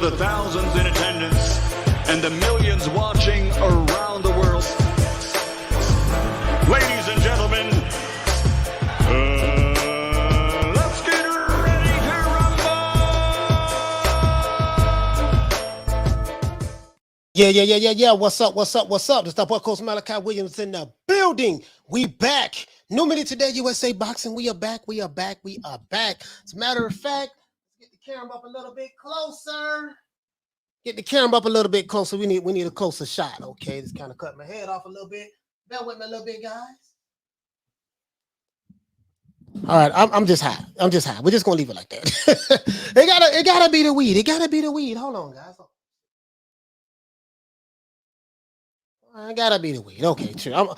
for the thousands in attendance and the millions watching around the world. Ladies and gentlemen, let's get ready to rumble! Yeah. What's up? This the boy Coach Malachi Williams in the building. We back. New minute today, USA Boxing. We are back. As a matter of fact, get the camera up a little bit closer. We need a closer shot. Okay, just kind of cut my head off a little bit. Bear with me a little bit, guys. All right, I'm just high. We're just gonna leave it like that. it gotta be the weed. Hold on, guys. I gotta be the weed. Okay, true. I'm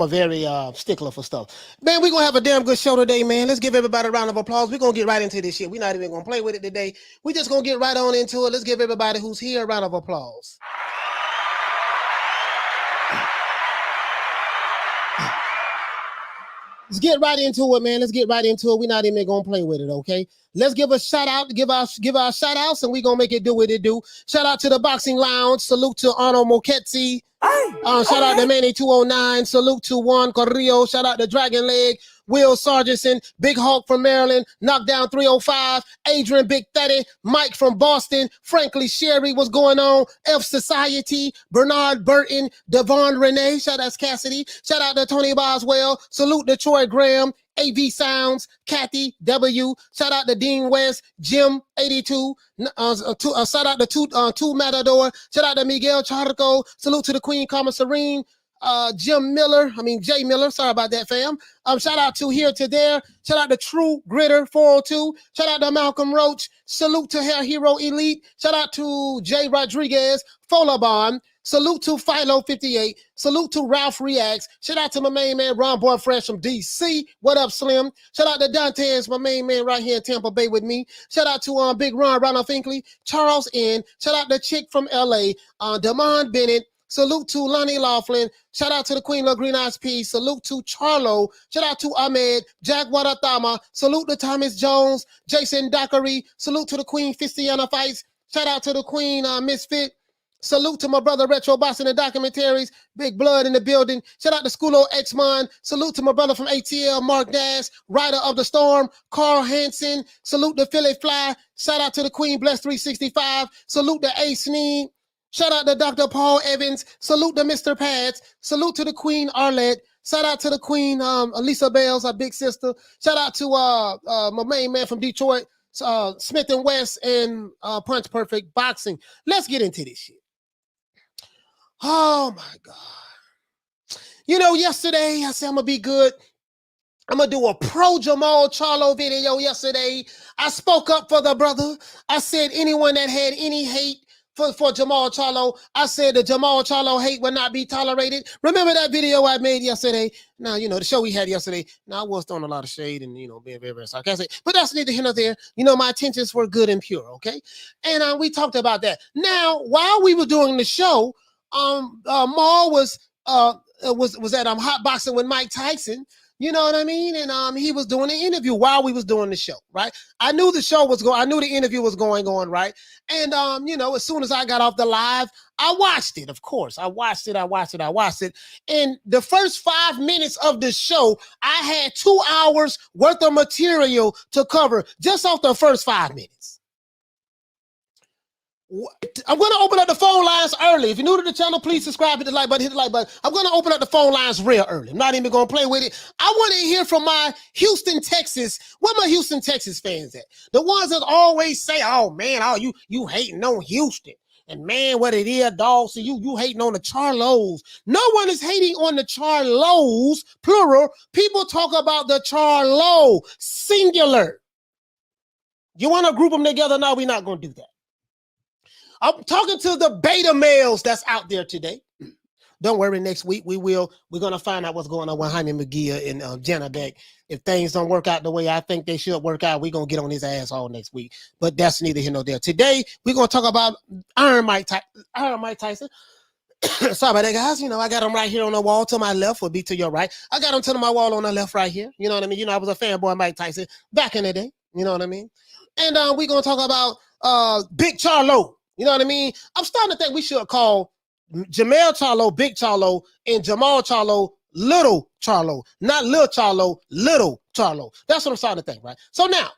a very stickler for stuff. Man, we're gonna have a damn good show today, man. Let's give everybody a round of applause. We're gonna get right into this shit. We're not even gonna play with it today. We're just gonna get right on into it. Let's give everybody who's here a round of applause. Let's get right into it, man. We're not even gonna play with it, okay? Let's give a shout out, give our shout outs, and we're gonna make it do what it do. Shout out to the Boxing Lounge, salute to Arnold Moketsi, shout out to Manny 209, salute to Juan Carrillo, shout out to Dragon Leg, Will Sargentson, Big Hawk from Maryland, Knockdown 305, Adrian Big 30, Mike from Boston, Frankly Sherry, what's going on? F Society, Bernard Burton, Devon Renee, shout out to Cassidy, shout out to Tony Boswell, salute to Troy Graham, AV Sounds, Kathy W, shout out to Dean West, Jim 82, shout out to Two Matador, shout out to Miguel Charco, salute to the Queen Commissarine, Jay Miller, sorry about that, fam. Shout out to Here to There, shout out to True Gritter 402, shout out to Malcolm Roach, salute to Hair Hero Elite, shout out to Jay Rodriguez, Folabon, salute to Philo 58, salute to Ralph Reacts, shout out to my main man Ron Boy Fresh from DC, what up Slim, shout out to Dantes, my main man right here in Tampa Bay with me, shout out to Big Ronald Finkley, Charles N, shout out to Chick from LA, Damon Bennett, salute to Lonnie Laughlin. Shout out to the Queen of Green Eyes Peace. Salute to Charlo. Shout out to Ahmed. Jack Wadatama. Salute to Thomas Jones. Jason Dockery. Salute to the Queen Fistiana Fights. Shout out to the Queen Misfit. Salute to my brother Retro Boxing and Documentaries. Big Blood in the building. Shout out to Schoolo X-Mon. Salute to my brother from ATL, Mark Dash. Rider of the Storm, Carl Hansen. Salute to Philly Fly. Shout out to the Queen Bless 365. Salute to A Sneed. Shout out to Dr. Paul Evans. Salute to Mr. Pads. Salute to the Queen Arlette. Shout out to the Queen Elisa Bales, our big sister. Shout out to my main man from Detroit, Smith and West, and Punch Perfect Boxing. Let's get into this shit. Oh my God. Yesterday I said I'm gonna be good. I'm gonna do a pro Jermall Charlo video yesterday. I spoke up for the brother. I said anyone that had any hate for Jermall Charlo, I said the Jermall Charlo hate will not be tolerated. Remember that video I made yesterday? Now, the show we had yesterday. Now, I was throwing a lot of shade and, being very, very sarcastic. But that's neither here nor there. My intentions were good and pure, okay? And we talked about that. Now, while we were doing the show, Maul was at Hot Boxing with Mike Tyson. You know what I mean? And he was doing an interview while we was doing the show, right? I knew the interview was going on, right? And as soon as I got off the live, I watched it, of course. I watched it. And the first 5 minutes of the show, I had 2 hours worth of material to cover just off the first 5 minutes. I'm going to open up the phone lines early. If you're new to the channel, please subscribe, hit the like button. I'm going to open up the phone lines real early. I'm not even going to play with it. I want to hear from my Houston, Texas. Where my Houston, Texas fans at? The ones that always say, oh, man, you hating on Houston. And, man, what it is, dog, so you hating on the Charlos. No one is hating on the Charlos, plural. People talk about the Charlo, singular. You want to group them together? No, we're not going to do that. I'm talking to the beta males that's out there today. Don't worry, next week we're going to find out what's going on with Jaime McGee and Jenna Beck. If things don't work out the way I think they should work out, we're going to get on his ass all next week. But that's neither here nor there. Today, we're going to talk about Iron Mike Tyson. Sorry about that, guys. I got him right here on the wall to my left, or be to your right. I got him to my wall on the left right here. You know what I mean? I was a fanboy of Mike Tyson back in the day. You know what I mean? And we're going to talk about Big Charlo. You know what I mean? I'm starting to think we should call Jermall Charlo Big Charlo and Jermall Charlo Little Charlo. Not Little Charlo, Little Charlo. That's what I'm starting to think, right? So now,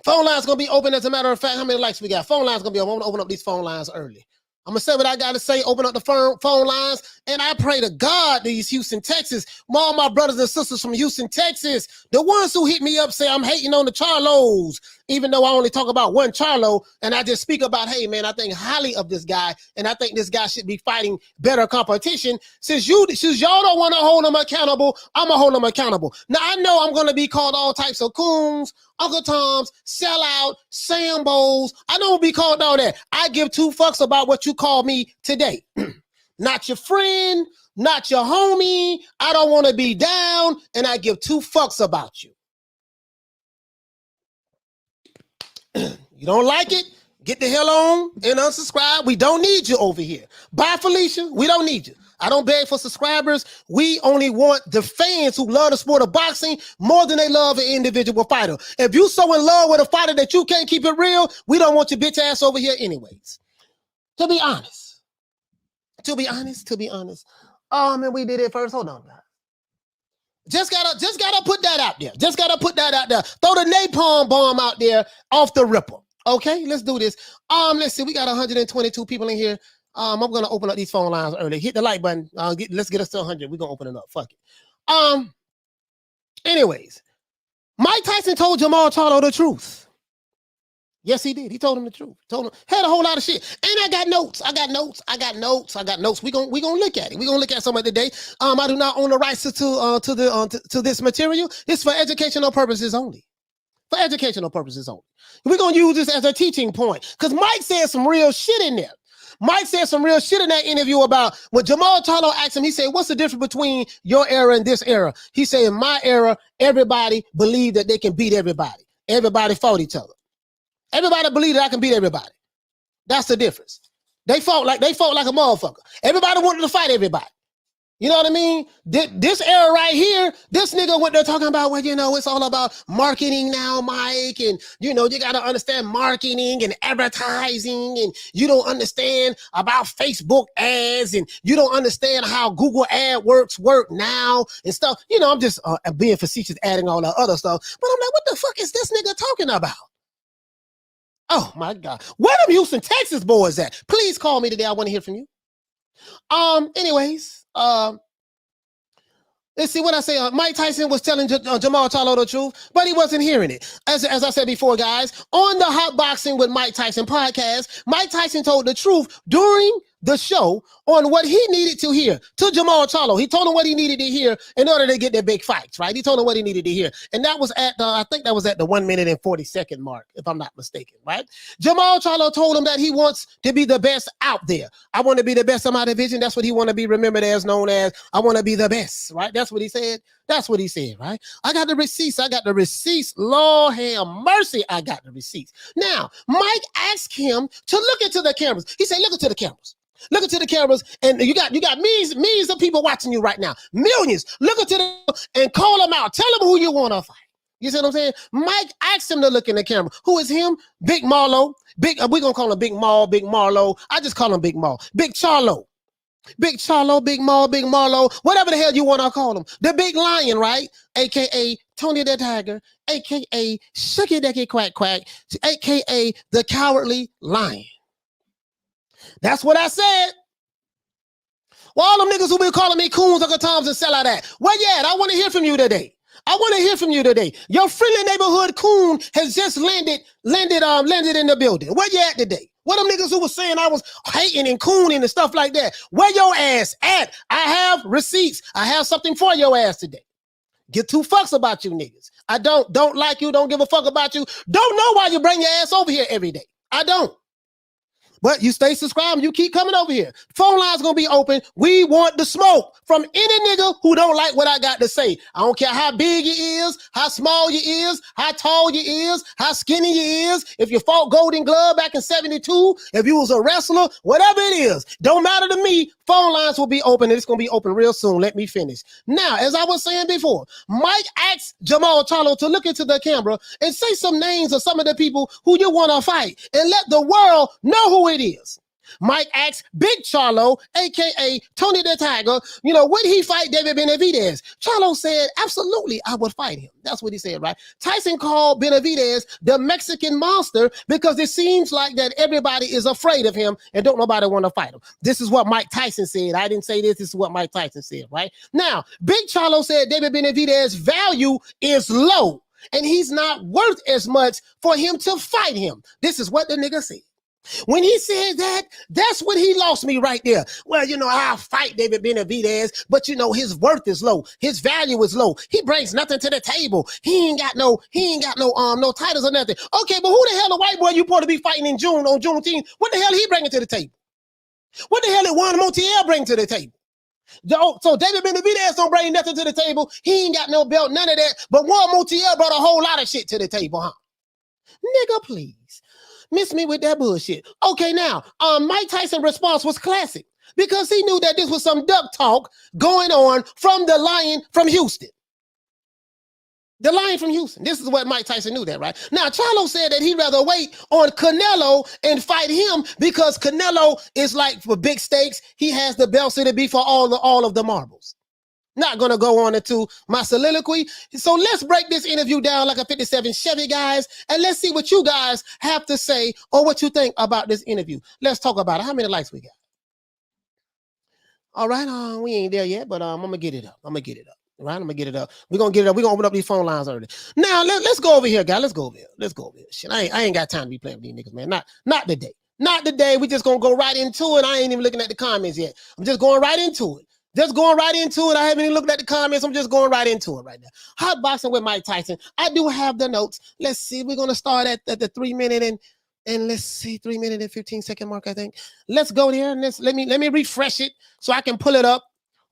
phone line's going to be open. As a matter of fact, how many likes we got? Phone line's going to be open. I'm going to open up these phone lines early. I'm going to say what I got to say, open up the phone lines, and I pray to God these Houston, Texas, all my brothers and sisters from Houston, Texas, the ones who hit me up say I'm hating on the Charlos, even though I only talk about one Charlo, and I just speak about, hey, man, I think highly of this guy, and I think this guy should be fighting better competition. Since y'all don't want to hold him accountable, I'm going to hold him accountable. Now, I know I'm going to be called all types of coons, Uncle Toms, sellout, Sambos. I know I'll be called all that. I give two fucks about what you call me today. Not your friend, not your homie. I don't want to be down, and I give two fucks about you. You don't like it? Get the hell on and unsubscribe. We don't need you over here. Bye, Felicia. We don't need you. I don't beg for subscribers. We only want the fans who love the sport of boxing more than they love an individual fighter. If you so in love with a fighter that you can't keep it real, we don't want your bitch ass over here anyways. To be honest. Oh man, we did it first. Hold on, guys. Just gotta put that out there. Throw the napalm bomb out there off the ripper. Okay, let's do this. Let's see. We got 122 people in here. I'm gonna open up these phone lines early. Hit the like button. Let's get us to 100. We're gonna open it up. Fuck it. Anyways, Mike Tyson told Jermall Charlo the truth. Yes, he did. He told him the truth. Had a whole lot of shit. And I got notes. We're gonna look at it. We're gonna look at some of it today. I do not own the rights to this material. It's for educational purposes only. We're gonna use this as a teaching point. Because Mike said some real shit in there. Mike said some real shit in that interview about when Jermall Charlo asked him, he said, what's the difference between your era and this era? He said, in my era, everybody believed that they can beat everybody. Everybody fought each other. Everybody believed that I can beat everybody. That's the difference. They fought like a motherfucker. Everybody wanted to fight everybody. You know what I mean? This era right here, this nigga what they're talking about, well, you know, it's all about marketing now, Mike, and you know, you got to understand marketing and advertising, and you don't understand about Facebook ads, and you don't understand how Google AdWords work now and stuff. You know, I'm just being facetious, adding all that other stuff. But I'm like, what the fuck is this nigga talking about? Oh my God. Where them Houston, Texas boys at? Please call me today. I want to hear from you. Anyways, let's see what I say. Mike Tyson was telling Jermall Charlo the truth, but he wasn't hearing it. As I said before, guys, on the Hot Boxing with Mike Tyson podcast, Mike Tyson told the truth during the show on what he needed to hear to Jermall Charlo. He told him what he needed to hear in order to get their big fights, right? He told him what he needed to hear. And that was at I think that was at the 1 minute and 40 second mark, if I'm not mistaken, right? Jermall Charlo told him that he wants to be the best out there. I want to be the best in my division. That's what he want to be remembered as, known as, I want to be the best, right? That's what he said. Right? I got the receipts. Lord have mercy, I got the receipts. Now, Mike asked him to look into the cameras. He said, look into the cameras. Look into the cameras, and you got millions of people watching you right now. Millions. Look into them and call them out. Tell them who you want to fight. You see what I'm saying? Mike asked him to look in the camera. Who is him? Big Marlo. We're going to call him Big Mal, Big Marlo. I just call him Big Mal. Big Charlo. Big Charlo, Big Mal, Big Marlo. Whatever the hell you want to call him. The Big Lion, right? A.K.A. Tony the Tiger. A.K.A. Shucky Ducky Quack Quack. A.K.A. the Cowardly Lion. That's what I said. Well, all them niggas who been calling me coons, Uncle Toms, and sell out that. Where you at? I want to hear from you today. Your friendly neighborhood coon has just landed in the building. Where you at today? What them niggas who was saying I was hating and cooning and stuff like that? Where your ass at? I have receipts. I have something for your ass today. Give two fucks about you niggas. I don't like you. Don't give a fuck about you. Don't know why you bring your ass over here every day. I don't. But you stay subscribed, you keep coming over here. Phone line's gonna be open. We want the smoke from any nigga who don't like what I got to say. I don't care how big you is, how small you is, how tall you is, how skinny you is. If you fought Golden Glove back in 72, if you was a wrestler, whatever it is, don't matter to me. Phone lines will be open, and it's gonna be open real soon. Let me finish. Now, as I was saying before, Mike asked Jermall Charlo to look into the camera and say some names of some of the people who you want to fight, and let the world know who it is. Mike asked Big Charlo, a.k.a. Tony the Tiger, would he fight David Benavidez? Charlo said, absolutely, I would fight him. That's what he said, right? Tyson called Benavidez the Mexican monster because it seems like that everybody is afraid of him and don't nobody want to fight him. This is what Mike Tyson said. I didn't say this. This is what Mike Tyson said, right? Now, Big Charlo said David Benavidez's value is low and he's not worth as much for him to fight him. This is what the nigga said. When he said that, that's when he lost me right there. Well, I'll fight David Benavidez, but his worth is low. His value is low. He brings nothing to the table. He ain't got no titles or nothing. Okay, but who the hell the white boy you supposed to be fighting in June on Juneteenth? What the hell he bringing to the table? What the hell did Juan Montiel bring to the table? So David Benavidez don't bring nothing to the table. He ain't got no belt, none of that. But Juan Montiel brought a whole lot of shit to the table, huh? Nigga, please. Miss me with that bullshit. Okay, now, Mike Tyson's response was classic because he knew that this was some duck talk going on from the Lion from Houston. The Lion from Houston. This is what Mike Tyson knew that, right? Now, Charlo said that he'd rather wait on Canelo and fight him because Canelo is like for big stakes. He has the belts to be for all of the marbles. Not going to go on into my soliloquy. So let's break this interview down like a 57 Chevy, guys, and let's see what you guys have to say or what you think about this interview. Let's talk about it. How many likes we got? All right, we ain't there yet, but I'm going to get it up. Right? I'm going to get it up. We're going to get it up. We're going to open up these phone lines early. Now, let's go over here, guys. Let's go over here. Shit, I ain't got time to be playing with these niggas, man. Not today. Not today. We just going to go right into it. I ain't even looking at the comments yet. I'm just going right into it. I haven't even looked at the comments. I'm just going right into it right now. Hot Boxing with Mike Tyson. I do have the notes. Let's see. We're going to start at the 3 minute and let's see, 3 minute and 15 second mark, I think. Let's go there and let me refresh it so I can pull it up.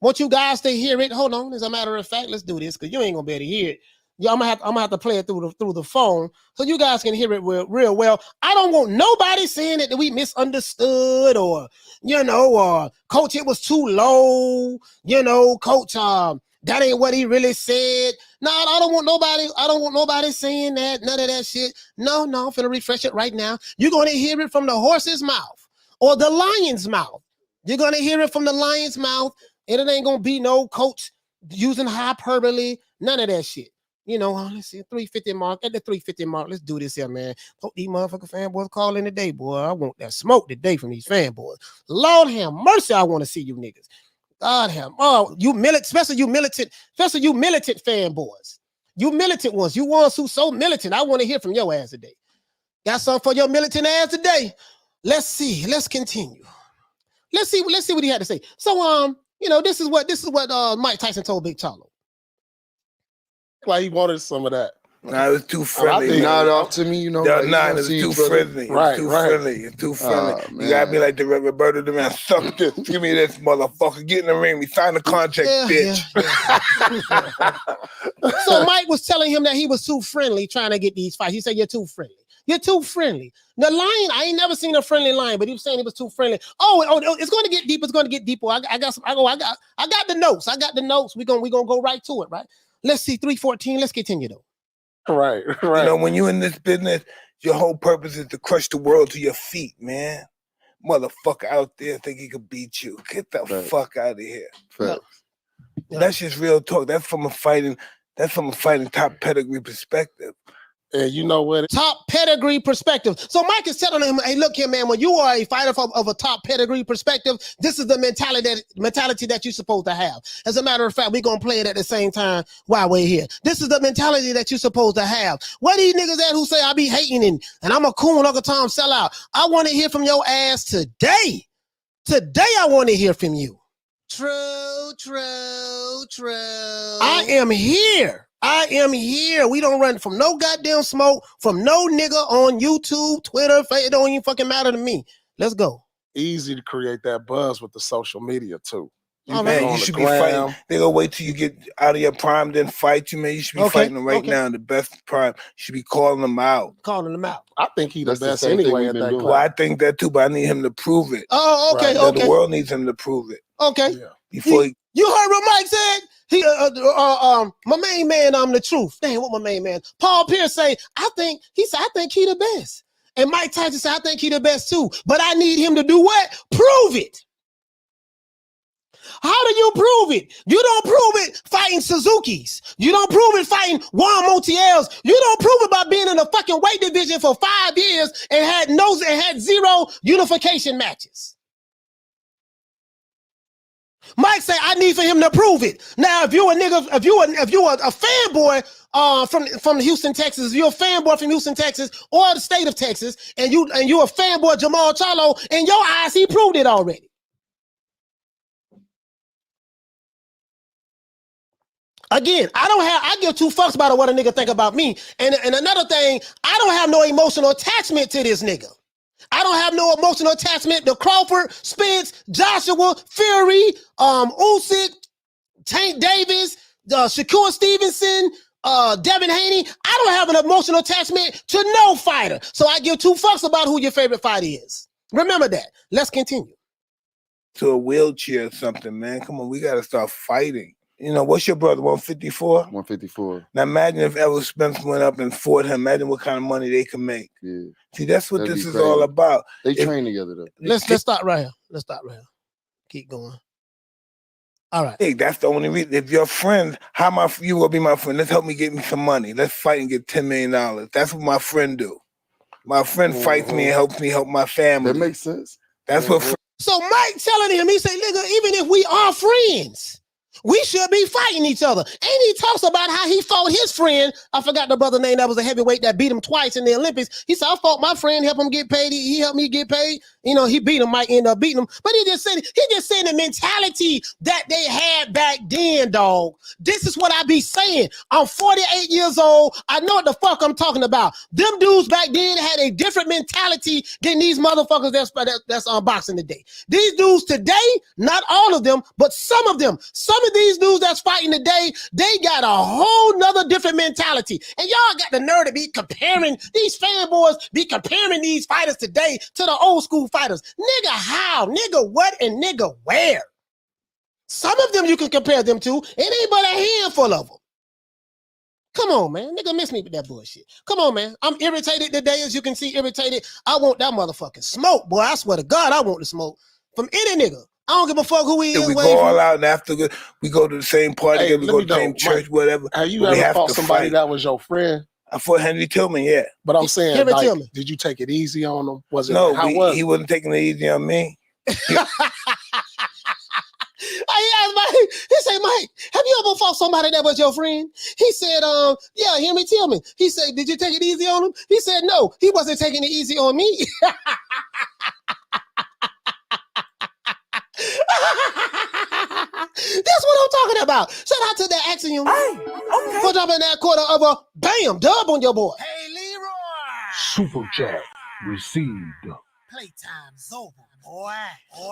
Want you guys to hear it. Hold on. As a matter of fact, let's do this because you ain't going to be able to hear it. Yeah, I'm gonna have to play it through the phone so you guys can hear it real well. I don't want nobody saying that we misunderstood or coach, it was too low. Coach, that ain't what he really said. No, I don't want nobody saying that. None of that shit. No, I'm finna refresh it right now. You're gonna hear it from the horse's mouth or the lion's mouth. You're gonna hear it from the lion's mouth, and it ain't gonna be no coach using hyperbole. None of that shit. Let's see, 350 mark. At the 350 mark, let's do this here, man. Hope these motherfucking fanboys call in today, boy. I want that smoke today from these fanboys. Lord have mercy, I want to see you niggas. God have, especially you militant fanboys. You militant ones, you ones who so militant. I want to hear from your ass today. Got something for your militant ass today? Let's see. Let's continue. Let's see what he had to say. So, this is what Mike Tyson told Big Charlo. Like he wanted some of that. Nah, it was too friendly. Not off to me, it was too friendly. It's too friendly. You gotta be like the Roberto the man. Suck this. Give me this, motherfucker. Get in the ring. We signed the contract, bitch. Yeah. So Mike was telling him that he was too friendly trying to get these fights. He said, "You're too friendly. You're too friendly." The lion, I ain't never seen a friendly lion, but he was saying he was too friendly. Oh, it's going to get deep. It's going to get deeper. I got the notes. We're gonna go right to it, right? Let's see, 3:14. Let's continue though. Right. When you in this business, your whole purpose is to crush the world to your feet, man. Motherfucker out there think he could beat you. Get the fuck out of here. That's just real talk. That's from a fighting top pedigree perspective. And you know what? Top pedigree perspective. So Mike is telling him, hey, look here, man, when you are a fighter of a top pedigree perspective, this is the mentality that you're supposed to have. As a matter of fact, we're going to play it at the same time while we're here. This is the mentality that you're supposed to have. What these niggas at who say I be hating and I'm a coon Uncle Tom sellout? I want to hear from your ass today. Today I want to hear from you. True. I am here. We don't run from no goddamn smoke, from no nigga on YouTube, Twitter. It don't even fucking matter to me. Let's go. Easy to create that buzz with the social media too. Man, you should be fighting. They gonna wait till you get out of your prime, then fight you, man. You should be fighting them right now in the best prime. You should be calling them out. I think he's the best anyway at that. Well, I think that too, but I need him to prove it. Oh, okay, right? okay. The world needs him to prove it. Okay. Yeah. Before you heard what Mike said? He my main man, I'm the truth. Damn, what my main man? Paul Pierce say, I think he the best. And Mike Tyson said, I think he the best too. But I need him to do what? Prove it. How do you prove it? You don't prove it fighting Suzuki's. You don't prove it fighting Juan Montiel's. You don't prove it by being in the fucking weight division for 5 years and had 0 unification matches. Mike say, I need for him to prove it. Now, if you a nigga, if you a fanboy from Houston, Texas, if you're a fanboy from Houston, Texas, or the state of Texas, and you a fanboy Jermall Charlo, in your eyes, he proved it already. Again, I give 2 fucks about what a nigga think about me. And another thing, I don't have no emotional attachment to this nigga. I don't have no emotional attachment to Crawford, Spence, Joshua, Fury, Usyk, Tank Davis, Shakur Stevenson, Devin Haney. I don't have an emotional attachment to no fighter. So I give 2 fucks about who your favorite fighter is. Remember that. Let's continue. To a wheelchair or something, man. Come on, we got to start fighting. You know, what's your brother, 154? 154. Now imagine if Errol Spence went up and fought him. Imagine what kind of money they could make. Yeah. See, that's what this is all about. They train together, though. Let's start right here. Keep going. All right. Hey, that's the only reason. If you're friends, you will be my friend. Let's help me get me some money. Let's fight and get $10 million. That's what my friend do. My friend fights me and helps me help my family. That makes sense. That's what. So Mike telling him, he say, nigga, even if we are friends, we should be fighting each other. And he talks about how he fought his friend. I forgot the brother name that was a heavyweight that beat him twice in the Olympics. He said, I fought my friend, help him get paid. He helped me get paid. You know, he beat him, might end up beating him. But he just said the mentality that they had back then, dog. This is what I be saying. I'm 48 years old. I know what the fuck I'm talking about. Them dudes back then had a different mentality than these motherfuckers that's boxing today. These dudes today, not all of them, but some of them, some of these dudes that's fighting today, they got a whole nother different mentality. And y'all got the nerve to be comparing, these fanboys be comparing these fighters today to the old school fighters. Nigga, how? Nigga, what? And nigga, where? Some of them you can compare them to. It ain't but a handful of them. Come on, man. Nigga, miss me with that bullshit. Come on, man. I'm irritated today, as you can see, irritated. I want that motherfucking smoke, boy. I swear to God, I want the smoke from any nigga. I don't give a fuck who he is. We go all out, and after we go to the same party, we go to the same church, whatever. Have you ever fought somebody that was your friend? I fought Henry Tillman, yeah. But I'm saying, like, did you take it easy on him? Was it? No, he wasn't taking it easy on me. He said, Mike, have you ever fought somebody that was your friend? He said, yeah, Henry Tillman. He said, did you take it easy on him? He said, no, he wasn't taking it easy on me. That's what I'm talking about. Shout out to that Axiom. For dropping that quarter of a bam dub on your boy. Hey, Leroy. Super chat received. Playtime's over, boy.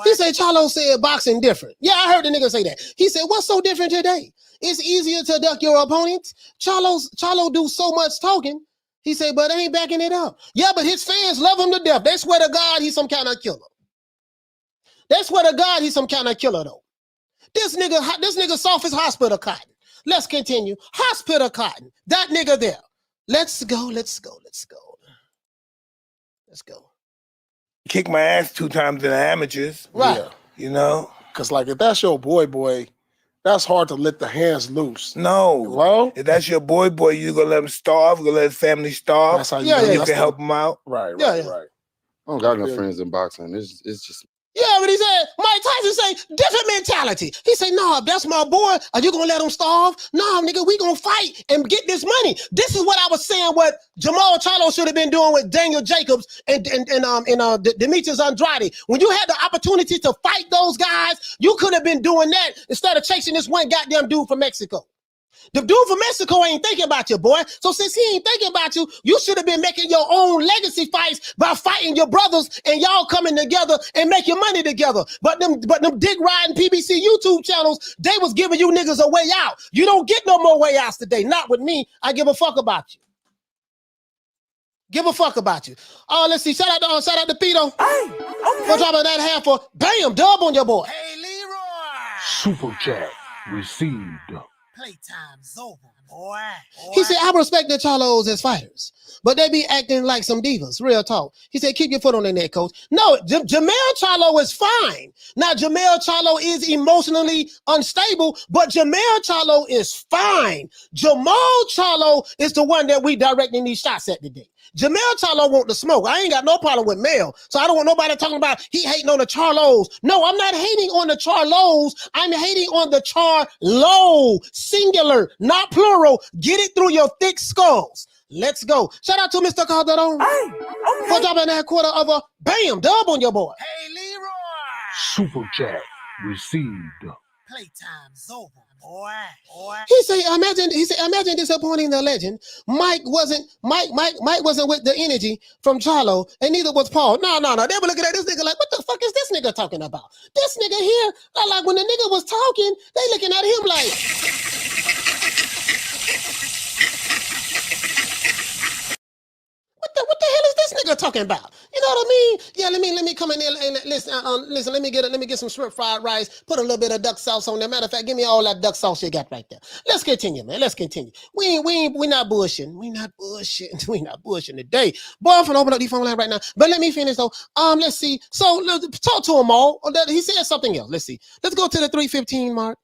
He said Charlo said boxing different. Yeah, I heard the nigga say that. He said, what's so different today? It's easier to duck your opponents. Charlo do so much talking. He said, but they ain't backing it up. Yeah, but his fans love him to death. They swear to God he's some kind of killer. They swear to God he's some kind of killer, though. This nigga soft as hospital cotton. Let's continue. Hospital cotton. That nigga there. Let's go. Kick my ass 2 times in the amateurs. Right. Yeah. You know? Because, like, if that's your boy, that's hard to let the hands loose. No. Well, if that's your boy, you gonna let him starve, gonna let his family starve. That's how you you can help him out. Right. Yeah. I don't got no friends in boxing. It's just. Yeah, but he said, Mike Tyson say, different mentality. He say, nah, that's my boy. Are you gonna let him starve? Nah, nigga, we gonna fight and get this money. This is what I was saying, what Jermall Charlo should have been doing with Daniel Jacobs and Demetrius Andrade. When you had the opportunity to fight those guys, you could have been doing that instead of chasing this one goddamn dude from Mexico. The dude from Mexico ain't thinking about you, boy. So since he ain't thinking about you, you should have been making your own legacy fights by fighting your brothers and y'all coming together and making money together. But them dick riding PBC YouTube channels, they was giving you niggas a way out. You don't get no more way outs today. Not with me. I give a fuck about you. Give a fuck about you. Oh, let's see. Shout out to Pito. Hey, okay. For dropping that half for bam, dub on your boy. Hey, Leroy. Super chat received. Playtime's over, boy. He said, I respect the Charlos as fighters, but they be acting like some divas. Real talk. He said, keep your foot on their neck, coach. No, Jermall Charlo is fine. Now, Jermall Charlo is emotionally unstable, but Jermall Charlo is fine. Jermall Charlo is the one that we directing these shots at today. Jermall Charlo want the smoke. I ain't got no problem with Mel, so I don't want nobody talking about he hating on the Charlos. No, I'm not hating on the Charlos. I'm hating on the Charlo, singular, not plural. Get it through your thick skulls. Let's go. Shout out to Mr. Calderon for dropping that quarter of a bam dub on your boy. Hey, Leroy. Super chat received. Playtime's over, boy. He said, imagine disappointing the legend. Mike wasn't with the energy from Charlo, and neither was Paul. No. They were looking at this nigga like, what the fuck is this nigga talking about? This nigga here, like when the nigga was talking, they looking at him like, what the hell is this nigga talking about? You know what I mean? Yeah, let me come in there and listen. Let me get some shrimp fried rice. Put a little bit of duck sauce on there. Matter of fact, give me all that duck sauce you got right there. Let's continue, man. Let's continue. We not bullshitting. We not bullshitting today. Boy, I'm finna open up the phone line right now. But let me finish though. Let's see. So talk to them all. He said something else. Let's see. Let's go to the 3:15 mark.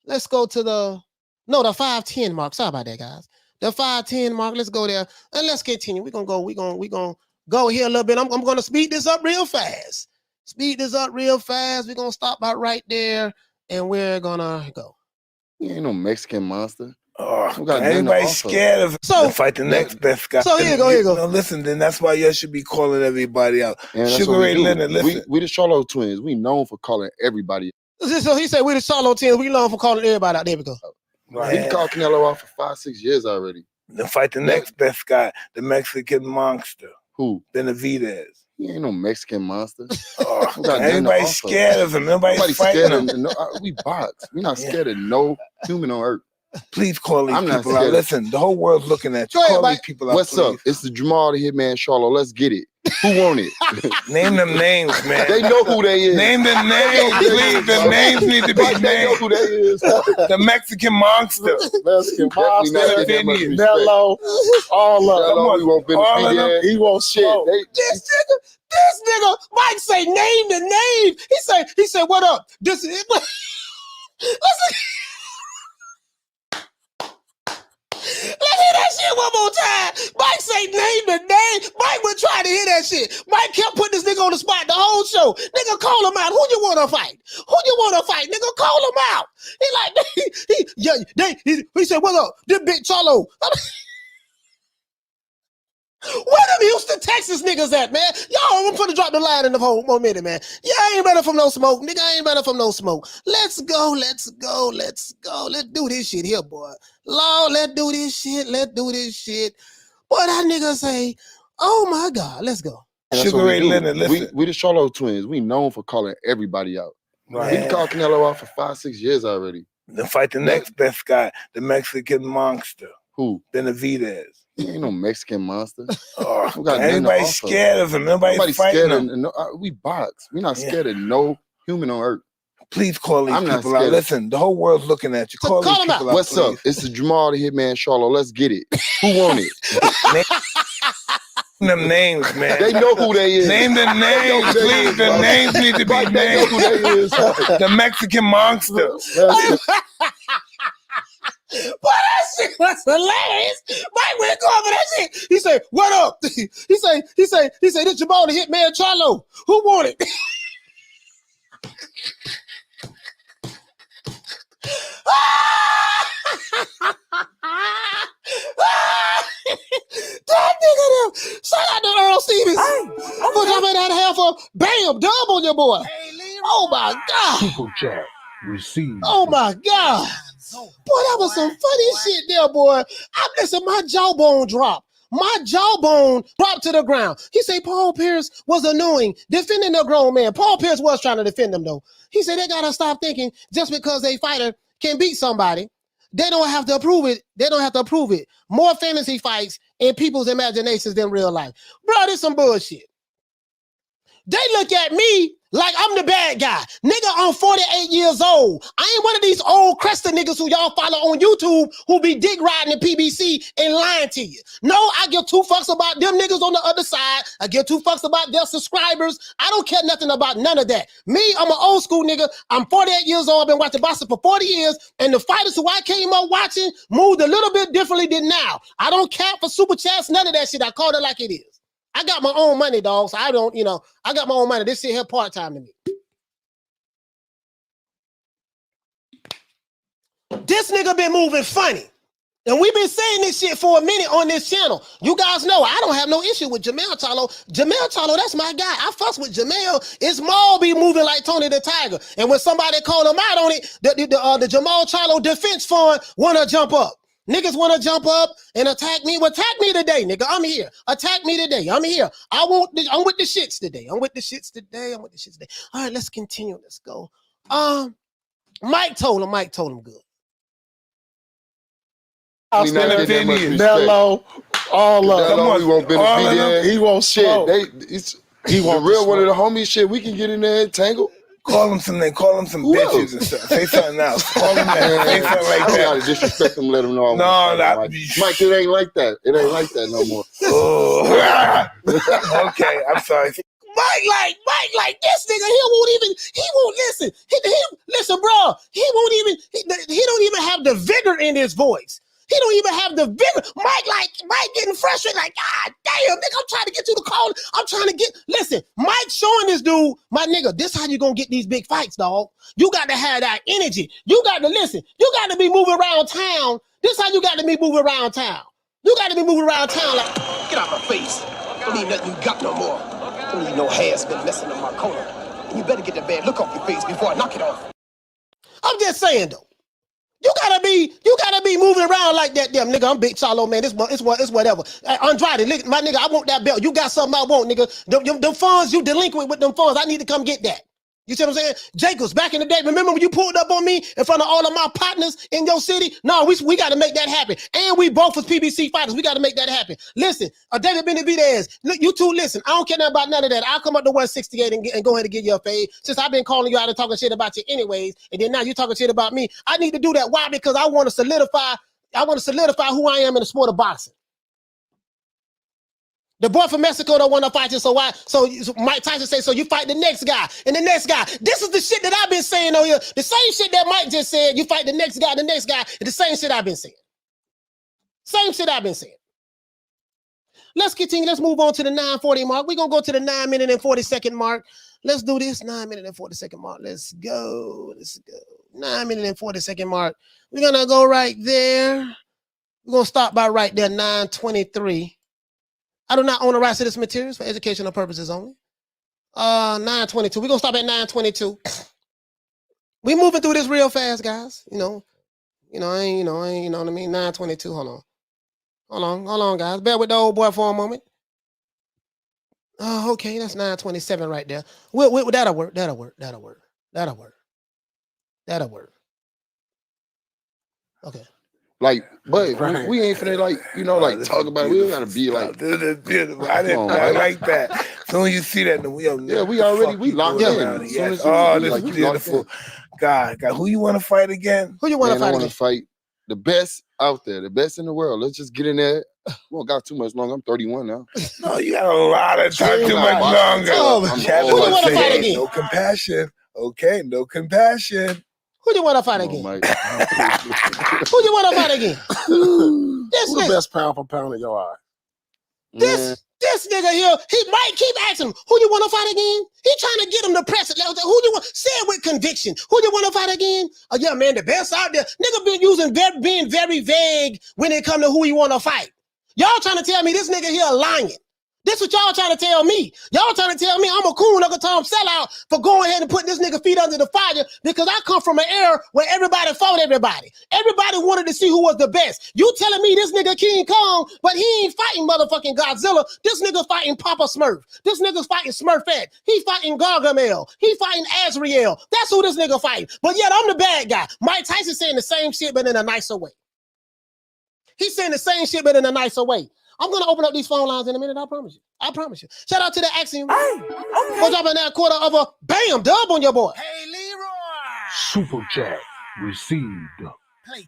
Let's go to the 5:10 mark. Sorry about that, guys. The 5:10 mark. Let's go there and let's continue. We're gonna go here a little bit. I'm gonna speed this up real fast. We're gonna stop by right there and we're gonna go. You ain't no Mexican monster. Oh, everybody's scared of to fight the next best guy. So here you go. No, listen, then that's why you should be calling everybody out. Sugar Ray Leonard, listen. We the Charlo twins. We known for calling everybody out. So he said we the Charlo twins. We known for calling everybody out. There we go. Right. We called Canelo out for 5-6 years already. Then fight the next best guy, the Mexican monster. Who? Benavidez. He ain't no Mexican monster. Everybody's scared of him. Nobody's fighting him. We box. We're not scared of no human on earth. Please call these people out. Listen, the whole world's looking at you. Call these people out. What's up? It's the Jermall the Hitman Charlo. Let's get it. Who want it? Name them names, man. They know who they is. Name them names, please. The names need to be named. They know who they is. The Mexican monster. Mexican monster. Canelo. All of them. He won't shit. This nigga, Mike say name the name. He said, what up? This is listen. Let's hear that shit one more time. Mike say name the name. Mike was trying to hear that shit. Mike kept putting this nigga on the spot the whole show. Nigga, call him out. Who you want to fight? Nigga, call him out. He said, what up? This Big Charlo. Where them Houston, Texas niggas at, man? Y'all, I'm gonna drop the line in the whole minute, man. Yeah, I ain't better from no smoke. Nigga, I ain't better from no smoke. Let's go. Let's do this shit here, boy. Lord, let's do this shit. Boy, that nigga say, oh my God, let's go. Sugar Ray Leonard, listen. We the Charlo twins. We known for calling everybody out. Right. We called Canelo out for 5-6 years already. Then fight the next best guy, the Mexican monster. Who? Benavidez. He ain't no Mexican monster. Everybody's scared of him. Nobody's fighting him. We box. We're not scared of no human on earth. Please call these people out. Listen, the whole world's looking at you. Call these people out. What's up? It's the Jermall the Hitman Charlo. Let's get it. Who want it? Name them names, man. They know who they is. Name the names, please. The names need to be named. They know who they is. The Mexican monster. Boy, that shit was hilarious. Mike went over that shit. He said, what up? He said, this Jermall the Hitman Charlo. Who want it? That nigga there. Shout out to Earl Stevens. For dropping that half of bam, dub on your boy. Oh my God. Super chat received. Oh my God. Boy, that was some funny shit there, boy. Listen, my jawbone dropped. My jawbone dropped to the ground. He said Paul Pierce was annoying, defending a grown man. Paul Pierce was trying to defend him, though. He said they got to stop thinking just because a fighter can beat somebody, they don't have to approve it. They don't have to approve it. More fantasy fights in people's imaginations than real life. Bro, this some bullshit. They look at me like I'm the bad guy. Nigga, I'm 48 years old. I ain't one of these old crested niggas who y'all follow on YouTube who be dick riding the PBC and lying to you. No, I give two fucks about them niggas on the other side. I give two fucks about their subscribers. I don't care nothing about none of that. Me, I'm an old school nigga. I'm 48 years old. I've been watching boxing for 40 years. And the fighters who I came up watching moved a little bit differently than now. I don't cap for super chats, none of that shit. I call it like it is. I got my own money, dog, so I don't, I got my own money. This shit here part-time to me. This nigga been moving funny. And we've been saying this shit for a minute on this channel. You guys know I don't have no issue with Jermall Charlo. Jermall Charlo, that's my guy. I fuss with Jermall. It's Maul be moving like Tony the Tiger. And when somebody called him out on it, the Jermall Charlo Defense Fund want to jump up. Niggas want to jump up and attack me. Well, attack me today, nigga. I'm here. Attack me today. I'm here. I'm with the shits today. I'm with the shits today. All right, let's continue. Let's go. Mike told him good. Outstanding opinion. Mello, all of them. Come on, he won't Benavidez. He won't shit. He won't real one of the homies shit. We can get in there and tangle. Call him some bitches and stuff. Say something else. Call him that. Say something like that. I gotta disrespect him, let him know. Mike, it ain't like that. It ain't like that no more. Okay, I'm sorry. Mike, like this nigga, he won't listen. Listen, bro, he don't even have the vigor in his voice. He don't even have the vigor. Mike getting frustrated, like, God damn, nigga, I'm trying to get you to call. Listen, Mike showing this dude, my nigga, this how you gonna get these big fights, dog. You got to have that energy. You got to listen. You got to be moving around town. This how you got to be moving around town. You got to be moving around town like, get out my face. Don't need nothing you got no more. Don't need no hair's been messing up my corner. And you better get the bad look off your face before I knock it off. I'm just saying, though. You gotta be moving around like that, damn nigga. I'm Big Charlo, man. It's whatever. Andrade, my nigga, I want that belt. You got something I want, nigga. Them funds, you delinquent with them funds. I need to come get that. You see what I'm saying? Jacobs, back in the day, remember when you pulled up on me in front of all of my partners in your city? No, we got to make that happen. And we both was PBC fighters. We got to make that happen. Listen, David Benavidez, look, you two listen. I don't care nothing about none of that. I'll come up to 168 and go ahead and give you a fade. Since I've been calling you out and talking shit about you anyways, and then now you're talking shit about me. I need to do that. Why? Because I want to solidify who I am in the sport of boxing. The boy from Mexico don't want to fight you, so Mike Tyson say, so you fight the next guy, and the next guy. This is the shit that I've been saying on here. The same shit that Mike just said, you fight the next guy, and the same shit I've been saying. Same shit I've been saying. Let's continue. Let's move on to the 9:40 mark. We're going to go to the 9 minute and 40 second mark. Let's do this, 9 minute and 40 second mark. Let's go. 9 minute and 40 second mark. We're going to go right there. We're going to stop by right there, 9:23. I do not own the rights to this materials for educational purposes only. 9:22. We're gonna stop at 9:22. We moving through this real fast, guys. You know what I mean? 9:22. Hold on, guys. Bear with the old boy for a moment. Oh, okay, that's 9:27 right there. That'll work. Okay. Like, but right. we ain't finna talk about it. We don't gotta be like. I like that. As soon as you see that, we locked in. Yes. Oh, this is beautiful. God, who you want to fight again? Who you want to fight? I want to fight the best out there, the best in the world. Let's just get in there. We don't got too much longer. I'm 31 now. No, you got a lot of time. Too much longer. Who you want to fight again? No compassion. Okay, no compassion. Who do you want to fight again? Who do you want to fight again? Who's the best pound for pound in your eye? This nigga here, he might keep asking him, who you want to fight again? He trying to get him to press it. Who you want? Say it with conviction. Who you want to fight again? Oh yeah, man, the best out there. Nigga been being very vague when it come to who you want to fight. Y'all trying to tell me this nigga here lying. This what y'all trying to tell me. Y'all trying to tell me I'm a cool Uncle Tom sellout for going ahead and putting this nigga feet under the fire because I come from an era where everybody fought everybody. Everybody wanted to see who was the best. You telling me this nigga King Kong, but he ain't fighting motherfucking Godzilla. This nigga fighting Papa Smurf. This nigga's fighting Smurfette. He fighting Gargamel. He fighting Azrael. That's who this nigga fighting. But yet I'm the bad guy. Mike Tyson saying the same shit, but in a nicer way. He's saying the same shit, but in a nicer way. I'm going to open up these phone lines in a minute, I promise you. I promise you. Shout out to the Axiom. Hey, okay. We're dropping that quarter of a bam dub on your boy. Hey, Leroy. Super chat received.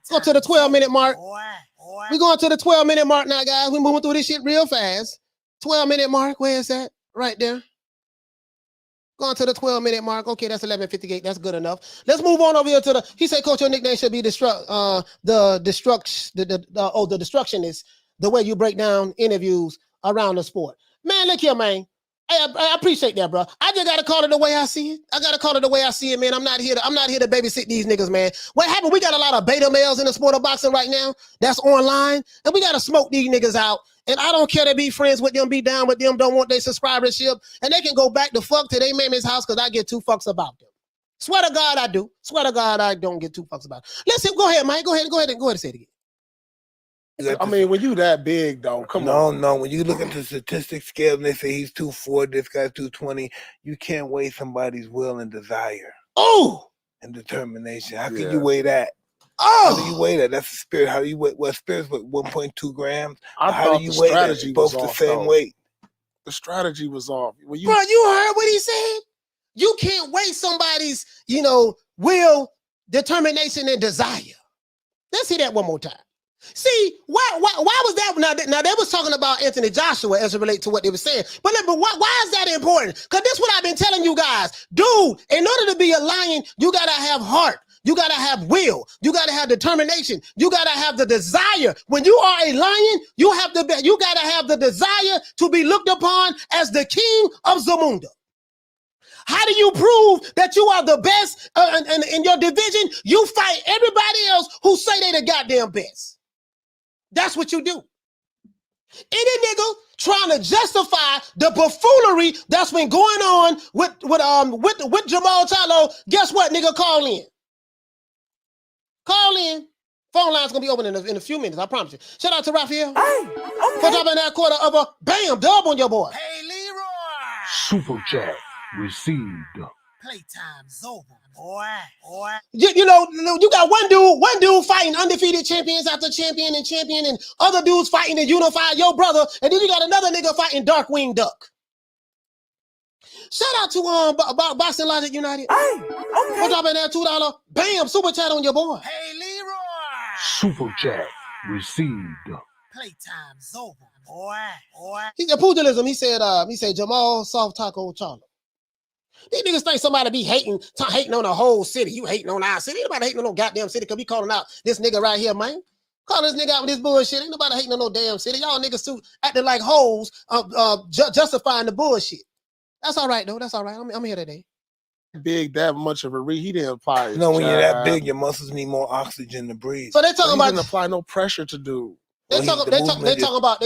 Go to the 12-minute mark. We're going to the 12-minute mark now, guys. We're moving through this shit real fast. 12-minute mark. Where is that? Right there. Going to the 12-minute mark. Okay, that's 11:58. That's good enough. Let's move on over here to the. He said, Coach, your nickname should be the Destructionist. The way you break down interviews around the sport. Man, look here, man. I appreciate that, bro. I just gotta call it the way I see it. I gotta call it the way I see it, man. I'm not here to babysit these niggas, man. What happened? We got a lot of beta males in the sport of boxing right now that's online, and we gotta smoke these niggas out. And I don't care to be friends with them, be down with them, don't want their subscribership, and they can go back to fuck to their mamma's house because I get 2 fucks about them. Swear to God, I do. Swear to God, I don't get 2 fucks about them. Listen, go ahead, Mike. Go ahead and say it again. I mean, when you that big, though, come on. No. When you look at the statistics scale and they say he's 240, this guy's 220, you can't weigh somebody's will and desire. Oh! And determination. How can you weigh that? Oh! How do you weigh that? That's the spirit. How do you weigh? Well, spirit's what, 1.2 grams? How do you weigh that? Both the same weight. The strategy was off. Bro, you heard what he said? You can't weigh somebody's, will, determination, and desire. Let's hear that one more time. See, why was that? Now, they was talking about Anthony Joshua as it relates to what they were saying. But why is that important? Because this is what I've been telling you guys. Dude, in order to be a lion, you got to have heart. You got to have will. You got to have determination. You got to have the desire. When you are a lion, you got to have the desire to be looked upon as the king of Zamunda. How do you prove that you are the best in your division? You fight everybody else who say they the goddamn best. That's what you do. Any nigga trying to justify the buffoonery that's been going on with Jermall Charlo, guess what, nigga? Call in. Call in. Phone line's gonna be open in a few minutes, I promise you. Shout out to Raphael. Hey, okay. For dropping that quarter of a bam dub on your boy. Hey, Leroy. Super chat received. Playtime's over, boy. You got one dude fighting undefeated champions after champion, and other dudes fighting to unify your brother, and then you got another nigga fighting Darkwing Duck. Shout out to Boxing Logic United. Hey, okay. For dropping that $2 bam super chat on your boy. Hey, Leroy. Super chat received. Playtime's over, boy. He's a pugilism. He said Jermall Soft Taco Charlo. These niggas think somebody be hating on the whole city. You hating on our city. Ain't nobody hating on no goddamn city because we calling out this nigga right here, man. Call this nigga out with this bullshit. Ain't nobody hating on no damn city. Y'all niggas too acting like hoes, justifying the bullshit. That's all right, though. That's all right. I'm here today. Big, that much of a he didn't apply. No, when you're that big, your muscles need more oxygen to breathe. So they talking about didn't apply no pressure to do. They talking about.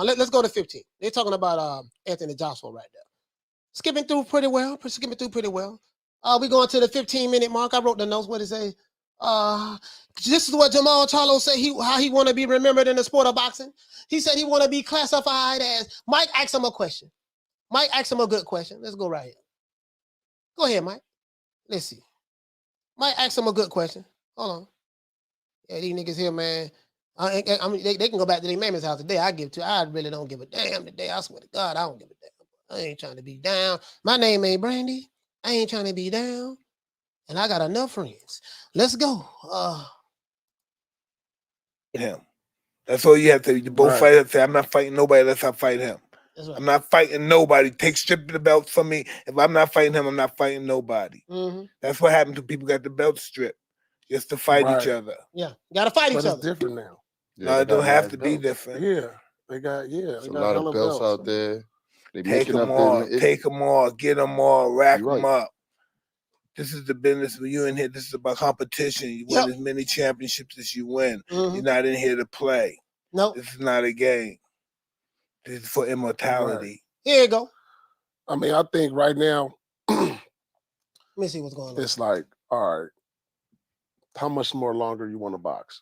Let's go to 15. They're talking about Anthony Joshua right there. Skipping through pretty well. We going to the 15-minute mark. I wrote the notes. What it say? This is what Jermall Charlo said. How he want to be remembered in the sport of boxing. He said he want to be classified as. Mike asked him a question. Mike asked him a good question. Let's go right here. Go ahead, Mike. Let's see. Mike asked him a good question. Hold on. Yeah, these niggas here, man. I mean, they can go back to their mamma's house today. I really don't give a damn today. I swear to God, I don't give a damn. I ain't trying to be down. My name ain't Brandy. I ain't trying to be down. And I got enough friends. Let's go. Him. That's all you have to do. You both fight and say, I'm not fighting nobody unless I fight him. Right. I'm not fighting nobody. Strip the belt from me. If I'm not fighting him, I'm not fighting nobody. Mm-hmm. That's what happened to people got the belt stripped. Just to fight each other. Yeah. You gotta fight each other. It's different now. Yeah, no, it don't have to be different. Yeah. There's a lot of belts out there. Take them all, get them all, rack them up. This is the business when you're in here. This is about competition. You win as many championships as you win. Mm-hmm. You're not in here to play. Nope. This is not a game. This is for immortality. Here you go. I mean, I think right now, let me see what's going on. it's like, all right, how much more longer you want to box?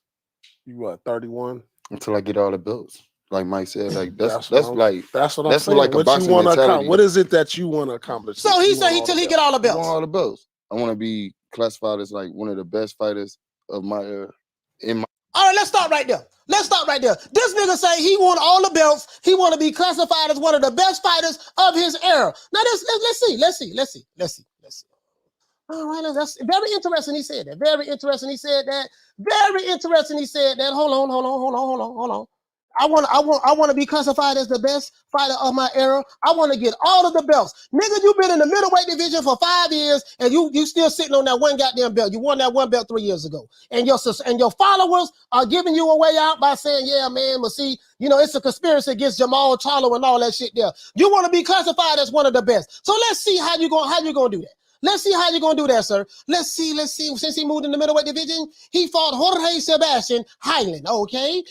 You what, 31? Until I get all the belts. Like Mike said, like that's what like I'm saying. like a boxing mentality. What is it that you want to accomplish? So he said until he get all the I belts. want all the belts. I want to be classified as like one of the best fighters of my era. All right, let's start right there. This nigga say he want all the belts. He want to be classified as one of the best fighters of his era. Now let's see. All right, that's very interesting. He said that. Very interesting. He said that. Hold on. I want to be classified as the best fighter of my era. I want to get all of the belts. Nigga, you been in the middleweight division for 5 years and you still sitting on that one goddamn belt. You won that one belt 3 years ago. And your followers are giving you a way out by saying, yeah, man, but see, you know, it's a conspiracy against Jermall Charlo and all that shit there. You want to be classified as one of the best. So let's see how you gonna do that. Let's see how you're going to do that, sir. Let's see. Since he moved in the middleweight division, he fought Jorge Sebastian Highland, okay?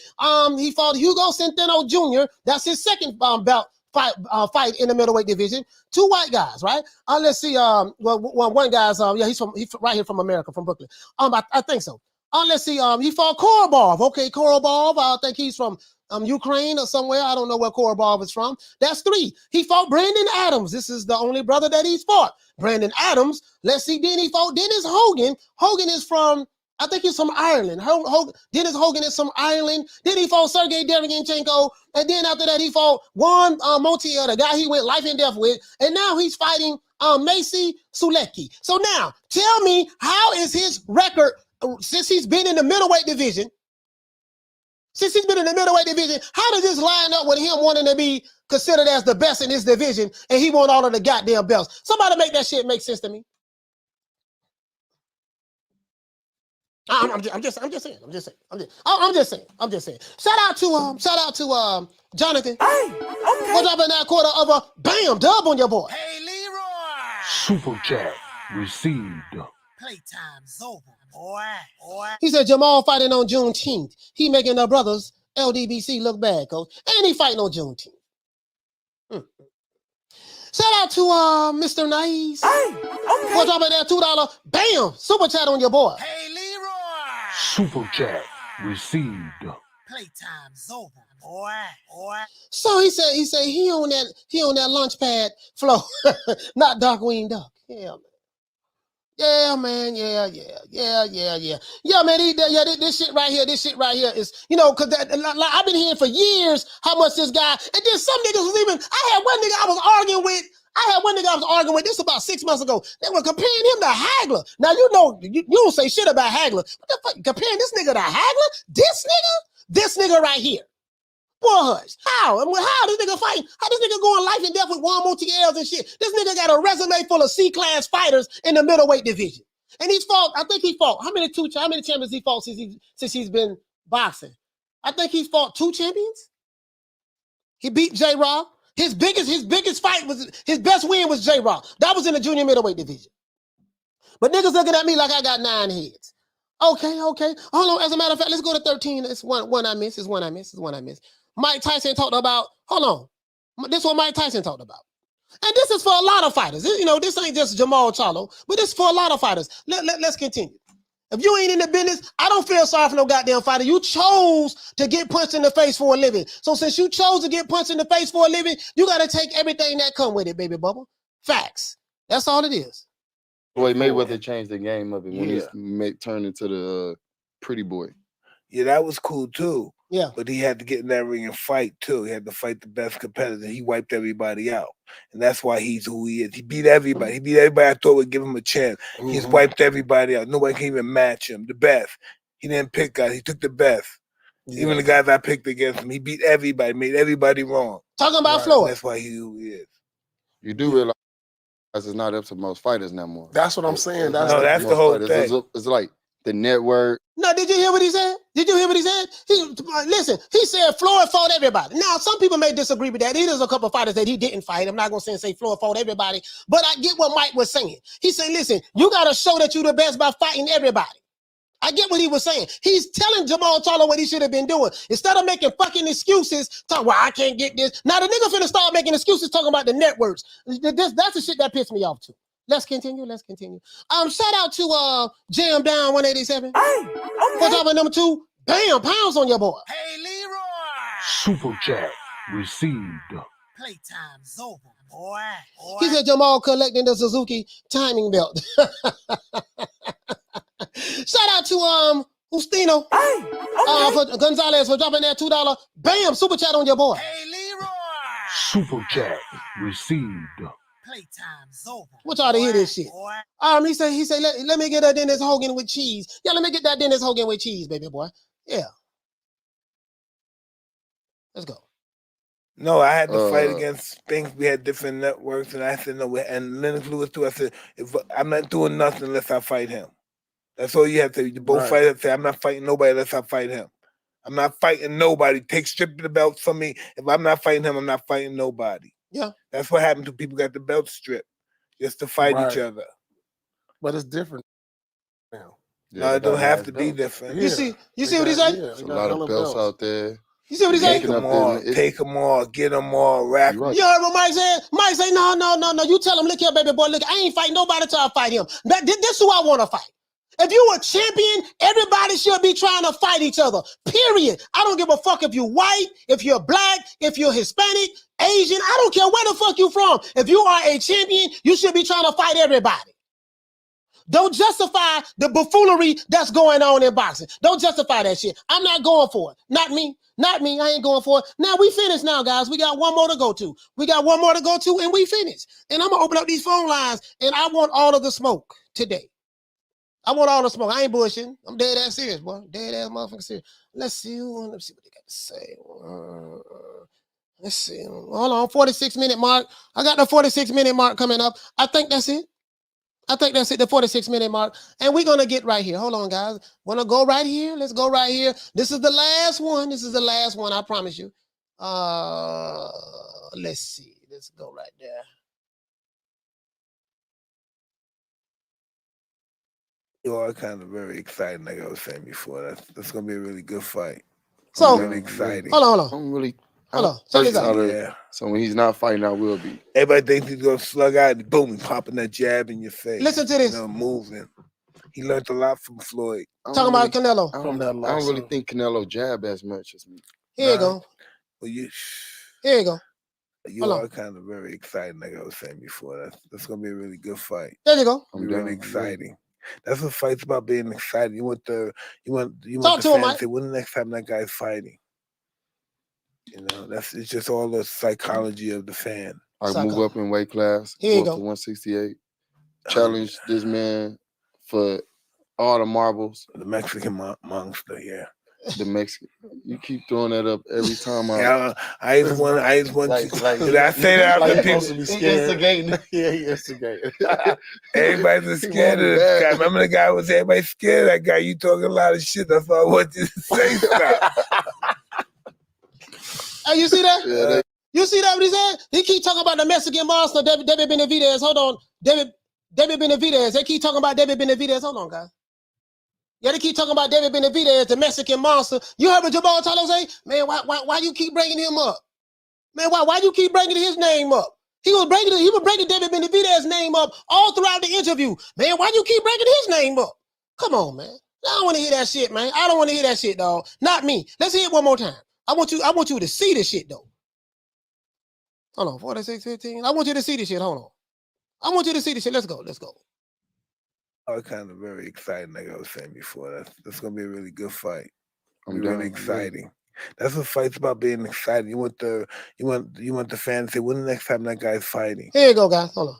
He fought Hugo Centeno Jr. That's his second belt fight in the middleweight division. 2 white guys, right? Let's see. One guy's, he's right here from America, from Brooklyn. I think so. Let's see. He fought Korobov. Okay, Korobov. I think he's from Ukraine or somewhere. I don't know where Korobov is from. That's 3. He fought Brandon Adams. This is the only brother that he's fought. Brandon Adams. Let's see. Then he fought Dennis Hogan. Hogan is from, I think he's from Ireland. Dennis Hogan is from Ireland. Then he fought Sergey Deregenchenko. And then after that, he fought Juan Montiel, the guy he went life and death with. And now he's fighting Macy Sulecki. So now, tell me, how is his record since he's been in the middleweight division? How does this line up with him wanting to be considered as the best in his division and he want all of the goddamn belts? Somebody make that shit make sense to me. I'm just saying. Shout out to Jonathan. Hey, okay. We're dropping that quarter of a bam dub on your boy. Hey, Leroy. Super chat received. Playtime's over, boy. He said Jermall fighting on Juneteenth. He making the brothers LDBC look bad, coach. And he fighting on Juneteenth. Shout out to Mr. Nice. Hey, okay. We're dropping that $2 bam super chat on your boy. Hey, Leroy. Super chat received. Playtime's over, boy. So he said he on that launch pad flow, not Darkwing Duck. Yeah, man. Yeah, man. This shit right here is, you know, because I've been hearing for years how much this guy, and then some niggas was even, I had one nigga I was arguing with this about 6 months ago. They were comparing him to Hagler. Now, you know, you don't say shit about Hagler. What the fuck, comparing this nigga to Hagler? This nigga right here. Boy, how this nigga fighting? How this nigga going life and death with Juan Montiel and shit? This nigga got a resume full of C-class fighters in the middleweight division. And he fought, how many champions he fought since he's been boxing? I think he's fought 2 champions. He beat J-Raw. His biggest fight was, his best win was J-Raw. That was in the junior middleweight division. But niggas looking at me like I got 9 heads. Okay. Hold on. As a matter of fact, let's go to 13. It's one I miss. Mike Tyson talked about, hold on. This is what Mike Tyson talked about. And this is for a lot of fighters. You know, this ain't just Jermall Charlo, but this is for a lot of fighters. Let's continue. If you ain't in the business, I don't feel sorry for no goddamn fighter. You chose to get punched in the face for a living. So since you chose to get punched in the face for a living, you got to take everything that come with it, baby bubba. Facts. That's all it is. Boy, Mayweather changed the game of it when he turned into the pretty boy. Yeah, that was cool too. Yeah. But he had to get in that ring and fight too. He had to fight the best competitor. He wiped everybody out. And that's why he's who he is. He beat everybody. He beat everybody I thought would give him a chance. Mm-hmm. He's wiped everybody out. Nobody can even match him. The best. He didn't pick guys. He took the best. Yeah. Even the guys I picked against him. He beat everybody, made everybody wrong. Talking about Floyd. That's why he's who he is. You do realize it's not up to most fighters no more. That's what I'm saying. That's the whole thing. It's like the network. No, did you hear what he said? He said Floyd fought everybody. Now, some people may disagree with that. There's a couple of fighters that he didn't fight. I'm not going to say Floyd fought everybody, but I get what Mike was saying. He said, listen, you got to show that you're the best by fighting everybody. I get what he was saying. He's telling Jermall Charlo what he should have been doing. Instead of making fucking excuses, talking, well, I can't get this. Now the nigga finna start making excuses talking about the networks. That's the shit that pissed me off too. Let's continue. Shout out to Jam Down 187. What's up with number 2? Bam, pounds on your boy. Hey, Leroy. Super chat received. Playtime's over, boy. He said Jermall collecting the Suzuki timing belt. Shout out to Ustino for Gonzalez for dropping that $2. Bam, super chat on your boy. Hey, Leroy. Super chat received. Playtime's over. What y'all to hear this shit? Boy. He said, let me get a Dennis Hogan with cheese. Yeah, let me get that Dennis Hogan with cheese, baby boy. Yeah. Let's go. No, I had to fight against Spinks. We had different networks, and I said no. And Lennox Lewis too. I said, if I'm not doing nothing unless I fight him. That's all you have to. You both fight. Say, I'm not fighting nobody unless I fight him. I'm not fighting nobody. Strip the belt from me. If I'm not fighting him, I'm not fighting nobody. Yeah. That's what happened to people got the belt stripped just to fight each other. But it's different now. Yeah, no, it don't have to be different. You see what he's saying? There's a lot of belts out there. You see what he's saying? Take them all, get them all, rack them. You heard what Mike said? Mike say, no. You tell him, look here, baby boy, look, I ain't fighting nobody till I fight him. This is who I want to fight. If you a champion, everybody should be trying to fight each other, period. I don't give a fuck if you're white, if you're black, if you're Hispanic, Asian. I don't care where the fuck you from. If you are a champion, you should be trying to fight everybody. Don't justify the buffoonery that's going on in boxing. Don't justify that shit. I'm not going for it. Not me. I ain't going for it. Now we finished now, guys. We got one more to go to. And we finished. And I'm going to open up these phone lines, and I want all of the smoke today. I want all the smoke. I ain't bullshitting. I'm dead ass serious, boy. Dead ass motherfucking serious. Let's see what they got to say. Let's see. Hold on, 46-minute mark. I got the 46-minute mark coming up. I think that's it. The 46-minute mark. And we're going to get right here. Hold on, guys. Want to go right here? Let's go right here. This is the last one. I promise you. Let's see. Let's go right there. You are kind of very exciting, like I was saying before. That's going to be a really good fight. So, really exciting. Hold on. Hold on. Check this out. Yeah. So when he's not fighting, I will be. Everybody thinks he's going to slug out and boom, popping that jab in your face. Listen to this. Moving. He learned a lot from Floyd. Talking about Canelo. From that I don't really think Canelo jab as much as me. Here you go. Well, Here you go. You are kind of very exciting, like I was saying before. That's going to be a really good fight. There you go. It'll be really exciting. That's what fight's about, being excited. You want the Talk to him, Mike. say, when the next time that guy's fighting? You know, it's just all the psychology of the fan. I move up in weight class, Here you go up to 168, challenge this man for all the marbles. The Mexican monster, yeah. The Mexican. You keep throwing that up every time. I just want did I say that? Like People supposed to be scared. Yeah, he instigating. Everybody's scared of this guy. Remember the guy was everybody scared of that guy? You talking a lot of shit. That's all I want you to say stuff. Hey, you see that? Yeah, You see that what he said? He keep talking about the Mexican monster, David Benavidez. Hold on. David Benavidez. They keep talking about David Benavidez. Hold on, guys. Yeah, they keep talking about David Benavidez, the Mexican monster. You heard what Jermall Charlo say? Man, why you keep bringing him up? Man, why you keep bringing his name up? He was breaking David Benavidez's name up all throughout the interview. Man, why you keep bringing his name up? Come on, man. I don't want to hear that shit, man. I don't want to hear that shit, dog. Not me. Let's hear it one more time. I want you to see this shit, though. Hold on, 46-15. I want you to see this shit. Hold on. I want you to see this shit. Let's go. I'm kind of very exciting, like I was saying before. That's going to be a really good fight. I'm really exciting. That's what fight's about, being excited. You want the fans to say, when the next time that guy's fighting? Here you go, guys. Hold on.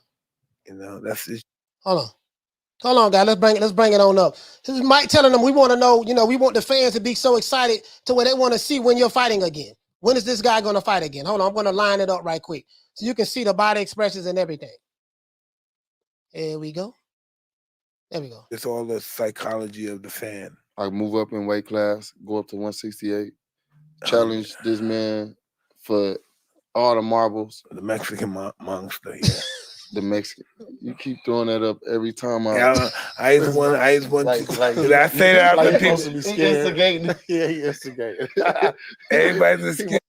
You know, that's it. Hold on, guys. Let's bring it on up. This is Mike telling them we want to know, we want the fans to be so excited to where they want to see when you're fighting again. When is this guy going to fight again? Hold on, I'm going to line it up right quick so you can see the body expressions and everything. There we go. It's all the psychology of the fan. I move up in weight class, go up to 168, challenge this man for all the marbles. The Mexican monster, yeah. The Mexican. You keep throwing that up every time I just want did I say that out to people? Instigating. Yeah, he instigated. Everybody's scared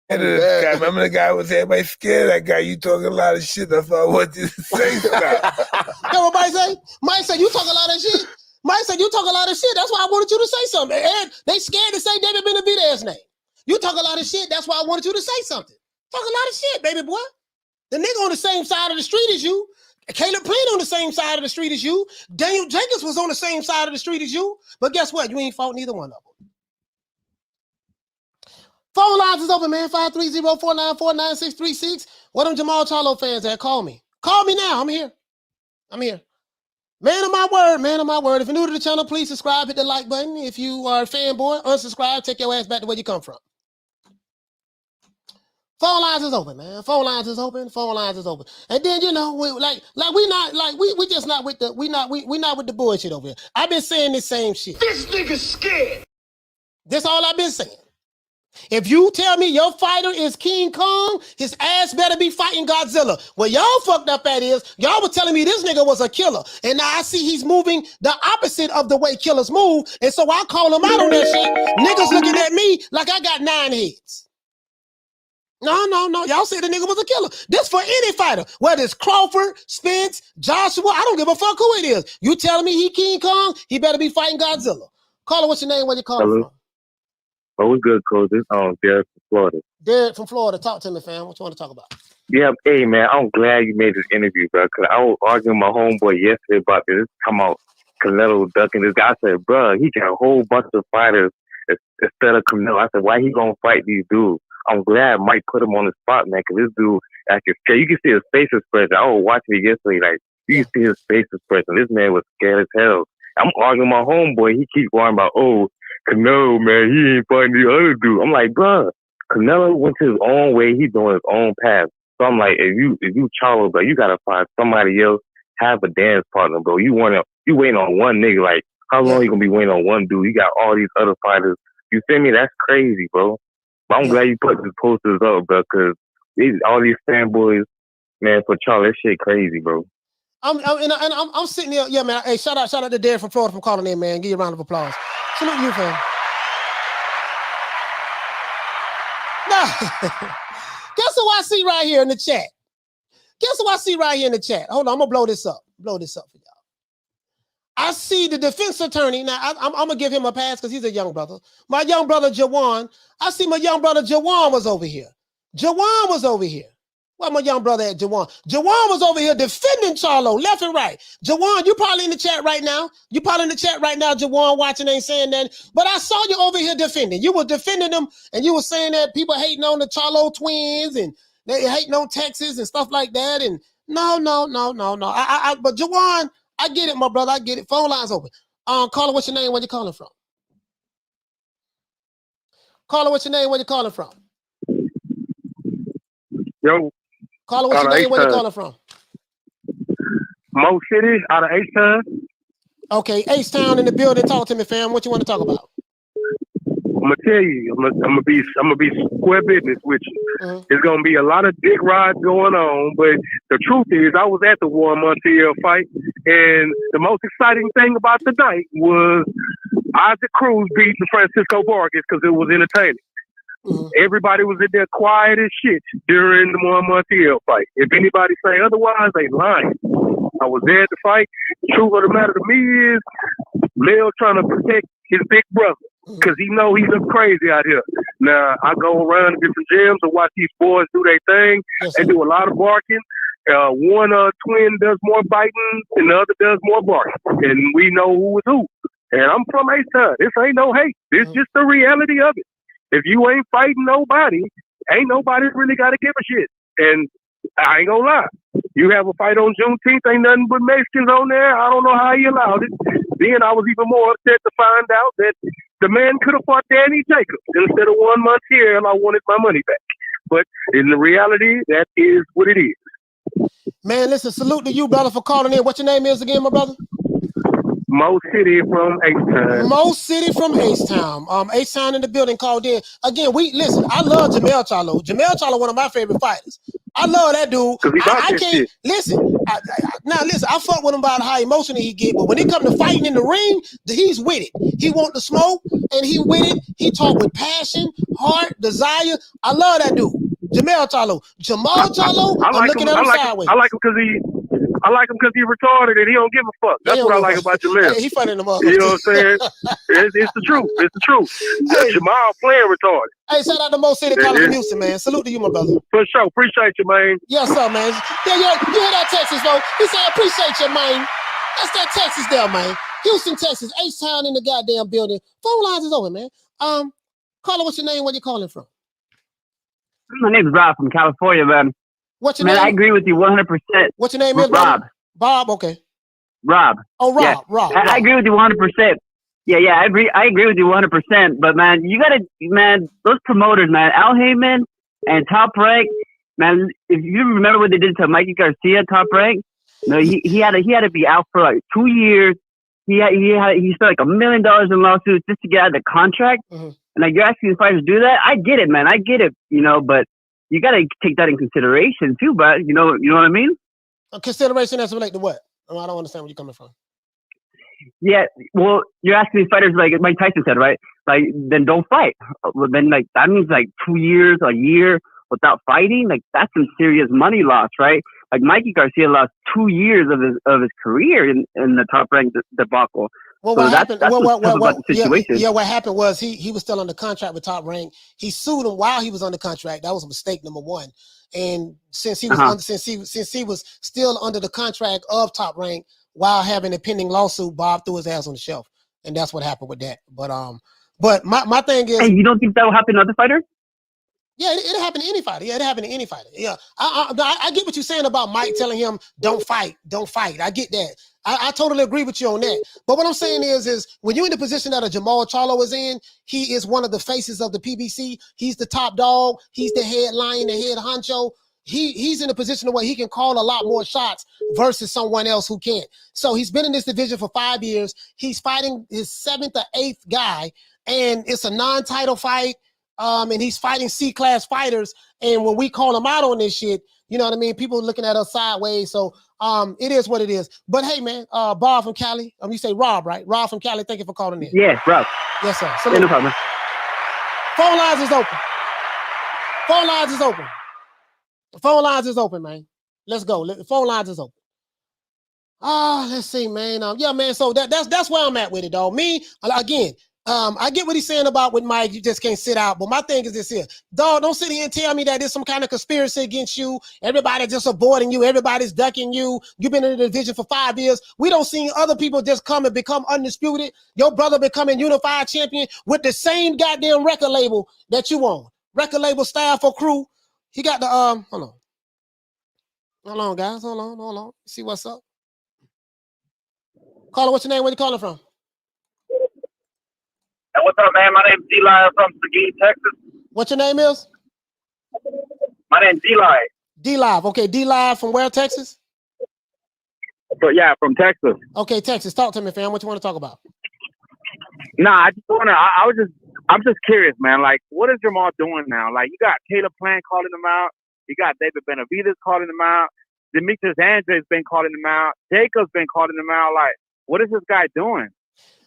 of this guy. Remember the guy was everybody scared of that guy? You talking a lot of shit. That's why I want you to say stuff. Everybody say? Mike say you talk a lot of shit. Mike said you talk a lot of shit. That's why I wanted you to say something. And they scared to say David Benavidez's name. You talk a lot of shit. That's why I wanted you to say something. Talk a lot of shit, baby boy. The nigga on the same side of the street as you. Caleb Plant on the same side of the street as you. Daniel Jacobs was on the same side of the street as you. But guess what? You ain't fought neither one of them. Phone lines is open, man. 530-494-9636. What them Jermall Charlo fans at? Call me. Call me now. I'm here. Man of my word, man of my word. If you're new to the channel, please subscribe, hit the like button. If you are a fanboy, unsubscribe, take your ass back to where you come from. Phone lines is open, man. Phone lines is open. And then we not with the bullshit over here. I've been saying this same shit. This nigga's scared. That's all I've been saying. If you tell me your fighter is King Kong, his ass better be fighting Godzilla. What y'all fucked up at is, y'all were telling me this nigga was a killer. And now I see he's moving the opposite of the way killers move. And so I call him out on that shit. Niggas looking at me like I got 9 heads. No. Y'all said the nigga was a killer. This for any fighter. Whether it's Crawford, Spence, Joshua, I don't give a fuck who it is. You telling me he King Kong, he better be fighting Godzilla. Caller, what's your name? Where you calling from? Oh, we're good, Coach. This Derek from Florida. Derek from Florida. Talk to me, fam. What you want to talk about? Yeah, hey, man, I'm glad you made this interview, bro, because I was arguing with my homeboy yesterday about this. Come out, Canelo ducking this guy. I said, bro, he got a whole bunch of fighters instead of Canelo. I said, why he going to fight these dudes? I'm glad Mike put him on the spot, man, because this dude acting scared. You can see his face expression. I was watching it yesterday. Like, you can see his face expression. This man was scared as hell. I'm arguing with my homeboy. He keeps worrying about, Canelo, man, he ain't fighting the other dude. I'm like, bro, Canelo went to his own way. He's doing his own path. So I'm like, if you Charlo, bro, you gotta find somebody else, have a dance partner, bro. You waiting on one nigga. Like, how long you gonna be waiting on one dude? You got all these other fighters. You feel me? That's crazy, bro. But I'm glad you put these posters up, bro, because all these fanboys, man, for Charlo, that shit crazy, bro. I'm sitting here, yeah, man. Hey, shout out to Derek from Florida for calling in, man. Give you a round of applause. Salute you, fam. Now, guess who I see right here in the chat? Hold on, I'm gonna blow this up for y'all. I see the defense attorney. Now, I'm gonna give him a pass because he's a young brother. My young brother, Jawan. I see my young brother, Jawan was over here. Where my young brother at, Jawan? Jawan was over here defending Charlo left and right. Jawan, you probably in the chat right now. Jawan, watching, ain't saying that. But I saw you over here defending. You were defending them, and you were saying that people hating on the Charlo twins, and they hating on Texas and stuff like that. And no. But Jawan, I get it, my brother. I get it. Phone lines open. Caller, what's your name? Where you calling from? Yo. Caller, what's your name? Where you calling from? Mo City, out of H-Town. Okay, H-Town in the building. Talk to me, fam. What you want to talk about? I'm gonna tell you. I'm gonna be square business with you. There's gonna be a lot of dick rides going on, but the truth is, I was at the Warren Montiel fight, and the most exciting thing about the night was Isaac Cruz beating Francisco Vargas because it was entertaining. Everybody was in there quiet as shit during the Warren Montiel fight. If anybody say otherwise, they lying. I was there at the fight. The truth of the matter to me is, Lil trying to protect his big brother because he know he look crazy out here. Now, I go around to different gyms and watch these boys do their thing. They do a lot of barking. One twin does more biting and the other does more barking. And we know who is who. And I'm from H-Town. This ain't no hate. This just the reality of it. If you ain't fighting nobody, ain't nobody really got to give a shit. And I ain't gonna lie. You have a fight on Juneteenth, ain't nothing but Mexicans on there. I don't know how he allowed it. Then I was even more upset to find out that the man could have fought Danny Jacobs instead of Warren Montiel. I wanted my money back. But in the reality, that is what it is. Man, listen, salute to you, brother, for calling in. What your name is again, my brother? Mo City from H-Town. H-Town in the building, called in. Again, listen, I love Jermall Charlo. Jermall Charlo, one of my favorite fighters. I love that dude. I can't shit. listen. Listen. I fuck with him about how emotional he get, but when it comes to fighting in the ring, he's with it. He want the smoke, and he with it. He talk with passion, heart, desire. I love that dude, Jermall Charlo. I'm looking at him sideways. I like him because he's retarded and he don't give a fuck. That's what I like about Jermall. Hey, he funny in the motherfucker. You know what I'm saying? it's the truth. It's the truth. Hey. Jermall playing retarded. Hey, shout out to Mo City calling from Houston, man. Salute to you, my brother. For sure. Appreciate you, man. Yes, sir, man. Yeah, you hear that Texas, though? He said, appreciate you, man. That's that Texas there, man. Houston, Texas. H-Town in the goddamn building. Phone lines is open, man. Caller, what's your name? Where you calling from? My name's Rob from California, man. What's your name? I agree with you 100%. What's your name? Is Rob. Bob, okay. Rob. Oh, Rob, yeah. Rob. I agree with you 100%. Yeah, I agree with you 100%. But man, those promoters, man, Al Heyman and Top Rank, man. If you remember what they did to Mikey Garcia, Top Rank, he had to be out for like 2 years. He spent like $1 million in lawsuits just to get out of the contract. Mm-hmm. And like you're asking the fighters to do that, I get it, man. I get it, but you got to take that in consideration too. But you know what I mean? Consideration as related to what? I don't understand where you're coming from. Yeah, well, you're asking these fighters like Mike Tyson said, right? Like, then don't fight. Well, then like that means like 2 years, a year without fighting. Like that's some serious money loss, right? Like Mikey Garcia lost 2 years of his career in the Top Rank debacle. Well, so what happened? That's what's tough about the situation. Yeah, what happened was he was still under contract with Top Rank. He sued him while he was under contract. That was a mistake, number one. And since he was since he was still under the contract of Top Rank while having a pending lawsuit, Bob threw his ass on the shelf, and that's what happened with that. But my thing is, hey, you don't think that will happen to other fighters? Yeah, it happened to any fighter. Yeah, it happened to any fighter. Yeah, I get what you're saying about Mike telling him don't fight. I get that. I totally agree with you on that. But what I'm saying is when you're in the position that a Jermall Charlo is in, he is one of the faces of the PBC. He's the top dog. He's the head lion, the head honcho. He's in a position where he can call a lot more shots versus someone else who can't. So he's been in this division for 5 years. He's fighting his 7th or 8th guy, and it's a non-title fight. And he's fighting C-class fighters. And when we call him out on this shit, you know what I mean? People looking at us sideways. So it is what it is. But hey, man, Bob from Cali. You say Rob, right? Rob from Cali. Thank you for calling in. Yeah, Rob. Yes, sir. Yeah, no problem. Phone lines is open. Phone lines is open. Phone lines is open, man. Let's go. Phone lines is open. Let's see, man. Yeah, man. So that's where I'm at with it, dog. Me, again, I get what he's saying about with Mike. You just can't sit out. But my thing is this here. Dog, don't sit here and tell me that there's some kind of conspiracy against you. Everybody just avoiding you. Everybody's ducking you. You've been in the division for 5 years. We don't see other people just come and become undisputed. Your brother becoming unified champion with the same goddamn record label that you own. Record label, staff, or crew. He got the, hold on. Hold on, guys. Hold on. See what's up. Caller, what's your name? Where you calling from? Hey, what's up, man? My name's D-Live from Seguin, Texas. What your name is? My name's D-Live. D-Live. Okay, D-Live from where, Texas? But yeah, from Texas. Okay, Texas. Talk to me, fam. What you want to talk about? Nah, I just want to, I'm just curious, man. Like, what is Jermall doing now? Like, you got Caleb Plant calling him out. You got David Benavidez calling him out. Demetrius Andre's been calling him out. Jacob's been calling him out. Like, what is this guy doing?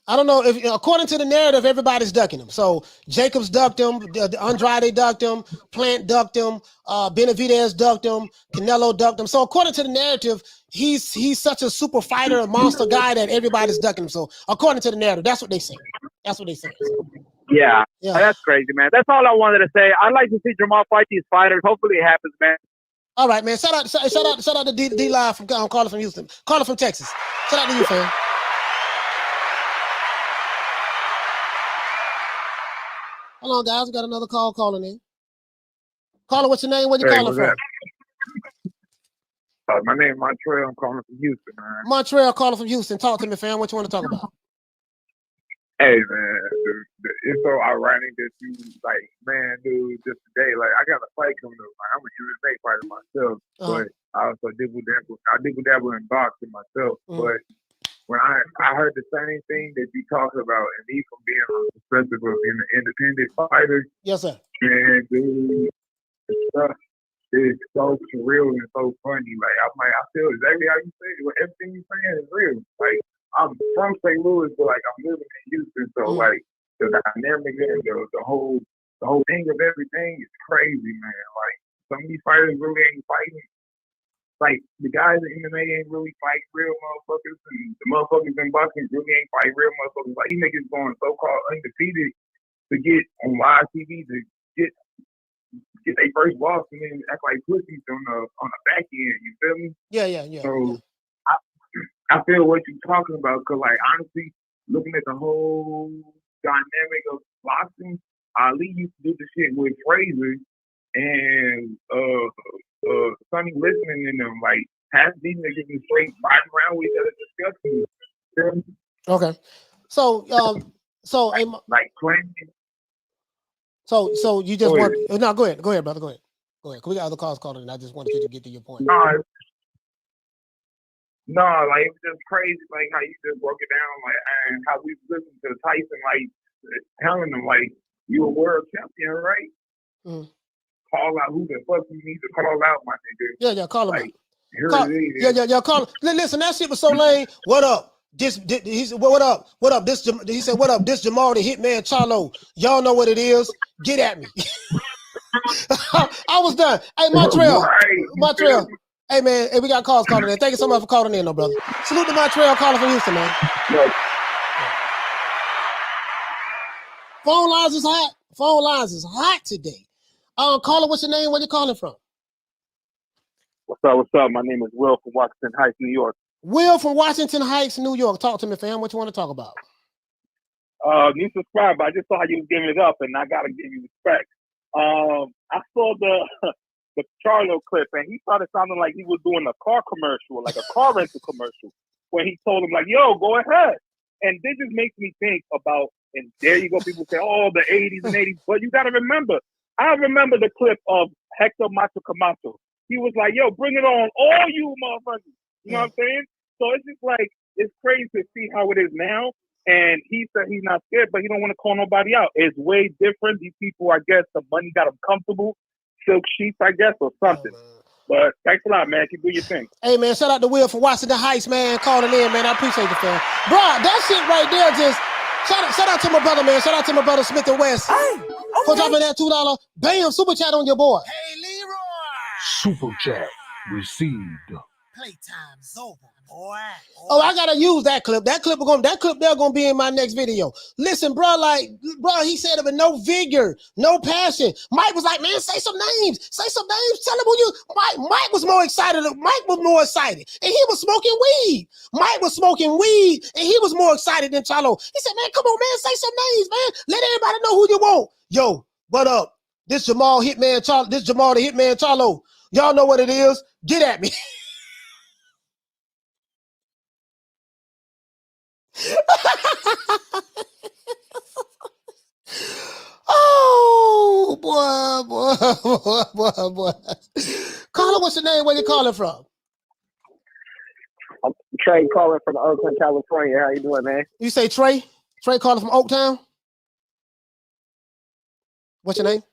I don't know. If according to the narrative, everybody's ducking him. So Jacobs ducked him, Andrade ducked him, Plant ducked him, Benavidez ducked him, Canelo ducked him. So according to the narrative, he's such a super fighter, a monster guy that everybody's ducking him. So according to the narrative, that's what they say. That's what they say. Yeah, that's crazy, man. That's all I wanted to say. I'd like to see Jermall fight these fighters. Hopefully it happens, man. All right, man. Shout out to D-Live from calling from Houston. Calling from Texas. Shout out to you, fam. Hold on, guys. We got another call calling in. Caller, what's your name? Where you calling from? My name is Montreal. I'm calling from Houston, man. Montreal calling from Houston. Talk to me, fam. What you want to talk about? Hey, man. It's so ironic that you, like, man, dude, just today, like, I got a fight coming up. Like, I'm a MMA fighter myself, but I also dibble dabble in boxing myself. But when I heard the same thing that you talked about, and me from being on the perspective of being an independent fighter. Yes, sir. Man, dude, is so surreal and so funny. Like I feel exactly how you say it. Everything you're saying is real. Like I'm from St. Louis, but like I'm living in Houston, so like the dynamic and the whole thing of everything is crazy, man. Like some of these fighters really ain't fighting. Like the guys in MMA ain't really fighting real motherfuckers, and the motherfuckers in boxing really ain't fighting real motherfuckers. Like these niggas going so-called undefeated to get on live TV to get their first loss and then act like pussies on the back end. You feel me? Yeah. So I feel what you're talking about, because like honestly, looking at the whole dynamic of boxing, Ali used to do the shit with Frazier and Sonny listening in them. Like half these niggas is straight fighting around with each other discussing. Okay. So like playing. So you just want no? Go ahead, brother. Go ahead. Cause we got other calls calling, and I just wanted you to get to your point. No, like it was just crazy, like how you just broke it down, like and how we listened to Tyson, like telling them like you a world champion, right? Mm. Call out who the fuck you need to call out, my nigga. Yeah, call him like, out. Yeah, call him. Listen, that shit was so lame. What up? He said, what up? He said, what up? This Jermall the Hitman Charlo. Y'all know what it is. Get at me. I was done. Hey, Montreal. Hey, man. Hey, we got calls calling in. Thank you so much for calling in, brother. Salute to Montreal calling from Houston, man. Yeah. Phone lines is hot today. Caller, what's your name? Where you calling from? What's up? My name is Will from Washington Heights, New York. Will from Washington Heights, New York. Talk to me, fam. What you want to talk about? You subscribe. I just saw how you was giving it up, and I gotta give you respect. I saw the Charlo clip, and he started sounding like he was doing a car commercial, like a car rental commercial, when he told him like, "Yo, go ahead." And this just makes me think about. And there you go. People say, "Oh, the '80s and '80s," but you gotta remember. I remember the clip of Hector Macho Camacho. He was like, "Yo, bring it on, all you motherfuckers." You know what I'm saying? So it's just like, it's crazy to see how it is now. And he said he's not scared, but he don't want to call nobody out. It's way different. These people, I guess, the money got them comfortable. Silk sheets, I guess, or something. But thanks a lot, man. Keep doing your thing. Hey, man, shout out to Will from Washington Heights, man. Calling in, man. I appreciate the fam. Bro, that shit right there just, shout out to my brother, man. Shout out to my brother Smith and West. For dropping that $2. Bam, super chat on your boy. Hey, Leroy. Super chat received. Playtime's over, boy. Oh, I gotta use that clip. That clip there gonna be in my next video. Listen, bro, he said it with no vigor, no passion. Mike was like, man, say some names. Tell him who you. Mike was more excited. And he was smoking weed. Mike was smoking weed, and he was more excited than Charlo. He said, man, come on, man, say some names, man. Let everybody know who you want. Yo, what up? This Jermall the Hitman Charlo. Y'all know what it is. Get at me. Oh boy. Caller, what's your name? Where you calling from? I'm Trey calling from Oakland, California. How you doing, man? You say Trey? Trey calling from Oaktown? What's your name?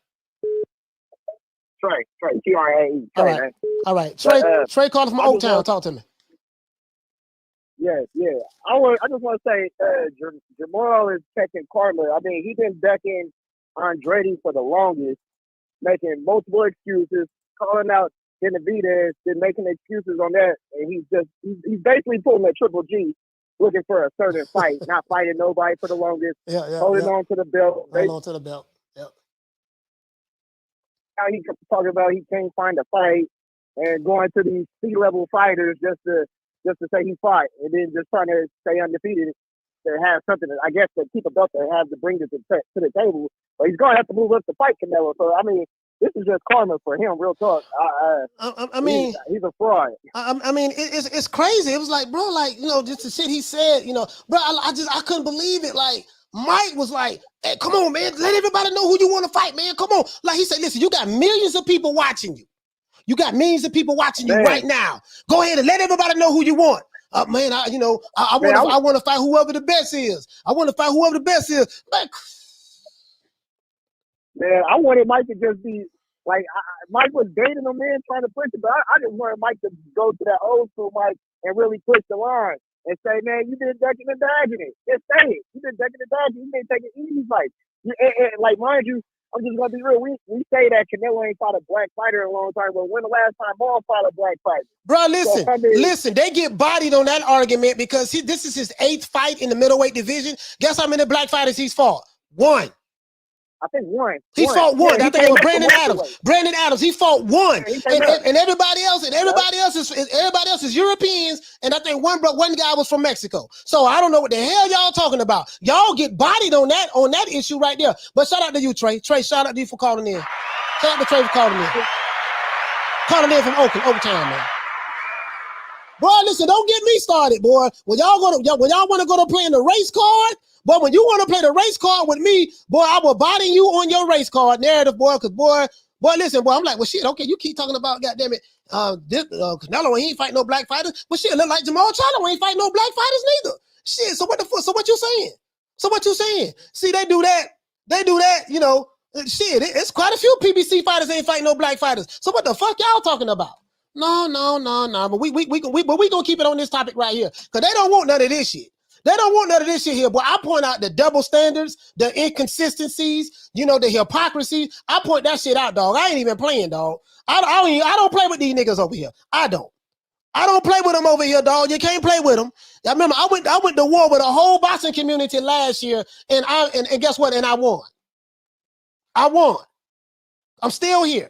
Trey, T-R-A-E. All right. Trey calling from Oaktown. Talk to me. Yeah. I just want to say, Jermall is taking karma. I mean, he's been backing Andretti for the longest, making multiple excuses, calling out Benavidez, been making excuses on that, and he's basically pulling a Triple G, looking for a certain fight, not fighting nobody for the longest, holding on to the belt. Hold on to the belt. Yep. Now he talking about he can't find a fight and going to these C-level fighters just to say he fought, and then just trying to stay undefeated to have something, I guess, to keep a belt to have to bring it to the table. But he's going to have to move up to fight Canelo. So, I mean, this is just karma for him, real talk. I mean, he's a fraud. I mean, it's crazy. It was like, bro, like, you know, just the shit he said, you know, bro, I couldn't believe it. Like, Mike was like, hey, come on, man, let everybody know who you want to fight, man. Come on. Like he said, listen, you got millions of people watching you. You got millions of people watching you right now. Go ahead and let everybody know who you want. Man, I want to fight whoever the best is. Man, I wanted Mike to just be Like Mike was dating him in, trying to push it, but I just wanted Mike to go to that old school Mike and really push the line and say, man, you been ducking and dodging it. Just say it. You been ducking and dodging. You been taking easy fights. Like, mind you, I'm just gonna be real. We say that Canelo ain't fought a black fighter in a long time, but when the last time Ball fought a black fighter? Bro, listen, listen. They get bodied on that argument because this is his 8th fight in the middleweight division. Guess how many black fighters he's fought? 1. I think 1. He fought 1. I think it was Brandon Adams. Brandon Adams. He fought 1, and everybody else is Europeans. And I think one guy was from Mexico. So I don't know what the hell y'all talking about. Y'all get bodied on that issue right there. But shout out to you, Trey. Trey, shout out to you for calling in. Shout out to Trey for calling in. Calling in from Oaktown, man. Boy, listen, don't get me started, boy. When y'all want to go to playing the race card. But when you want to play the race card with me, boy, I will body you on your race card narrative, boy. Because boy, listen, boy, I'm like, well, shit, okay, you keep talking about, goddamn it, Canelo, he ain't fighting no black fighters. But shit, it look like Jermall Charlo ain't fighting no black fighters neither. Shit, so what the fuck? So what you saying? See, they do that, you know. Shit, it's quite a few PBC fighters ain't fighting no black fighters. So what the fuck y'all talking about? No. But we gonna keep it on this topic right here, because they don't want none of this shit. They don't want none of this shit here, but I point out the double standards, the inconsistencies, you know, the hypocrisy. I point that shit out, dog. I ain't even playing, dog. I don't play with these niggas over here. I don't play with them over here, dog. You can't play with them. I remember I went to war with a whole boxing community last year, and guess what? And I won. I'm still here.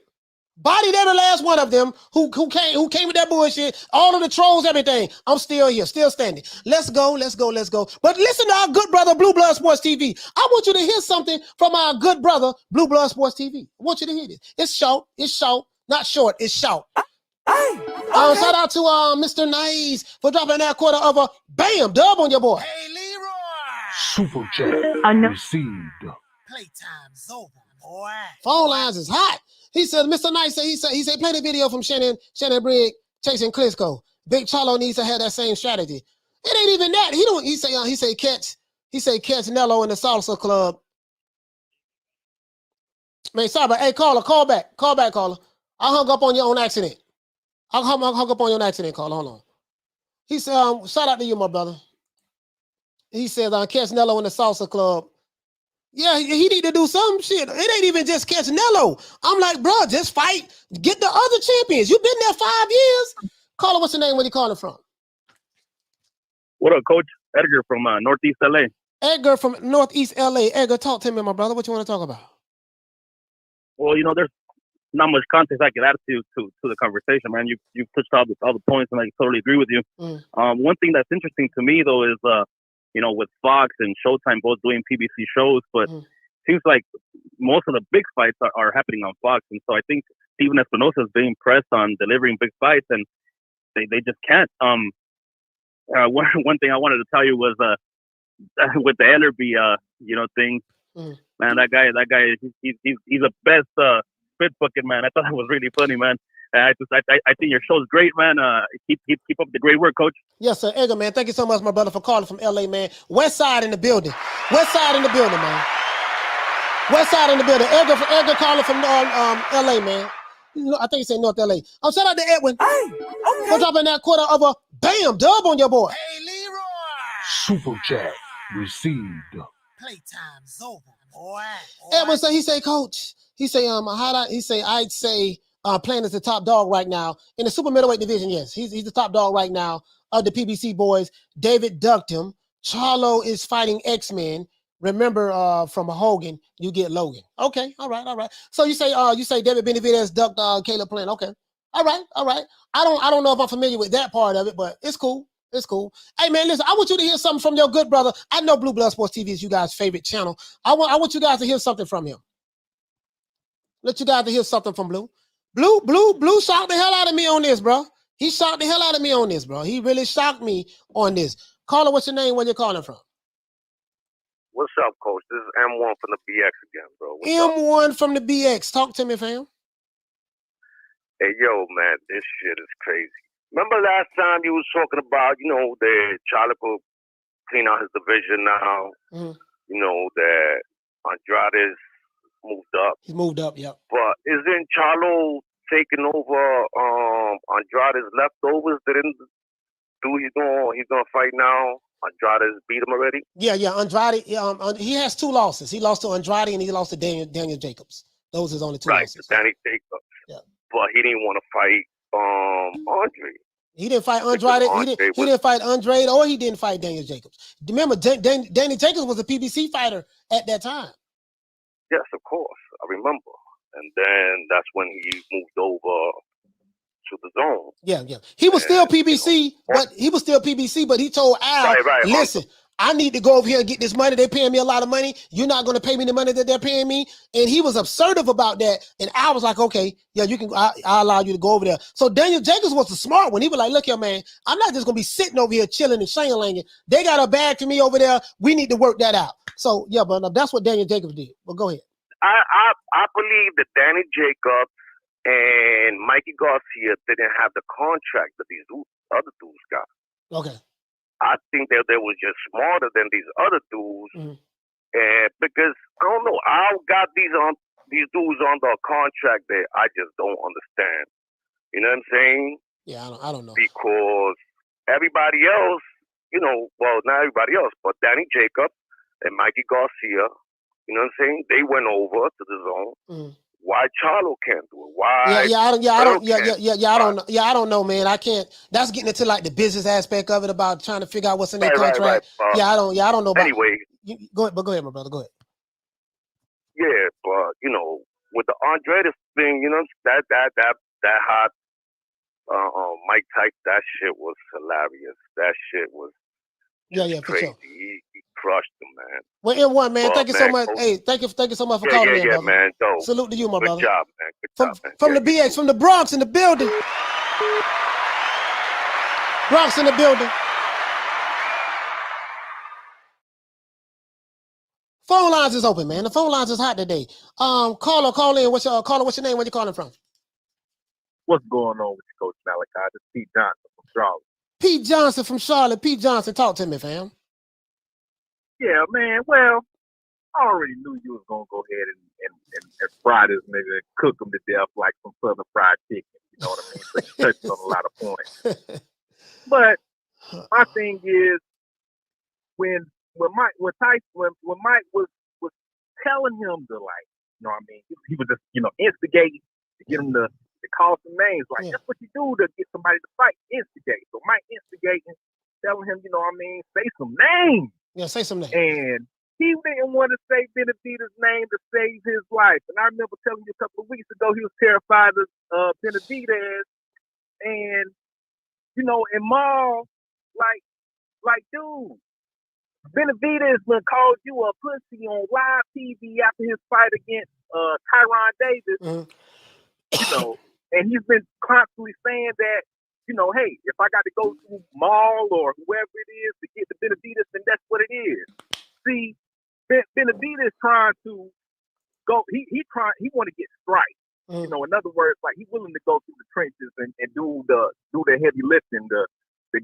Bodied every last one of them who came with that bullshit, all of the trolls, everything. I'm still here, still standing. Let's go. But listen to our good brother, Blue Blood Sports TV. I want you to hear something from our good brother, Blue Blood Sports TV. I want you to hear this. It's short, not short, it's short. Shout out to Mr. Nice for dropping that quarter of a bam dub on your boy. Hey, Leroy. Super chat received. Playtime's over, boy. Phone lines is hot. He said, Mr. Nice, he said, play the video from Shannon Brigg chasing Klitschko. Big Charlo needs to have that same strategy. It ain't even that. He say catch Nello in the salsa club. Man, sorry, but hey, caller, call back, caller. I hung up on your own accident. I hung up on your own accident, caller. Hold on. He said, shout out to you, my brother. He says, catch Nello in the salsa club. Yeah, he need to do some shit. It ain't even just catch Nello. I'm like, bro, just fight. Get the other champions. You've been there 5 years. Caller, what's your name? Where you calling from? What up, Coach? Edgar from Northeast LA. Edgar from Northeast LA. Edgar, talk to me, my brother. What you want to talk about? Well, you know, there's not much context I can add to the conversation, man. You've touched all the points, and I totally agree with you. One thing that's interesting to me, though, is you know, with Fox and Showtime both doing PBC shows, but it seems like most of the big fights are happening on Fox. And so I think Steven Espinosa is being pressed on delivering big fights, and they just can't. One thing I wanted to tell you was with the Ellerby, you know, thing, man, that guy, he's the best spit bucket, man. I thought that was really funny, man. I think your show's great, man. Keep up the great work, Coach. Yes, sir. Edgar, man. Thank you so much, my brother, for calling from LA, man. West Side in the building. West Side in the building, man. West Side in the building. Edgar calling from LA, man. I think he said North LA. Shout out to Edwin. For dropping that quarter of a bam dub on your boy. Hey, Leroy. Super chat received. Playtime's over, boy. Edwin said, he say, Coach. He say, I'd say playing as the top dog right now in the super middleweight division. Yes, he's the top dog right now of the PBC boys. David ducked him. Charlo is fighting X-Men. Remember, from Hogan, you get Logan. Okay, all right. So you say David Benavidez ducked Caleb Plant. Okay, all right. I don't know if I'm familiar with that part of it, but it's cool. Hey man, listen, I want you to hear something from your good brother. I know Blue Blood Sports TV is you guys' favorite channel. I want you guys to hear something from him. Let you guys to hear something from Blue. Blue shocked the hell out of me on this, bro. He shocked the hell out of me on this, bro. He really shocked me on this. Caller, what's your name? Where you calling from? What's up, Coach? This is M1 from the BX again, bro. M1 from the BX. Talk to me, fam. Hey, yo, man, this shit is crazy. Remember last time you was talking about, you know, the Charlo could clean out his division now. You know, that Andrade's moved up. He moved up, yep. But isn't Charlo taking over Andrade's leftovers? He's gonna fight now? Andrade's beat him already? Yeah. Andrade, he has 2 losses. He lost to Andrade and he lost to Daniel Jacobs. Those are his only 2 losses. Danny Jacobs. Yeah. But he didn't want to fight Andre. He didn't fight Andrade. He didn't fight Andrade, or he didn't fight Daniel Jacobs. Remember, Danny Jacobs was a PBC fighter at that time. Yes, of course. I remember. And then that's when he moved over to the zone. Yeah. He was still PBC, but he told Al, listen, I need to go over here and get this money. They're paying me a lot of money. You're not going to pay me the money that they're paying me. And he was assertive about that. And Al was like, okay, yeah, you can. I'll allow you to go over there. So Daniel Jacobs was the smart one. He was like, look here, man, I'm not just going to be sitting over here chilling and shang-langing. They got a bag for me over there. We need to work that out. So, yeah, but that's what Daniel Jacobs did. But go ahead. I believe that Danny Jacobs and Mikey Garcia didn't have the contract that these other dudes got. Okay. I think that they were just smarter than these other dudes, and because I don't know, I got these dudes on the contract that I just don't understand. You know what I'm saying? Yeah, I don't know. Because everybody else, well, not everybody else, but Danny Jacobs and Mikey Garcia, you know what I'm saying? They went over to the zone. Why Charlo can't do it? Why? I don't know, man. I can't. That's getting into like the business aspect of it about trying to figure out what's in their contract. Right. I don't know. About anyway, go ahead, my brother. Go ahead. Yeah, but with the Andrade thing, that hot Mike Tyson, that shit was hilarious. That shit was crazy. For sure. He crushed him, man. Well, M1, man, thank you so much. Hey, thank you so much for calling me, brother. Man. Dope. Salute to you, my brother. Good job, man. Good job, man. From the BX, from the Bronx in the building. Bronx in the building. Phone lines is open, man. The phone lines is hot today. Caller, call in. What's your name? Where you calling from? What's going on with you, Coach Malachi? This is Pete Johnson from Charlotte. Pete Johnson from Charlotte. Pete Johnson, talk to me, fam. Yeah, man. Well, I already knew you was gonna go ahead and fry this nigga and cook him to death like some Southern fried chicken. You know what I mean? So you touched on a lot of points. But my thing is, when Mike was telling him to, like, you know what I mean? He was just, instigating to get him to call some names. Like, that's what you do to get somebody to fight. Instigate. So Mike instigating, telling him, say some names. Yeah, say some names. And he didn't want to say Benavidez's name to save his life. And I remember telling you a couple of weeks ago he was terrified of Benavidez. And, and Maul, like, dude, Benavidez called you a pussy on live TV after his fight against Tyron Davis. And he's been constantly saying that, hey, if I got to go through Maul or whoever it is to get the Benavidez, then that's what it is. See, Benavidez trying to go. He want to get strikes. In other words, like, he's willing to go through the trenches and do the heavy lifting to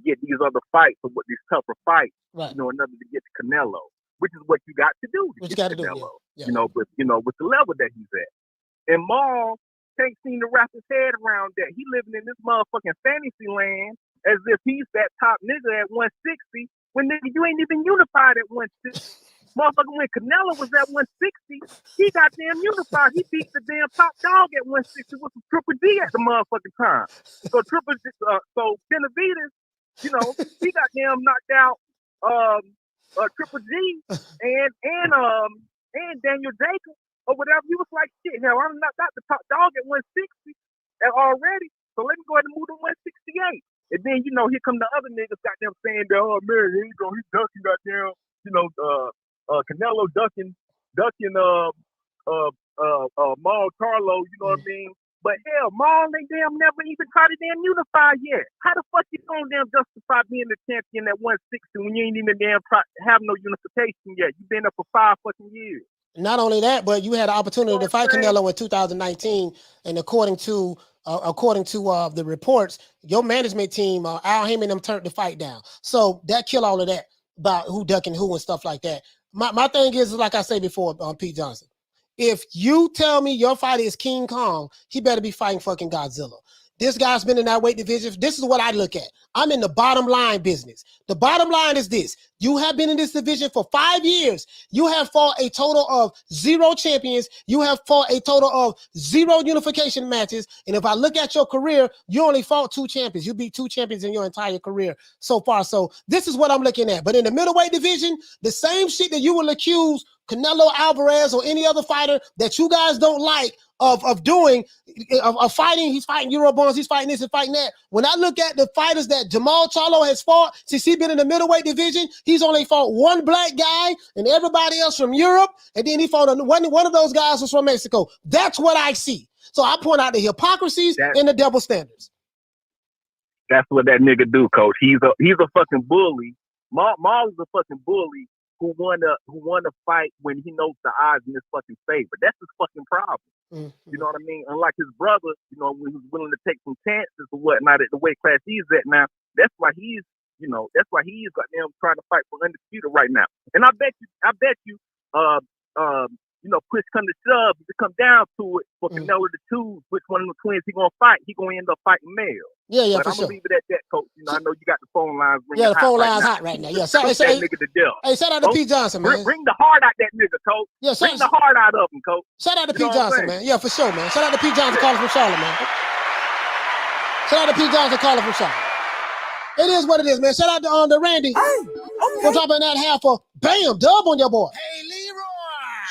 get these other fights or what these tougher fights. Right. In order to get to Canelo, which is what you got to do. What you got to do, yeah. With the level that he's at, and Maul can't seem to wrap his head around that. He living in this motherfucking fantasy land as if he's that top nigga at 160 when nigga you ain't even unified at 160. Motherfucker, when Canelo was at 160, he got damn unified. He beat the damn top dog at 160 with some Triple D at the motherfucking time. So Benavidez, he got damn knocked out Triple G and Daniel Jacobs or whatever. He was like, shit, hell, I'm not got the top dog at 160 already. So let me go ahead and move to 168. And then, here come the other niggas goddamn saying that, oh man, here you go, he's ducking goddamn, Canelo ducking Jermall Charlo, you know what I mean? But hell, Maul ain't damn never even tried to damn unify yet. How the fuck you gonna damn justify being the champion at 160 when you ain't even damn have no unification yet? You've been up for 5 fucking years. Not only that, but you had an opportunity to fight Canelo in 2019, and according to the reports, your management team, Al Heyman, them turned the fight down. So that kill all of that about who ducking who and stuff like that. My thing is, like I said before, Pete Johnson, If you tell me your fighter is King Kong, he better be fighting fucking Godzilla. This guy's been in that weight division. This is what I look at. I'm in the bottom line business. The bottom line is this. You have been in this division for 5 years. You have fought a total of 0 champions. You have fought a total of 0 unification matches. And if I look at your career, you only fought 2 champions. You beat 2 champions in your entire career so far. So this is what I'm looking at. But in the middleweight division, the same shit that you will accuse Canelo Alvarez or any other fighter that you guys don't like of doing, of fighting. He's fighting Eurobonds, he's fighting this and fighting that. When I look at the fighters that Jermall Charlo has fought since he's been in the middleweight division, he's only fought 1 black guy and everybody else from Europe, and then he fought one of those guys was from Mexico. That's what I see. So I point out the hypocrisies and the double standards. That's what that nigga do, coach. He's a fucking bully. Maul is a fucking bully who won a fight when he knows the odds in his fucking favor. That's his fucking problem. You know what I mean? Unlike his brother, you know, when he was willing to take some chances or whatnot at the weight class he's at now, that's why he's goddamn trying to fight for undisputed right now. And I bet you, push come to shove, if it come down to it for Canelo to choose which one of the twins he gonna fight, he gonna end up fighting male. Yeah, but for I'm sure. gonna leave it at that, coach. You know, I know you got the phone lines ringing. Yeah, the phone line's right hot right now. Yeah, Push that nigga to death. Hey, shout out to Pete Johnson, man. Bring the heart out that nigga, coach. Yeah, bring the heart out of him, coach. Shout out to You know Pete what I'm Johnson, saying? man. Yeah, for sure, man. Shout out to Pete Johnson calling from Charlotte, man. Shout out to Pete Johnson calling from Charlotte. It is what it is, man. Shout out to Randy. For dropping that half a bam dub on your boy. Hey, Leroy.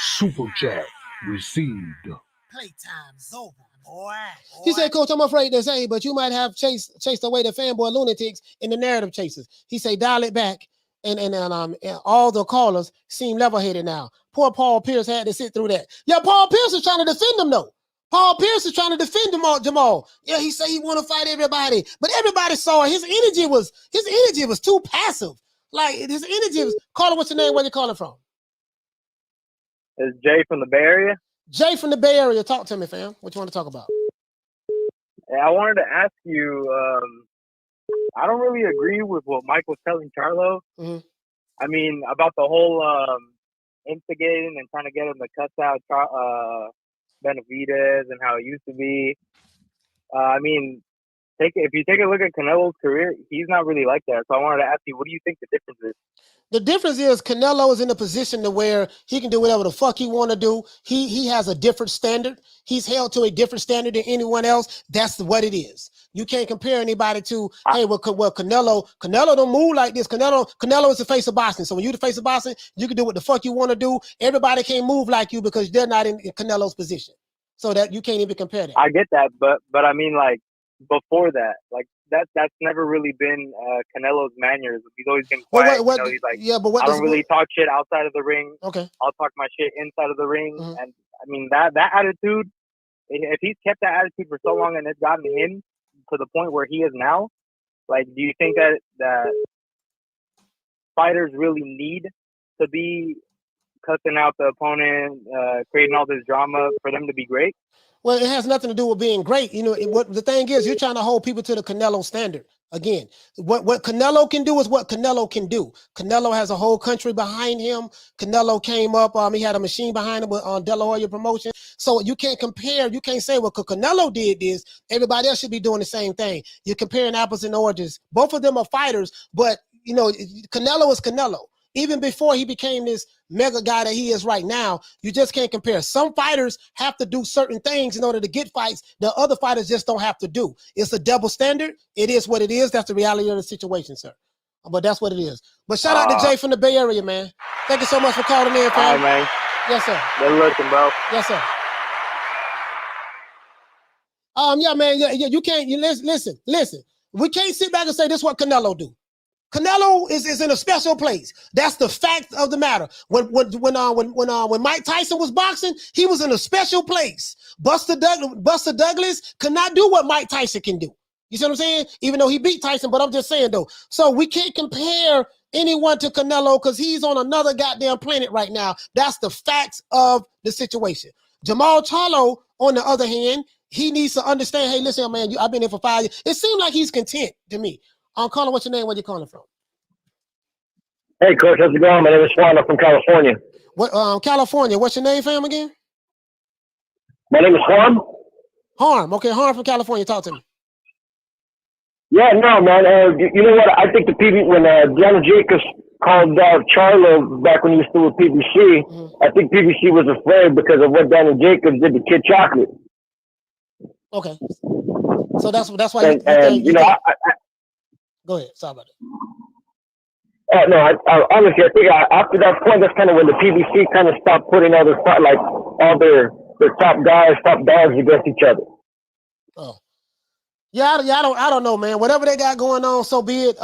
Super chat received. Playtime's over, boy. He said, Coach, I'm afraid to say, but you might have chased away the fanboy lunatics in the narrative chasers. He say, dial it back, and all the callers seem level-headed now. Poor Paul Pierce had to sit through that. Yeah, Paul Pierce is trying to defend him, though. Paul Pierce is trying to defend Jermall. Yeah, he said he want to fight everybody, but everybody saw his energy was too passive. Like his energy was. Caller, what's your name? Where you calling from? It's Jay from the Bay Area. Jay from the Bay Area. Talk to me, fam. What you want to talk about? Yeah, I wanted to ask you. I don't really agree with what Mike was telling Charlo. I mean, about the whole instigating and trying to get him to cuss out Benavidez and how it used to be. I mean, if you take a look at Canelo's career, he's not really like that. So I wanted to ask you, what do you think the difference is? The difference is Canelo is in a position to where he can do whatever the fuck he want to do. He has a different standard. He's held to a different standard than anyone else. That's what it is. You can't compare anybody to, Canelo don't move like this. Canelo is the face of boxing. So when you're the face of boxing, you can do what the fuck you want to do. Everybody can't move like you because they're not in Canelo's position. So that you can't even compare that. I get that, but I mean, like, before that, like that's never really been Canelo's manners. He's always been quiet. He's like, I don't really talk shit outside of the ring. Okay, I'll talk my shit inside of the ring. And I mean that attitude, if he's kept that attitude for so long and it's gotten him to the point where he is now, like, do you think that fighters really need to be cussing out the opponent, creating all this drama for them to be great? Well, it has nothing to do with being great. You know, what the thing is, you're trying to hold people to the Canelo standard. Again, what Canelo can do is what Canelo can do. Canelo has a whole country behind him. Canelo came up, he had a machine behind him on De La Hoya promotion. So you can't compare, you can't say, well, Canelo did this, everybody else should be doing the same thing. You're comparing apples and oranges. Both of them are fighters, but, you know, Canelo is Canelo. Even before he became this mega guy that he is right now, you just can't compare. Some fighters have to do certain things in order to get fights that other fighters just don't have to do. It's a double standard. It is what it is. That's the reality of the situation, sir. But that's what it is. But shout out to Jay from the Bay Area, man. Thank you so much for calling in, fam. All right, man. Yes, sir. Good looking, bro. Yes, sir. Yeah, man. Yeah, you can't. Listen. We can't sit back and say this is what Canelo do. Canelo is in a special place. That's the fact of the matter. When Mike Tyson was boxing, he was in a special place. Buster Douglas could not do what Mike Tyson can do. You see what I'm saying? Even though he beat Tyson, but I'm just saying though. So we can't compare anyone to Canelo because he's on another goddamn planet right now. That's the facts of the situation. Jermall Charlo, on the other hand, he needs to understand, hey, listen, man, I've been here for 5 years. It seems like he's content to me. Caller, what's your name? Where you calling from? Hey, Coach, how's it going? My name is Juan. I'm from California. What? California. What's your name, fam, again? My name is Harm. Harm. Okay, Harm from California. Talk to me. Yeah, no, man. You know what? I think when Deanna Jacobs called out Charlo back when he was still with PBC, I think PBC was afraid because of what Deanna Jacobs did to Kid Chocolate. Okay. So that's why you know, go ahead. Sorry about that. No, I honestly, I think after that point, that's kind of when the PBC kind of stopped putting all their top guys, top dogs against each other. Oh, yeah, I don't know, man. Whatever they got going on, so be it.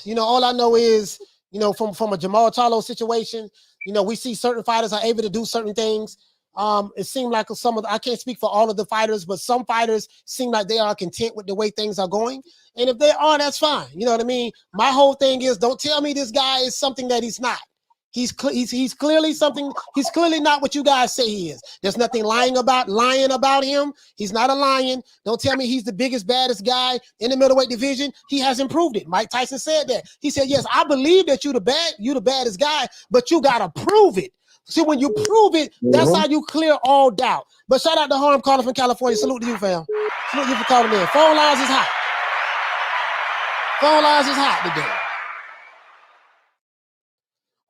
You know, all I know is, you know, from a Jermall Charlo situation, you know, we see certain fighters are able to do certain things. It seemed like I can't speak for all of the fighters, but some fighters seem like they are content with the way things are going. And if they are, that's fine. You know what I mean? My whole thing is, don't tell me this guy is something that he's not. He's clearly something. He's clearly not what you guys say he is. There's nothing lying about him. He's not a lion. Don't tell me he's the biggest, baddest guy in the middleweight division. He has improved it. Mike Tyson said that. He said, yes, I believe that you the baddest guy, but you gotta prove it. See, when you prove it, that's how you clear all doubt. But shout out to Harm calling from California. Salute to you, fam. Salute you for calling in. Phone lines is hot. Phone lines is hot today.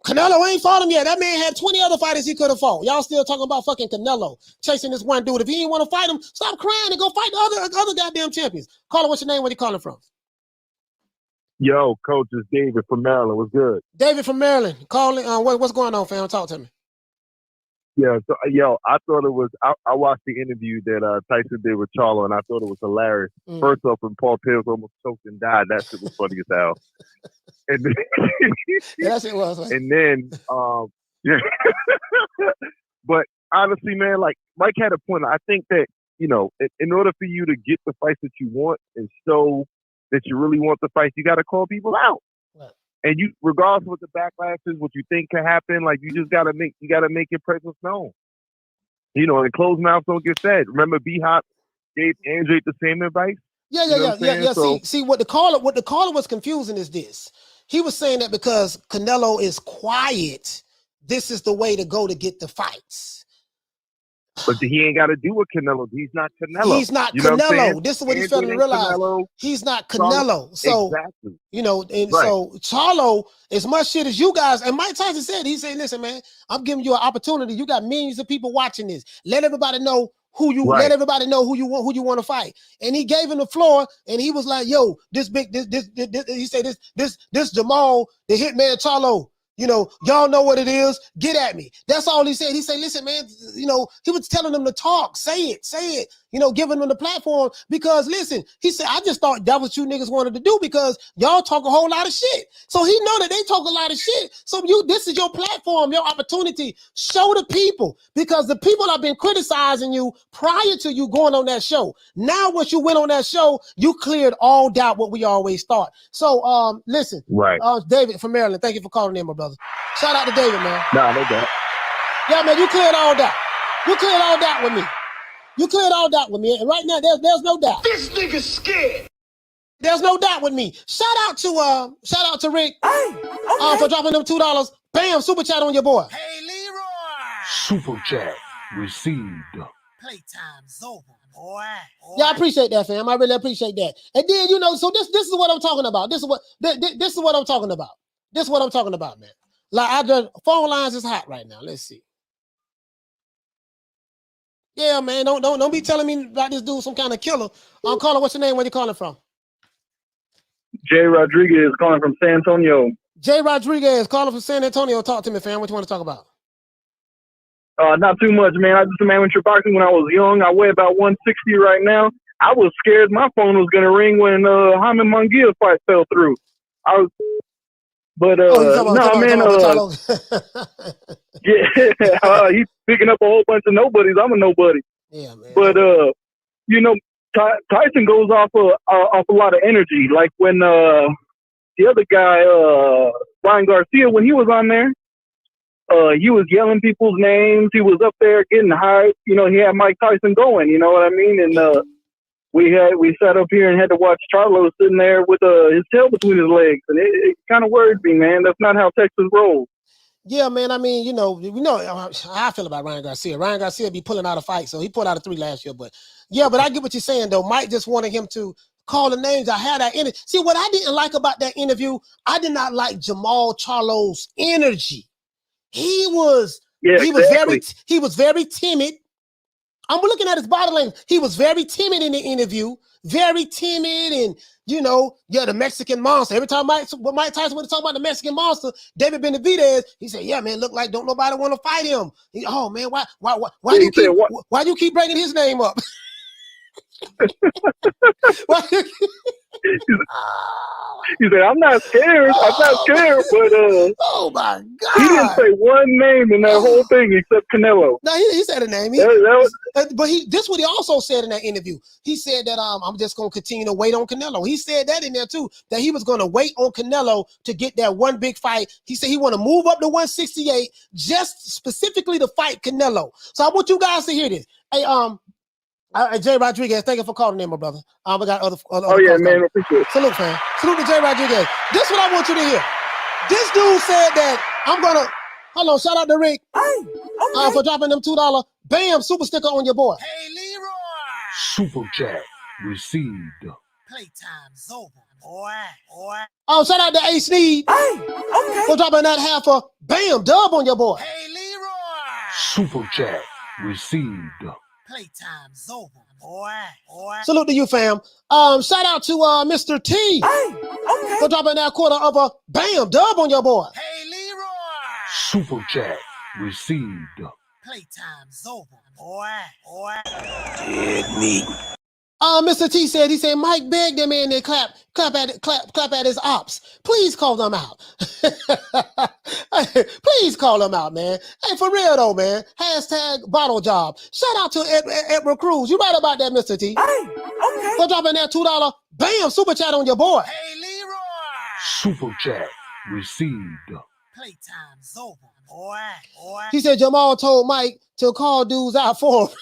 Canelo ain't fought him yet. That man had 20 other fighters he could have fought. Y'all still talking about fucking Canelo chasing this one dude. If he ain't want to fight him, stop crying and go fight the other goddamn champions. Caller, what's your name? Where you calling from? Yo, Coach, it's David from Maryland. What's good? David from Maryland. Calling. What's going on, fam? Talk to me. Yeah, so I thought it was. I watched the interview that Tyson did with Charlo, and I thought it was hilarious. First off, when Paul Pierce almost choked and died, that shit was funny as hell. And then, yeah, that shit was. Right? And then, yeah. But honestly, man, like Mike had a point. I think that in order for you to get the fights that you want and show that you really want the fight, you got to call people out. Right. And you, regardless of what the backlash is, what you think can happen, like you just gotta make your presence known. And closed mouths don't get fed. Remember, B-Hop gave Andre the same advice. Yeah. So, see, what the caller was confusing is this. He was saying that because Canelo is quiet, this is the way to go to get the fights. But he ain't got to do with Canelo. He's not Canelo. He's not Canelo. This is what he's failing to realize. He's not Canelo. So, exactly. So Charlo, as much shit as you guys, and Mike Tyson said, he said, listen, man, I'm giving you an opportunity. You got millions of people watching this. Let everybody know who you want to fight. And he gave him the floor, and he was like, yo, he said, this Jermall, the hitman Charlo. Y'all know what it is. Get at me. That's all he said. He said, listen, man, he was telling them to talk. Say it. Giving them the platform because, listen, he said, I just thought that was what you niggas wanted to do because y'all talk a whole lot of shit. So he know that they talk a lot of shit. So this is your platform, your opportunity. Show the people because the people have been criticizing you prior to you going on that show. Now, once you went on that show, you cleared all doubt what we always thought. So, listen, right. David from Maryland, thank you for calling in, my brother. Shout out to David, man. Nah, no doubt. Yeah, man, you cleared all doubt. You cleared all doubt with me. And right now, there's no doubt. This nigga's scared. There's no doubt with me. Shout out to Rick for dropping them $2. Bam, super chat on your boy. Hey, Leroy. Super chat received. Playtime's over, boy. Yeah, I appreciate that, fam. I really appreciate that. And then, so this is what I'm talking about. This is what I'm talking about. This is what I'm talking about, man. Like, phone lines is hot right now. Let's see. Yeah, man. Don't be telling me about this dude some kind of killer. I'm calling. What's your name? Where you calling from? Jay Rodriguez calling from San Antonio. Jay Rodriguez calling from San Antonio. Talk to me, fam. What you want to talk about? Not too much, man. I just amateur boxing when I was young. I weigh about 160 right now. I was scared my phone was gonna ring when Jaime Munguia fight fell through. Yeah, he's picking up a whole bunch of nobodies. I'm a nobody. Yeah, man. But Tyson goes off a lot of energy. Like when the other guy, Ryan Garcia, when he was on there, he was yelling people's names. He was up there getting hyped. He had Mike Tyson going. You know what I mean? And we sat up here and had to watch Charlo sitting there with his tail between his legs, and it kind of worried me, man. That's not how Texas rolls. Yeah, man. I mean, you know how I feel about Ryan Garcia. Ryan Garcia be pulling out a fight, so he pulled out a 3 last year. But yeah, but I get what you're saying though. Mike just wanted him to call the names. I had that in it. See, what I didn't like about that interview, I did not like Jermall Charlo's energy. He was very timid. I'm looking at his body language. He was very timid in the interview, very timid, and the Mexican monster. Every time Mike Tyson would talk about the Mexican monster, David Benavidez, he said, "Yeah, man, look like don't nobody want to fight him." Oh man, why you keep bringing his name up? He said, I'm not scared, but oh my God. He didn't say one name in that whole thing except Canelo. No, he said a name. But this what he also said in that interview. He said that I'm just gonna continue to wait on Canelo. He said that in there too, that he was gonna wait on Canelo to get that one big fight. He said he want to move up to 168 just specifically to fight Canelo. So I want you guys to hear this. Hey, Jay Rodriguez, thank you for calling in, my brother. We got other yeah, man, appreciate it. Salute, fam. Salute to Jay Rodriguez. This is what I want you to hear. This dude said that hold on, shout out to Rick for dropping them $2 bam super sticker on your boy. Hey, Leroy. Super chat received. Playtime's over, boy. Shout out to A Sneed for dropping that half a bam dub on your boy. Hey, Leroy. Super chat received. Playtime's over, boy. Salute to you, fam. Shout out to Mr. T for dropping that quarter of a bam dub on your boy. Hey, Leroy. Super chat received. Playtime's over, boy. Dead meat. Mr. T said, Mike begged them in there clap at his ops. Please call them out. Please call them out, man. Hey, for real though, man. Hashtag bottle job. Shout out to Edward Cruz. You right about that, Mr. T. For dropping that $2 bam super chat on your boy. Hey, Leroy. Super chat received. Playtime's over, boy. He said Jermall told Mike to call dudes out for him.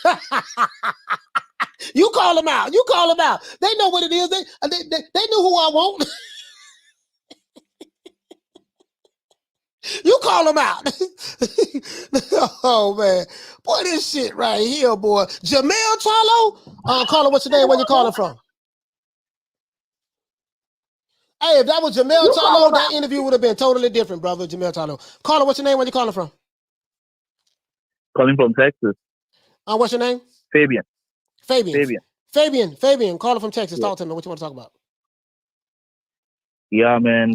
You call them out. They know what it is. They knew who I want. You call them out. Oh, man. Boy, this shit right here, boy. Jermall Charlo? Caller, what's your name? Where you calling from? Hey, if that was Jermall Charlo, that interview would have been totally different, brother. Jermall Charlo. Caller, what's your name? Where you calling from? Calling from Texas. What's your name? Fabian. Fabian, caller from Texas. Talk to me. What you want to talk about? Yeah, man.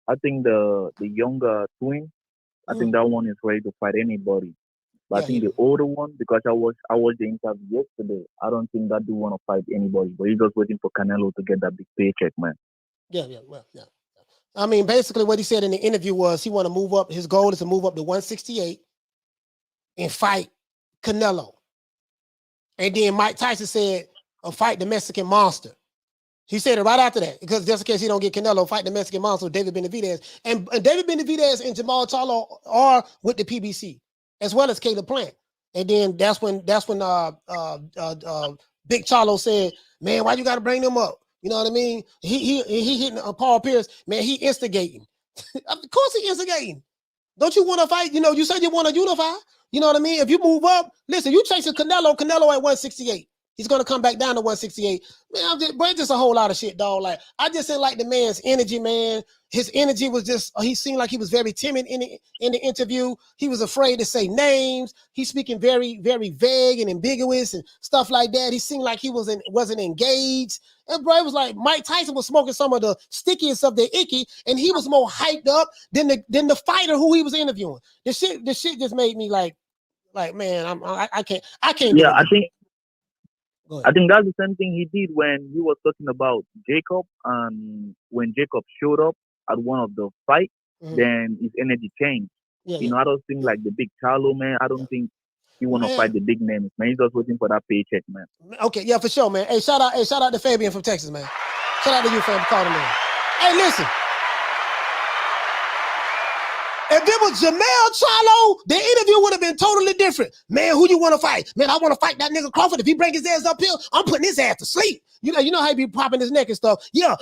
I think the younger twin, I think that one is ready to fight anybody. But I think the older one, because I watched the interview yesterday, I don't think that dude want to fight anybody. But he's just waiting for Canelo to get that big paycheck, man. Yeah. I mean, basically what he said in the interview was he want to move up. His goal is to move up to 168 and fight Canelo. And then Mike Tyson said, fight the Mexican monster. He said it right after that, because just in case he don't get Canelo, fight the Mexican monster with David Benavidez. And David Benavidez and Jermall Charlo are with the PBC, as well as Caleb Plant. And then that's when Big Charlo said, man, why you got to bring them up? You know what I mean? He hitting Paul Pierce. Man, he instigating. Of course he instigating. Don't you want to fight? You said you want to unify. You know what I mean? If you move up, listen, you chasing Canelo at 168. He's going to come back down to 168. Man, it's just a whole lot of shit, dog. Like, I just didn't like the man's energy, man. His energy was just, he seemed like he was very timid in the interview. He was afraid to say names. He's speaking very, very vague and ambiguous and stuff like that. He seemed like he wasn't engaged. And bro, it was like Mike Tyson was smoking some of the stickiest of the icky, and he was more hyped up than the fighter who he was interviewing. The shit just made me like man, I can't. Yeah, I think that's the same thing he did when he was talking about Jacob, and when Jacob showed up at one of the fights, then his energy changed. I don't think like the Big Charlo, man. I don't think he want to fight the big names, man. He's just waiting for that paycheck, man. Okay, yeah, for sure, man. Hey, shout out to Fabian from Texas, man. Shout out to you, fam, for calling in. Hey, listen. If it was Jermall Charlo, the interview would have been totally different. Man, who you want to fight? Man, I want to fight that nigga Crawford. If he break his ass uphill, I'm putting his ass to sleep. You know how he be popping his neck and stuff. Yeah,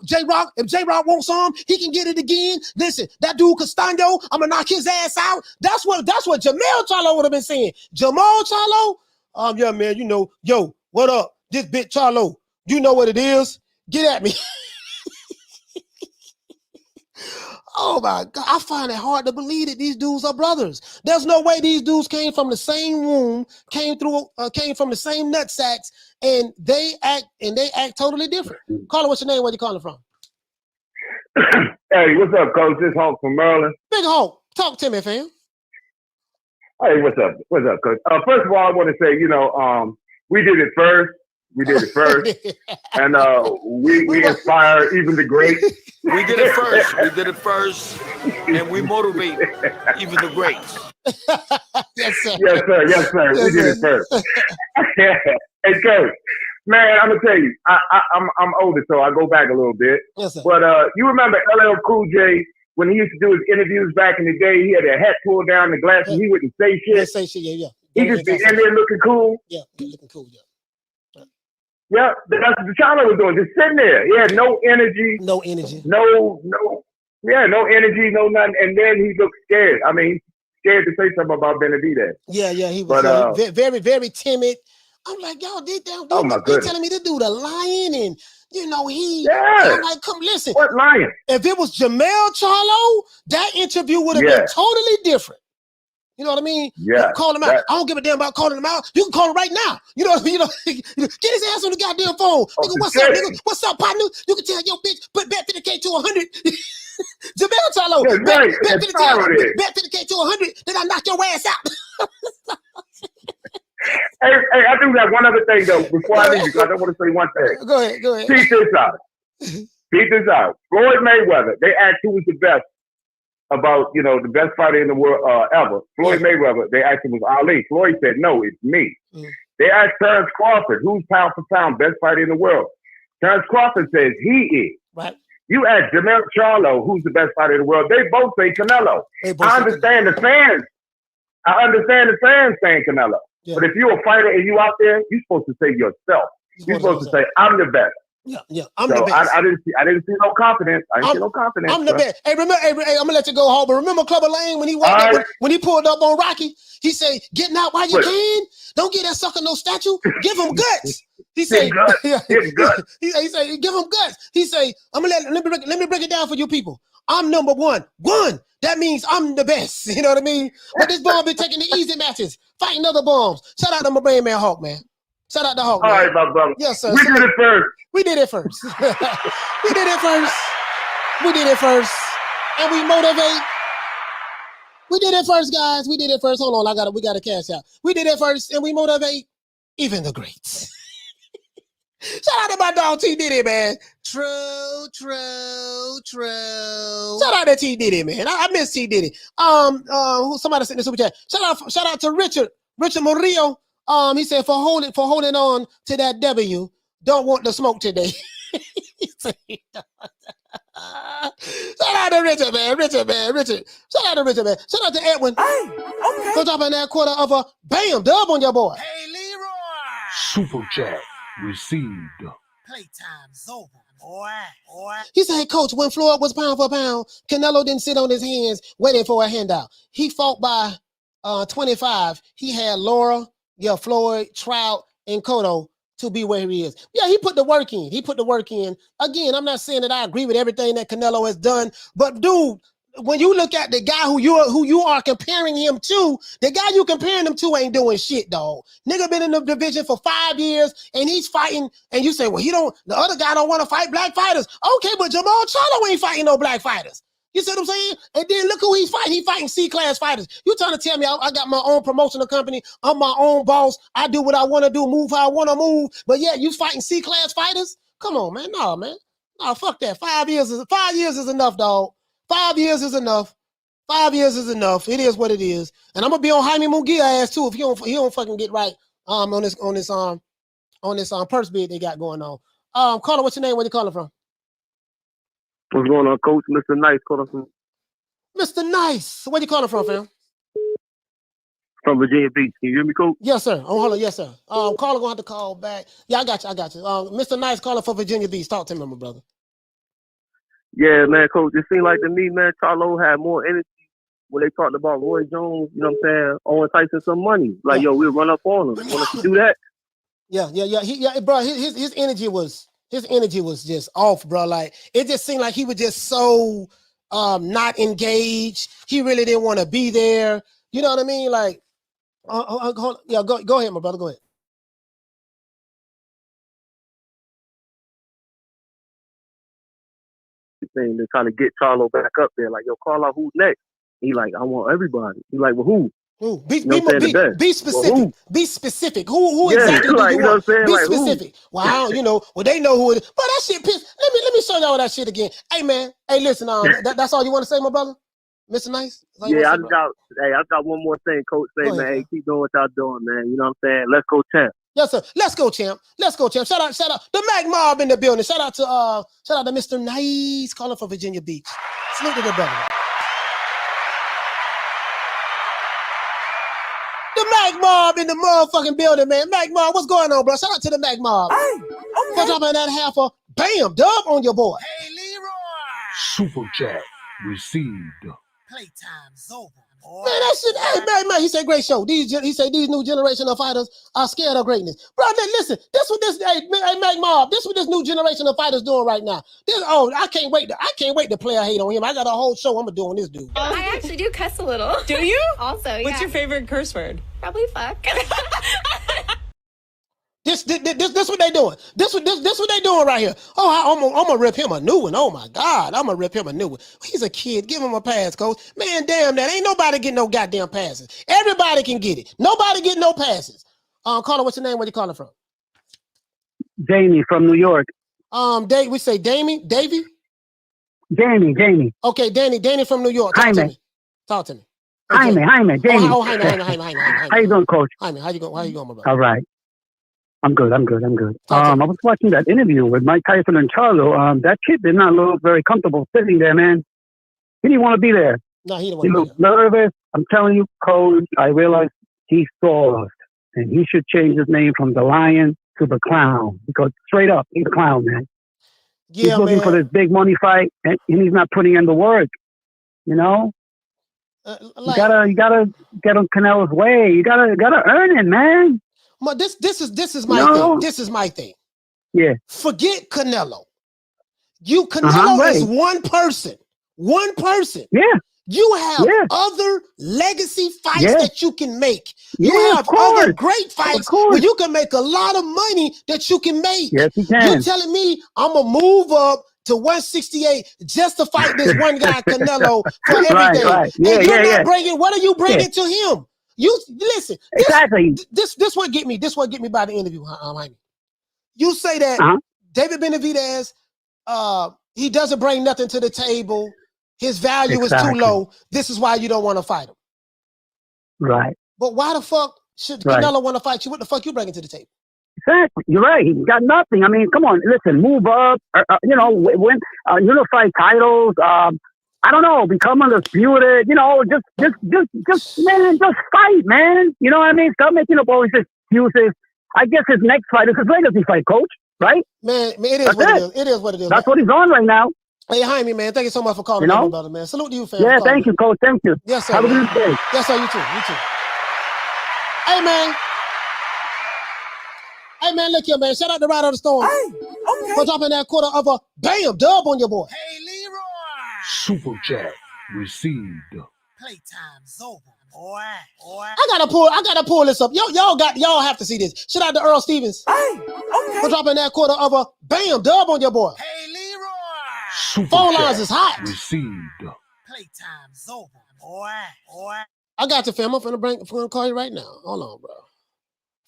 J-Rock, if J-Rock wants some, he can get it again. Listen, that dude Castano, I'm gonna knock his ass out. That's what Jermall Charlo would have been saying. Jermall Charlo, yeah, man, yo, what up? This Big Charlo, you know what it is? Get at me. Oh my God, I find it hard to believe that these dudes are brothers. There's no way these dudes came from the same womb, came from the same nut sacks, and they act totally different. Caller, what's your name? Where you calling from? Hey, what's up, Coach? This Hulk from Maryland. Big Hulk, talk to me, fam. Hey, what's up? What's up, Coach? First of all, I want to say, we did it first. We did it first, and we inspire even the greats. We did it first. We did it first, and we motivate even the greats. Yes, sir. Yes, sir. Yes, sir. We did it first. Hey, Coach, man, I'm gonna tell you, I'm older, so I go back a little bit. Yes, sir. But you remember LL Cool J when he used to do his interviews back in the day? He had a hat pulled down, the glasses. He wouldn't say shit. Say shit, yeah. He just be in there looking cool. Yeah, looking cool, yeah. Yeah, that's what the Charlo was doing. Just sitting there. He had no energy. No energy. No energy, no nothing. And then he looked scared. I mean, scared to say something about Benavidez. Yeah, he was very, very timid. I'm like, y'all, they telling me this dude a lion, and I'm like, come listen. What lion? If it was Jermall Charlo, that interview would have been totally different. You know what I mean? Yeah. Call him out. I don't give a damn about calling him out. You can call him right now. You know, get his ass on the goddamn phone. Nigga, what's up, nigga? What's up, partner? You can tell your bitch, put bet 50K to 100. Jermall Charlo, bet 50K to 100, then I knock your ass out. Hey, I do got one other thing though before I leave you, because I want to say one thing. Go ahead. Check this out. Floyd Mayweather. They asked who was the best about the best fighter in the world ever. Floyd Mayweather. They asked him was Ali. Floyd said no, it's me. They asked Terrence Crawford, who's pound for pound best fighter in the world. Terrence Crawford says he is. Right. You ask Jermall Charlo, who's the best fighter in the world. They both say Canelo. I understand the fans. Saying Canelo. Yeah. But if you're a fighter and you out there, you're supposed to say yourself. You're supposed to say, I'm the best. Yeah, I'm the best. I didn't see no confidence. I didn't see no confidence. I'm the best. Hey, remember, I'm gonna let you go home. But remember Clubber Lane when he walked up, when he pulled up on Rocky, he said, "Getting out while you can. Don't get that sucker no statue. Give him guts." He said, Give guts. He said, "Give him guts." He said, "I'm gonna let me break it down for you people. I'm number one. That means I'm the best. You know what I mean? But this bomb be taking the easy matches, fighting other bombs. Shout out to my brain man Hawk, man. Shout out to Hawk. All right, my brother. Yes, sir. We did it first. We did it first. And we motivate. We did it first, guys. We did it first. Hold on, we got to cash out. We did it first, and we motivate even the greats. Shout out to my dog T Diddy, man. True. Shout out to T Diddy, man. I miss T Diddy. Somebody sent the super chat. Shout out to Richard Murillo. He said for holding on to that W. Don't want the smoke today. Shout out to Richard, man. Shout out to Richard, man. Shout out to Edwin. Hey, okay. For dropping that quarter of a bam dub on your boy. Hey, Leroy. Super chat received. Playtime's over, boy. He said, Coach, when Floyd was pound for pound, Canelo didn't sit on his hands waiting for a handout. He fought by 25. He had Laura, Floyd, Trout, and Cotto to be where he is. Yeah, he put the work in. Again, I'm not saying that I agree with everything that Canelo has done, but dude, when you look at the guy who you are comparing him to, the guy you comparing him to ain't doing shit, dog. Nigga been in the division for 5 years and he's fighting, and you say, well, the other guy don't want to fight black fighters. Okay, but Jermall Charlo ain't fighting no black fighters. You see what I'm saying? And then look who he's fighting. He's fighting C-class fighters. You trying to tell me I got my own promotional company. I'm my own boss. I do what I want to do, move how I want to move. But yeah, you fighting C-class fighters? Come on, man. No, man. No, fuck that. 5 years is enough, dog. 5 years is enough. 5 years is enough. It is what it is. And I'm gonna be on Jaime Munguia ass too if he don't fucking get right on this purse bid they got going on. Caller, what's your name? Where you calling from? What's going on, Coach? Mr. Nice calling from Mr. Nice. Where you calling from, fam? From Virginia Beach. Can you hear me, Coach? Yes, sir. Oh, hold on. Yes, sir. Caller gonna have to call back. Yeah, I got you. Mr. Nice calling for Virginia Beach. Talk to me, my brother. Yeah, man, Coach. It seemed like to me, man, Charlo had more energy when they talked about Roy Jones, you know what I'm saying, Owen Tyson some money. Like, yo, we'll run up on him. Want us to do that? Yeah. Bro, his energy was just off, bro. Like, it just seemed like he was just so not engaged. He really didn't want to be there. You know what I mean? Like, go ahead, my brother. Go ahead. Thing to try to get Charlo back up there. Like, yo, call out who's next. He like, I want everybody. He like, well, who? Who? Be specific. Well, who? Be specific. Who exactly do you want? Be specific. Who? Well, I don't, well, they know who it is. But that shit pissed. Let me show y'all that shit again. Hey, man. Hey, listen, that's all you want to say, my brother? Mr. Nice? Yeah, I got one more thing, Coach. Say, man, hey, keep doing what y'all doing, man. You know what I'm saying? Let's go, champ. Yes, sir. Let's go, champ. Shout out. The Mac Mob in the building. Shout out to Mr. Nice calling for Virginia Beach. Salute to the brother. The Mac Mob in the motherfucking building, man. Mac Mob, what's going on, bro? Shout out to the Mac Mob. Hey, okay. For dropping that half a bam dub on your boy. Hey, Leroy. Super chat received. Playtime's over. Man, that shit, hey, man, he said great show. He said these new generation of fighters are scared of greatness. Bro, listen, hey, Mac Mob, this what this new generation of fighters doing right now. I can't wait to play a hate on him. I got a whole show I'm gonna do on this dude. I actually do cuss a little. Do you? Also, yeah. What's your favorite curse word? Probably fuck. This what they doing. This what they doing right here. Oh, I'm gonna rip him a new one. Oh my God, I'm gonna rip him a new one. He's a kid. Give him a pass, coach. Man, damn that. Ain't nobody getting no goddamn passes. Everybody can get it. Nobody getting no passes. Caller, what's your name? Where you calling from? Jamie from New York. We say Davey? Jamie. Okay, Danny from New York. Talk to me. Okay. Jaime, Jamie. Jaime. How you doing, coach? Jaime, how you going, my brother? All right. I'm good. I was watching that interview with Mike Tyson and Charlo. That kid did not look very comfortable sitting there, man. He didn't want to be there. No, he didn't want to be there. He looked nervous. I'm telling you, coach, I realized he's soft. And he should change his name from the Lion to the Clown. Because straight up, he's a clown, man. Yeah, he's looking for this big money fight, and he's not putting in the work. You know? You gotta get on Canelo's way. You gotta earn it, man. This is my thing. This is my thing. Yeah. Forget Canelo. Canelo is one person. One person. Yeah. You have other legacy fights that you can make. You have other great fights where you can make a lot of money that you can make. Yes, you can. You're telling me I'm gonna move up to 168 just to fight this one guy Canelo for everything. Right. And you're not bringing. What are you bringing to him? You listen. Exactly. This what get me. This what get me by the interview. You say that David Benavidez, he doesn't bring nothing to the table. His value is too low. This is why you don't want to fight him. Right. But why the fuck should Canelo want to fight you? What the fuck you bringing to the table? Exactly. You're right. He's got nothing. I mean, come on. Listen, move up. Win unified titles. I don't know, become undisputed, just fight, man. You know what I mean? Stop making up all these excuses. I guess his next fight is his legacy fight, coach, right? Man, it is what it is. It is what it is. That's what he's on right now. Hey, Jaime, man, thank you so much for calling me, brother, man. Salute to you, fam. Yeah, thank you, coach. Thank you. Yes, sir. Have a good day. Yes, sir, you too. Hey, man, look here, man. Shout out to Ride on the Storm. For dropping that quarter of a bam dub on your boy. Hey, Leroy. Super chat received. Playtime's over, boy. I gotta pull this up. Y'all have to see this. Shout out to Earl Stevens. For dropping that quarter of a bam dub on your boy. Hey, Leroy. Super phone chat lines is hot. Received. Playtime's over, boy. I got you, fam. I'm gonna call you right now. Hold on, bro.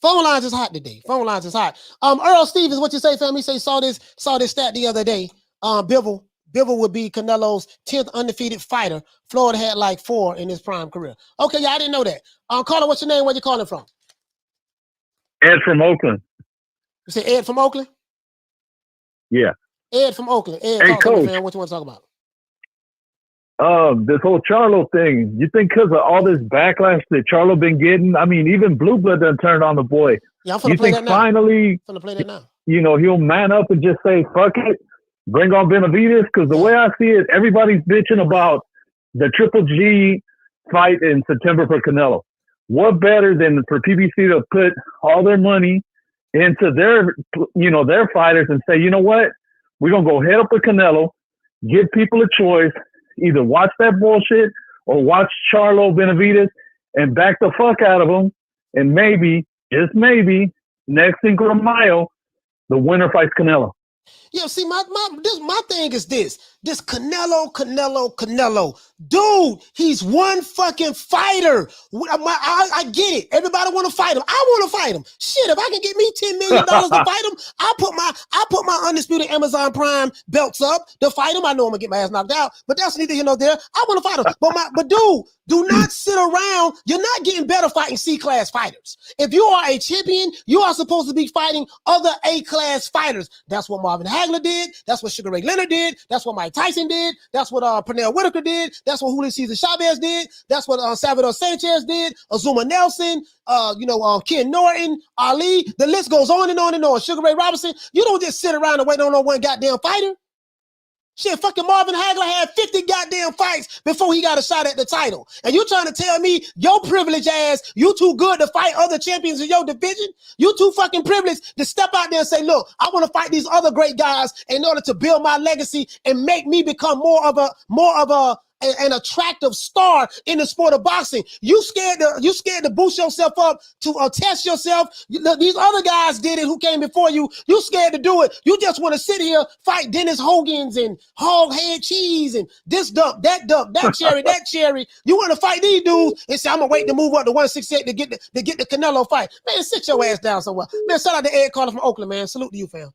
Phone lines is hot today. Phone lines is hot. Earl Stevens, what you say, fam? He say saw this stat the other day. Bivol would be Canelo's 10th undefeated fighter. Floyd had like 4 in his prime career. Okay, yeah, I didn't know that. Caller, what's your name? Where you calling from? Ed from Oakland. You say Ed from Oakland? Yeah. Ed from Oakland. Ed, hey, talk coach. to me, fam. What you want to talk about? this whole Charlo thing, you think because of all this backlash that Charlo been getting, I mean, even Blue Blood done turned on the boy. Yeah, I'm finna you play think that now. finally, I'm finna play that now. He'll man up and just say, fuck it, bring on Benavidez? Because the way I see it, everybody's bitching about the Triple G fight in September for Canelo. What better than for PBC to put all their money into their fighters and say, you know what, we're going to go head up with Canelo, give people a choice, either watch that bullshit or watch Charlo Benavidez and back the fuck out of them. And maybe, just maybe, next Cinco de Mayo, the winner fights Canelo. Yeah, see, my thing is this Canelo. Dude, he's one fucking fighter. I get it. Everybody want to fight him. I want to fight him. Shit, if I can get me $10 million to fight him, I put my undisputed Amazon Prime belts up to fight him. I know I'm gonna get my ass knocked out, but that's neither here nor there. I want to fight him. But dude, do not sit around. You're not getting better fighting C-class fighters. If you are a champion, you are supposed to be fighting other A-class fighters. That's what Marvin Hagler did. That's what Sugar Ray Leonard did. That's what Mike Tyson did. That's what Pernell Whitaker did. That's what Julio Cesar Chavez did. That's what Salvador Sanchez did. Azuma Nelson, Ken Norton, Ali. The list goes on and on and on. Sugar Ray Robinson. You don't just sit around and wait on no one goddamn fighter. Shit, fucking Marvin Hagler had 50 goddamn fights before he got a shot at the title. And you trying to tell me your privileged ass, you too good to fight other champions in your division? You too fucking privileged to step out there and say, look, I want to fight these other great guys in order to build my legacy and make me become more of an attractive star in the sport of boxing. You scared to boost yourself up to test yourself. These other guys did it who came before you. You scared to do it. You just want to sit here, fight Dennis Hogan's and hog head cheese and this duck, that cherry, that cherry. You want to fight these dudes and say, I'm gonna wait to move up to 168 to get the Canelo fight. Man, sit your ass down somewhere. Man, shout out to Ed Carter from Oakland, man. Salute to you, fam.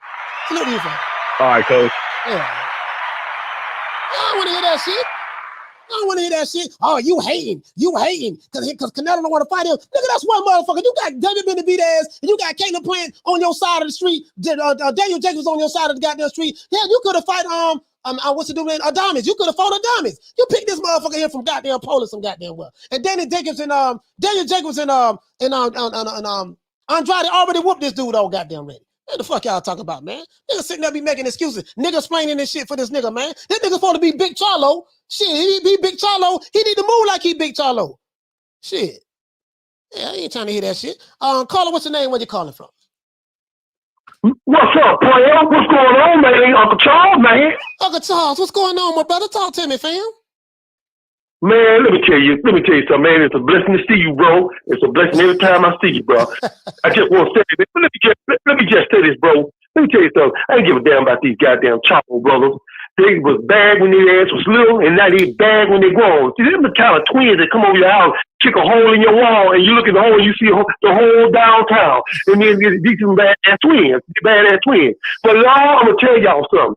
Salute to you, fam. All right, coach. Yeah. I don't want to hear that shit. I don't want to hear that shit. Oh, you hating because Canelo don't want to fight him. Nigga, that's one motherfucker. You got David Benavidez and you got Caleb Plant on your side of the street. Daniel Jacobs on your side of the goddamn street. Yeah, you could have fight what's the dude name? Adames. You could have fought Adames. You picked this motherfucker here from goddamn Poland some goddamn well. And Daniel Jacobs and Andrade already whooped this dude all goddamn ready. What the fuck y'all talking about, man? Niggas sitting there be making excuses. Niggas explaining this shit for this nigga, man. This nigga supposed to be Big Charlo. Shit, he be Big Charlo. He need to move like he Big Charlo. Shit. Yeah, I ain't trying to hear that shit. Carla, what's your name? Where you calling from? What's up, player? What's going on, man? Uncle Charles, man. Uncle Charles, what's going on, my brother? Talk to me, fam. Man, let me tell you something, man. It's a blessing to see you, bro. It's a blessing every time I see you, bro. I just want to say this. Let me just say this, bro. Let me tell you something. I ain't give a damn about these goddamn Charlo brothers. They was bad when their ass was little, and now they bad when they grown. See, them the kind of twins that come over your house, kick a hole in your wall, and you look at the hole, and you see the whole downtown. And then these some badass twins. But y'all, I'm going to tell y'all something.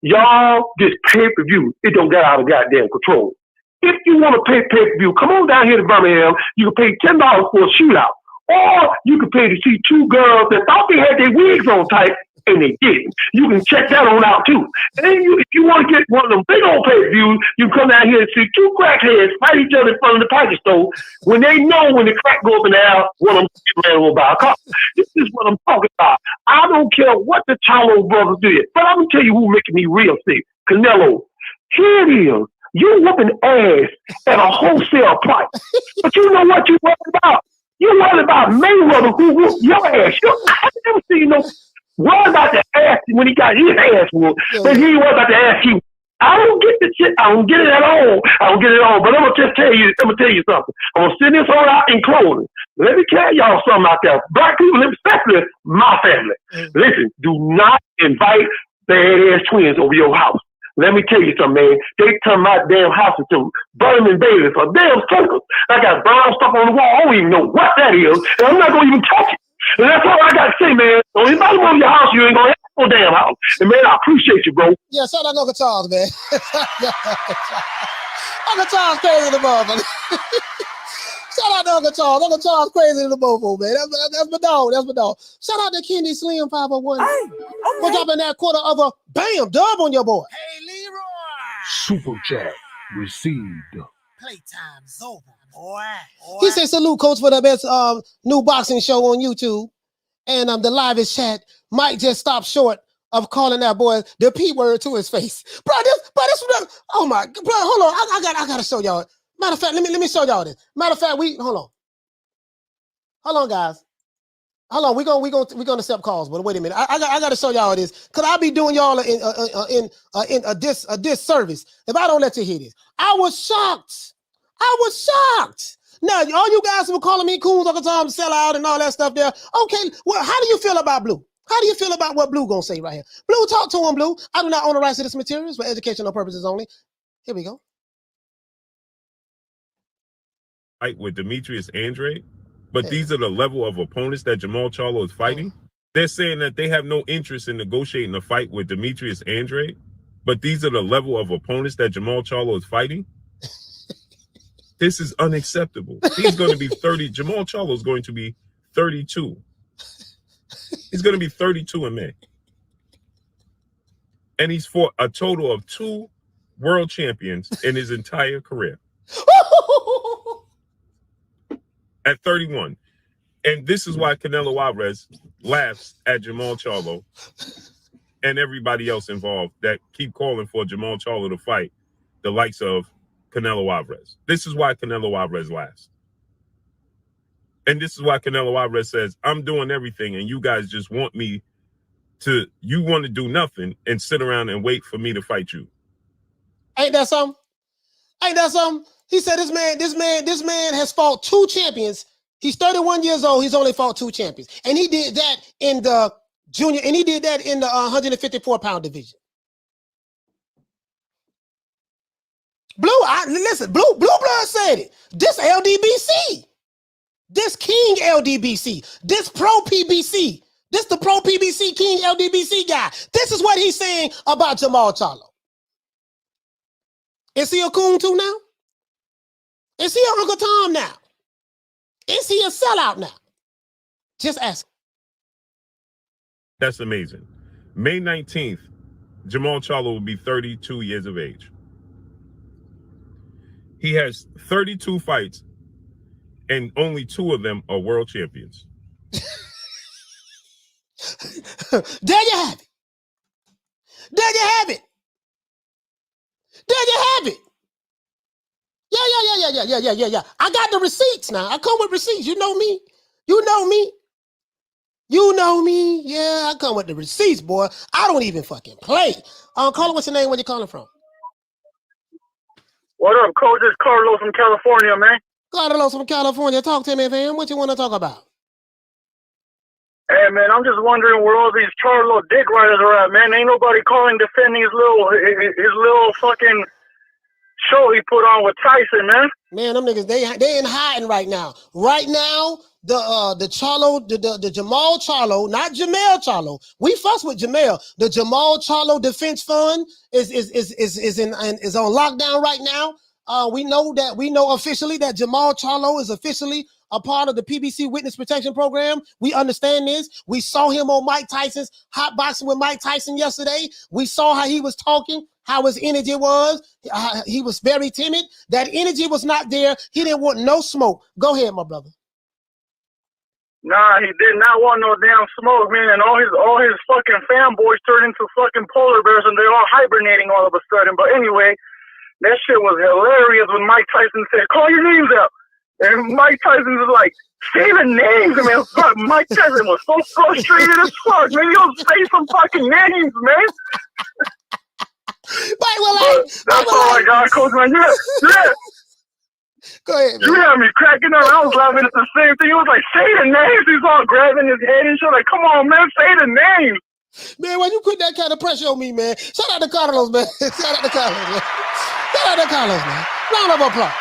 Y'all, this pay-per-view, it don't get out of goddamn control. If you want to pay pay-per-view, come on down here to Birmingham. You can pay $10 for a shootout. Or you can pay to see two girls that thought they had their wigs on tight and they didn't. You can check that on out too. And then if you want to get one of them big old pay-per-views, you can come down here and see two crackheads fight each other in front of the package store when they know when the crack goes up in the air, one of them ran over by a car. This is what I'm talking about. I don't care what the Charlo brothers did, but I'm going to tell you who's making me real sick. Canelo. Here it is. You whooping ass at a wholesale price. But you know what you worried about? You worried about Mayweather who whooped your ass. I never seen no worried about the ass when he got his ass whooped, but he worried about the ass he. I don't get the shit. I don't get it at all. But I'm gonna just tell you something. I'm gonna send this all out in closing. Let me tell y'all something out there. Black people, especially my family. Listen, do not invite badass twins over your house. Let me tell you something, man. They turn my damn house into Berman Bailey for damn circles. I got brown stuff on the wall. I don't even know what that is, and I'm not gonna even touch it. And that's all I got to say, man. Don't anybody over your house, you ain't gonna have no damn house. And man, I appreciate you, bro. Yeah, shout out Uncle Charles, man. Uncle Charles crazy the motherfucker. Shout out to Uncle Charles. Uncle Charles crazy the mofo, man. That's my dog. Shout out to Kenny Slim 501. For dropping that quarter of a bam dub on your boy. Super chat received. Playtime's over, boy. He said, salute, coach, for the best new boxing show on YouTube. And the livest chat. Mike just stopped short of calling that boy the P word to his face. Bro, oh my, bro, hold on. I gotta show y'all. Matter of fact, let me show y'all this. Matter of fact, hold on, guys. Hold on, we're gonna accept calls, but wait a minute. I gotta show y'all this. Cause I'll be doing y'all in a disservice if I don't let you hear this. I was shocked. Now, all you guys who were calling me coons all the time, sell out and all that stuff there. Okay, well, how do you feel about Blue? How do you feel about what Blue gonna say right here? Blue, talk to him, Blue. I do not own the rights to this materials for educational purposes only. Here we go. Fight with Demetrius Andrade, but these are the level of opponents that Jermall Charlo is fighting. They're saying that they have no interest in negotiating a fight with Demetrius Andrade, but these are the level of opponents that Jermall Charlo is fighting. This is unacceptable. He's going to be 30. Jermall Charlo is going to be 32. He's going to be 32 in May. And he's fought a total of 2 world champions in his entire career. At 31. And this is why Canelo Alvarez laughs at Jermall Charlo and everybody else involved that keep calling for Jermall Charlo to fight the likes of Canelo Alvarez. This is why Canelo Alvarez laughs. And this is why Canelo Alvarez says, I'm doing everything and you guys just want me to, you want to do nothing and sit around and wait for me to fight you. Ain't that something? He said this man has fought 2 champions. He's 31 years old. He's only fought 2 champions. And he did that in the junior, and he did that in the 154-pound division. Blue Blood said it. This LDBC. This King LDBC. This Pro PBC. This the Pro PBC King LDBC guy. This is what he's saying about Jermall Charlo. Is he a coon too now? Is he a Uncle Tom now? Is he a sellout now? Just ask. That's amazing. May 19th, Jermall Charlo will be 32 years of age. He has 32 fights, and only 2 of them are world champions. There you have it. There you have it. There you have it. Yeah. I got the receipts now. I come with receipts. You know me. Yeah, I come with the receipts, boy. I don't even fucking play. Caller, what's your name? Where you calling from? What up, Coach? It's Carlos from California, man. Carlos from California. Talk to me, fam. What you want to talk about? Hey, man, I'm just wondering where all these Charlo dick riders are at, man. Ain't nobody calling defending his little fucking show he put on with Tyson, man. Man, them niggas, they in hiding right now. Right now, the Charlo, the Jermall Charlo, not Jermall Charlo. We fuss with Jermall. The Jermall Charlo Defense Fund is on lockdown right now. We know officially that Jermall Charlo is officially a part of the PBC Witness Protection Program. We understand this. We saw him on Mike Tyson's Hot Boxing with Mike Tyson yesterday. We saw how he was talking, how his energy was. He was very timid. That energy was not there. He didn't want no smoke. Go ahead, my brother. Nah, he did not want no damn smoke, man. And all his fucking fanboys turned into fucking polar bears, and they're all hibernating all of a sudden. But anyway, that shit was hilarious when Mike Tyson said, "Call your names out." And Mike Tyson was like, "Say the names, man." But Mike Tyson was so frustrated as fuck. Maybe he'll say some fucking names, man. That's all I got, Coach, man. Yeah. Go ahead, man. You had me cracking up. I was laughing at the same thing. He was like, "Say the names." He's all grabbing his head and shit. Like, come on, man, say the names. Man, why you put that kind of pressure on me, man? Shout out to Carlos, man. Shout out to Carlos, man. Shout out to Carlos, man. Round of applause.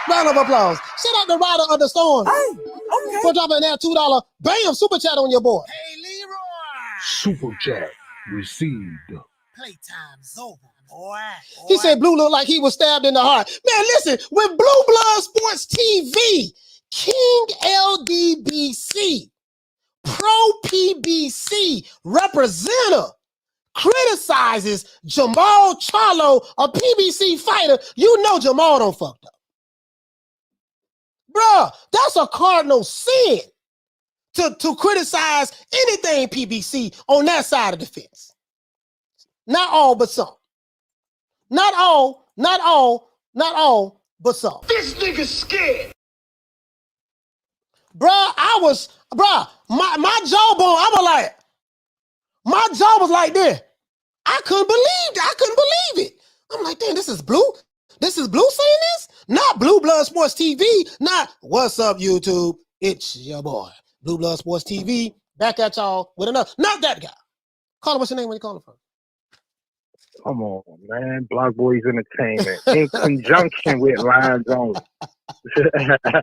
Round of applause. Shout out to Rider of the Storm for dropping that $2 bam super chat on your boy. Hey, Leroy. Super chat received. Playtime's over, boy. He said Blue looked like he was stabbed in the heart. Man, listen, with Blue Blood Sports TV, King LDBC, Pro PBC representative, criticizes Jermall Charlo, a PBC fighter, you know Jermall done fucked up. Bruh, that's a cardinal sin to criticize anything PBC on that side of the fence. Not all, but some. Not all, but some. This nigga's scared. My jawbone, my jaw was like this. I couldn't believe it. I'm like, damn, this is Blue saying this? Not Blue Blood Sports TV, not what's up, YouTube? It's your boy, Blue Blood Sports TV, back at y'all with another, not that guy. Call him, what's your name when you call him from? Come on, man. Block Boys Entertainment in conjunction with Lines Only.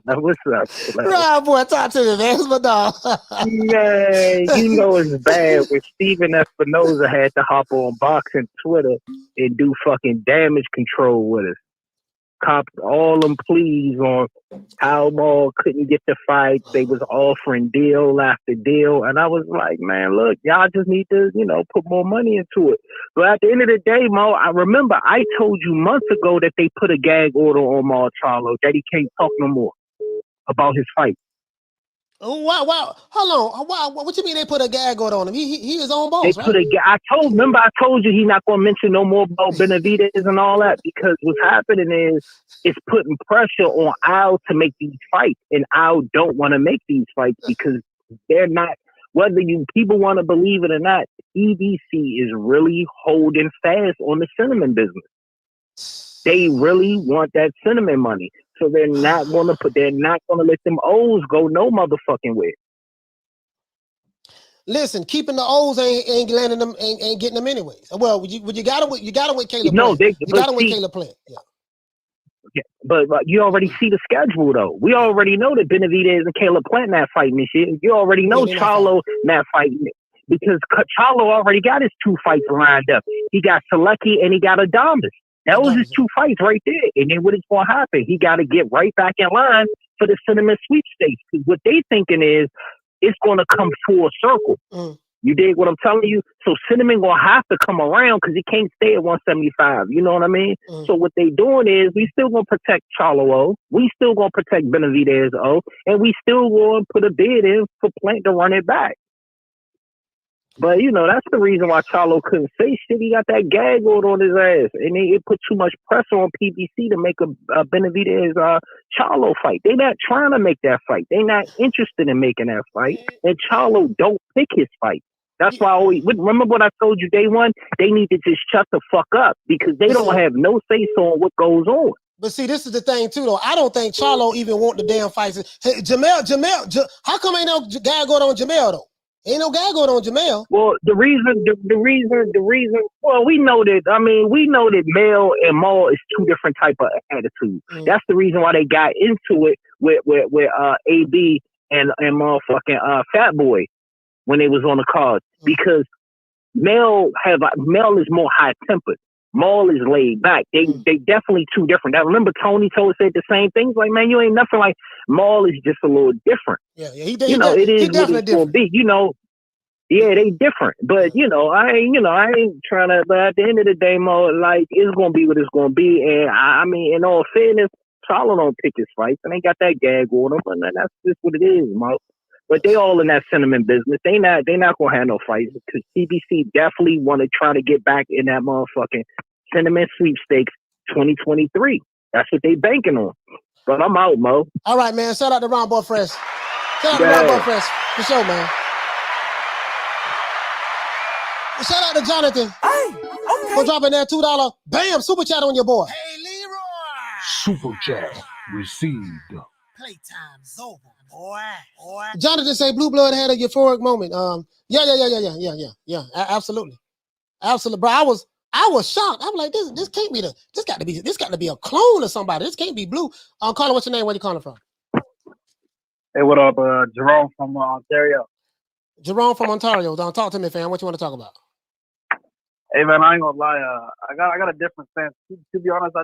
What's up? Right, boy, talk to me, man. It's my dog. Man, you know it's bad when Steven Espinoza had to hop on boxing Twitter and do fucking damage control with us. Cops all them pleas on how Maul couldn't get the fight. They was offering deal after deal. And I was like, man, look, y'all just need to, put more money into it. But at the end of the day, Mo, I remember I told you months ago that they put a gag order on Jermall Charlo, that he can't talk no more about his fight. Oh, wow. Hold on. Wow. What you mean they put a gag order on him? He his own boss, They right? put I told you he's not going to mention no more about Benavidez and all that, because what's happening is it's putting pressure on Al to make these fights, and Al don't want to make these fights because they're not, whether people want to believe it or not, EDC is really holding fast on the cinnamon business. They really want that cinnamon money. So they're not going to let them O's go no motherfucking way. Listen, keeping the O's ain't landing them, ain't getting them anyways. Well, you gotta with Caleb. No, you gotta with Caleb Plant. Yeah. Yeah, but you already see the schedule though. We already know that Benavidez and Caleb Plant not fighting this year. You already know Charlo not fighting it, because Charlo already got his 2 fights lined up. He got Selecki and he got Adonis. That was his 2 fights right there. And then what is going to happen? He got to get right back in line for the cinnamon sweepstakes. Because what they thinking is it's going to come full circle. You dig what I'm telling you? So cinnamon going to have to come around because he can't stay at 175. You know what I mean? So what they doing is we still going to protect Charlo O. We still going to protect Benavidez O. And we still going to put a bid in for Plant to run it back. But, that's the reason why Charlo couldn't say shit. He got that gag order on his ass. And it put too much pressure on PBC to make a Benavidez Charlo fight. They're not trying to make that fight. They're not interested in making that fight. And Charlo don't pick his fight. That's why I always, remember what I told you day one? They need to just shut the fuck up because they don't have no say-so on what goes on. But see, this is the thing too, though. I don't think Charlo even want the damn fights. Hey, Jermall, how come ain't no gag order on Jermall, though? Ain't no gag order on Jermall. Well, the reason. Well, we know that Mel and Maul is 2 different type of attitudes. That's the reason why they got into it with AB and motherfucking Fat Boy when they was on the card, because Mel is more high tempered. Maul is laid back. They definitely 2 different. I remember Tony said the same things. Like, man, you ain't nothing like Maul is just a little different. Yeah, it is what it's gonna be. Yeah, they different. But I ain't trying to. But at the end of the day, Mo, like, it's gonna be what it's gonna be. And I mean, in all fairness, Charlo don't pick his fights, and they got that gag order, and that's just what it is, Mo. But they all in that cinnamon business. They not gonna have no fights, because CBC definitely want to try to get back in that motherfucking cinnamon sweepstakes 2023. That's what they banking on. But I'm out, Mo. All right, man. Shout out to Ron Boy Fresh. Shout out to Ron Boy Fresh for sure, man. Shout out to Jonathan for dropping that $2 bam super chat on your boy. Hey, Leroy. Super chat received. Playtime's over, boy. Jonathan say Blue Blood had a euphoric moment. Yeah. Absolutely, bro. I was shocked. I'm like, this can't be this got to be a clone of somebody. This can't be Blue. Carla, what's your name? Where you calling from? Hey, what up, Jerome from Ontario. Jerome from Ontario. Talk to me, fam. What you want to talk about? Hey, man, I ain't gonna lie. I got a different sense. To be honest,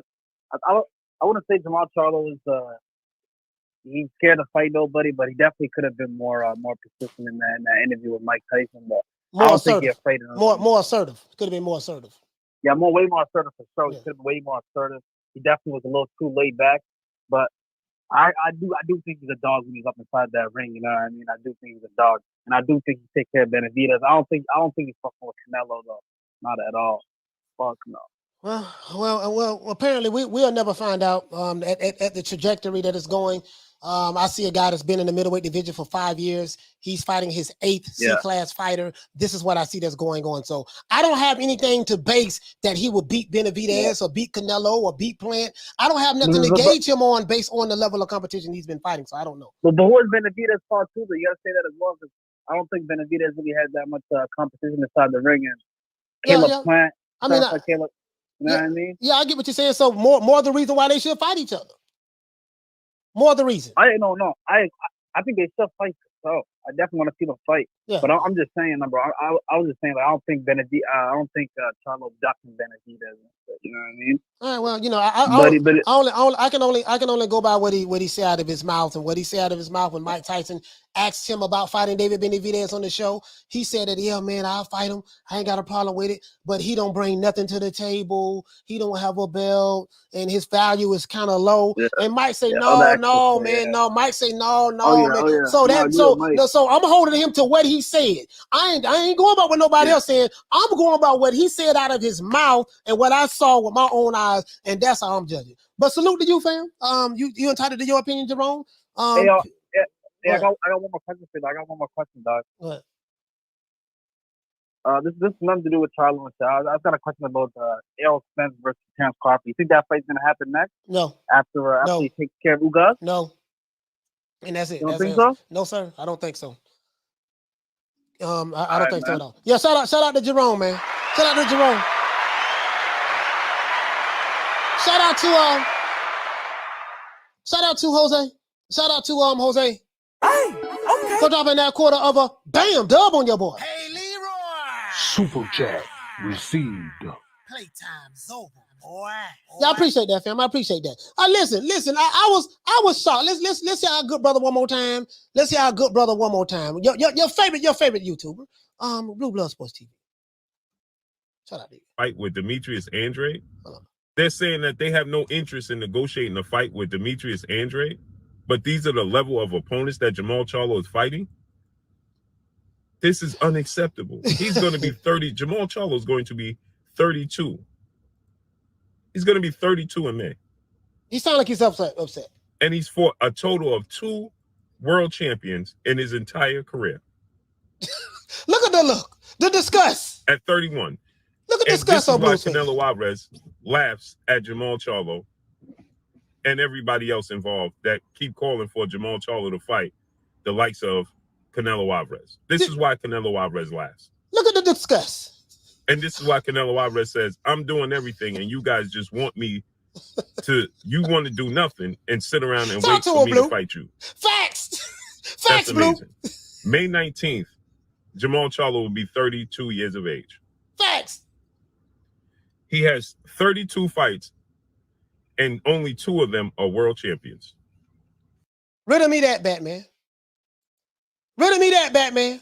I wouldn't say Jermall Charlo is he's scared to fight nobody, but he definitely could have been more persistent in that interview with Mike Tyson. But More don't think assertive. he afraid of him. More assertive. Could have been more assertive. Yeah, way more assertive for sure. He could have been way more assertive. He definitely was a little too laid back, but I do think he's a dog when he's up inside that ring. You know what I mean? I do think he's a dog, and I do think he takes care of Benavidez. I don't think he's fucking with Canelo though. Not at all. Fuck no. Well. Apparently, we'll never find out at the trajectory that it's going. I see a guy that's been in the middleweight division for 5 years. He's fighting his 8th C-class fighter. This is what I see that's going on. So I don't have anything to base that he will beat Benavidez or beat Canelo or beat Plant. I don't have nothing to gauge him on based on the level of competition he's been fighting. So I don't know. But who is Benavidez fought too? Though you gotta say that as well, because I don't think Benavidez really had that much competition inside the ring. And Caleb Plant. I mean, Caleb. You know what I mean? Yeah, I get what you're saying. So more the reason why they should fight each other. More the reason. I don't know. I think they still fight. So I definitely want to see them fight. Yeah. But I'm just saying, bro. I was just saying, like, I don't think Charlo ducking Benavidez. You know what I mean? All right. Well, you know, I can only go by what he said out of his mouth, and what he said out of his mouth when Mike Tyson asked him about fighting David Benavidez on the show. He said that, yeah, man, I'll fight him. I ain't got a problem with it, but he don't bring nothing to the table. He don't have a belt, and his value is kind of low. Yeah. And Mike say, no, man. Mike say, no, man. So I'm holding him to what he said. I ain't going about what nobody else said. I'm going about what he said out of his mouth and what I saw with my own eyes, and that's how I'm judging. But salute to you, fam. You entitled to your opinion, Jerome. I got one more question for you. I got one more question, dog. What? This has nothing to do with Charlo and Charlo. I've got a question about Errol Spence versus Terence Crawford. You think that fight's gonna happen next? No. After he takes care of Ugas? No. And that's it. You don't think so? No, sir. I don't think so. I don't think so at all. Yeah, shout out to Jerome, man. Shout out to Jerome. Shout out to Jose. Shout out to Jose. For dropping that quarter of a bam dub on your boy. Hey, Leroy. Super chat received. Playtime's over, boy. Yeah, I appreciate that, fam. I appreciate that. Listen. I was shocked. Let's see our good brother one more time. Your favorite YouTuber, Blue Blood Sports TV. Shout out to you. Fight with Demetrius Andrade. They're saying that they have no interest in negotiating a fight with Demetrius Andrade, but these are the level of opponents that Jermall Charlo is fighting. This is unacceptable. He's going to be 30. Jermall Charlo is going to be 32. He's going to be 32 in May. He sounds like he's upset. And he's fought a total of 2 world champions in his entire career. Look at the disgust. At 31. Look at the disgust on Blue's face. Canelo Alvarez laughs at Jermall Charlo and everybody else involved that keep calling for Jermall Charlo to fight the likes of Canelo Alvarez. This is why Canelo Alvarez laughs. Look at the disgust. And this is why Canelo Alvarez says, I'm doing everything and you guys just want me to, you want to do nothing and sit around and wait for me to fight you. Facts. That's amazing. May 19th, Jermall Charlo will be 32 years of age. Facts. He has 32 fights, and only 2 of them are world champions. Rid of me that, Batman. Rid of me that, Batman.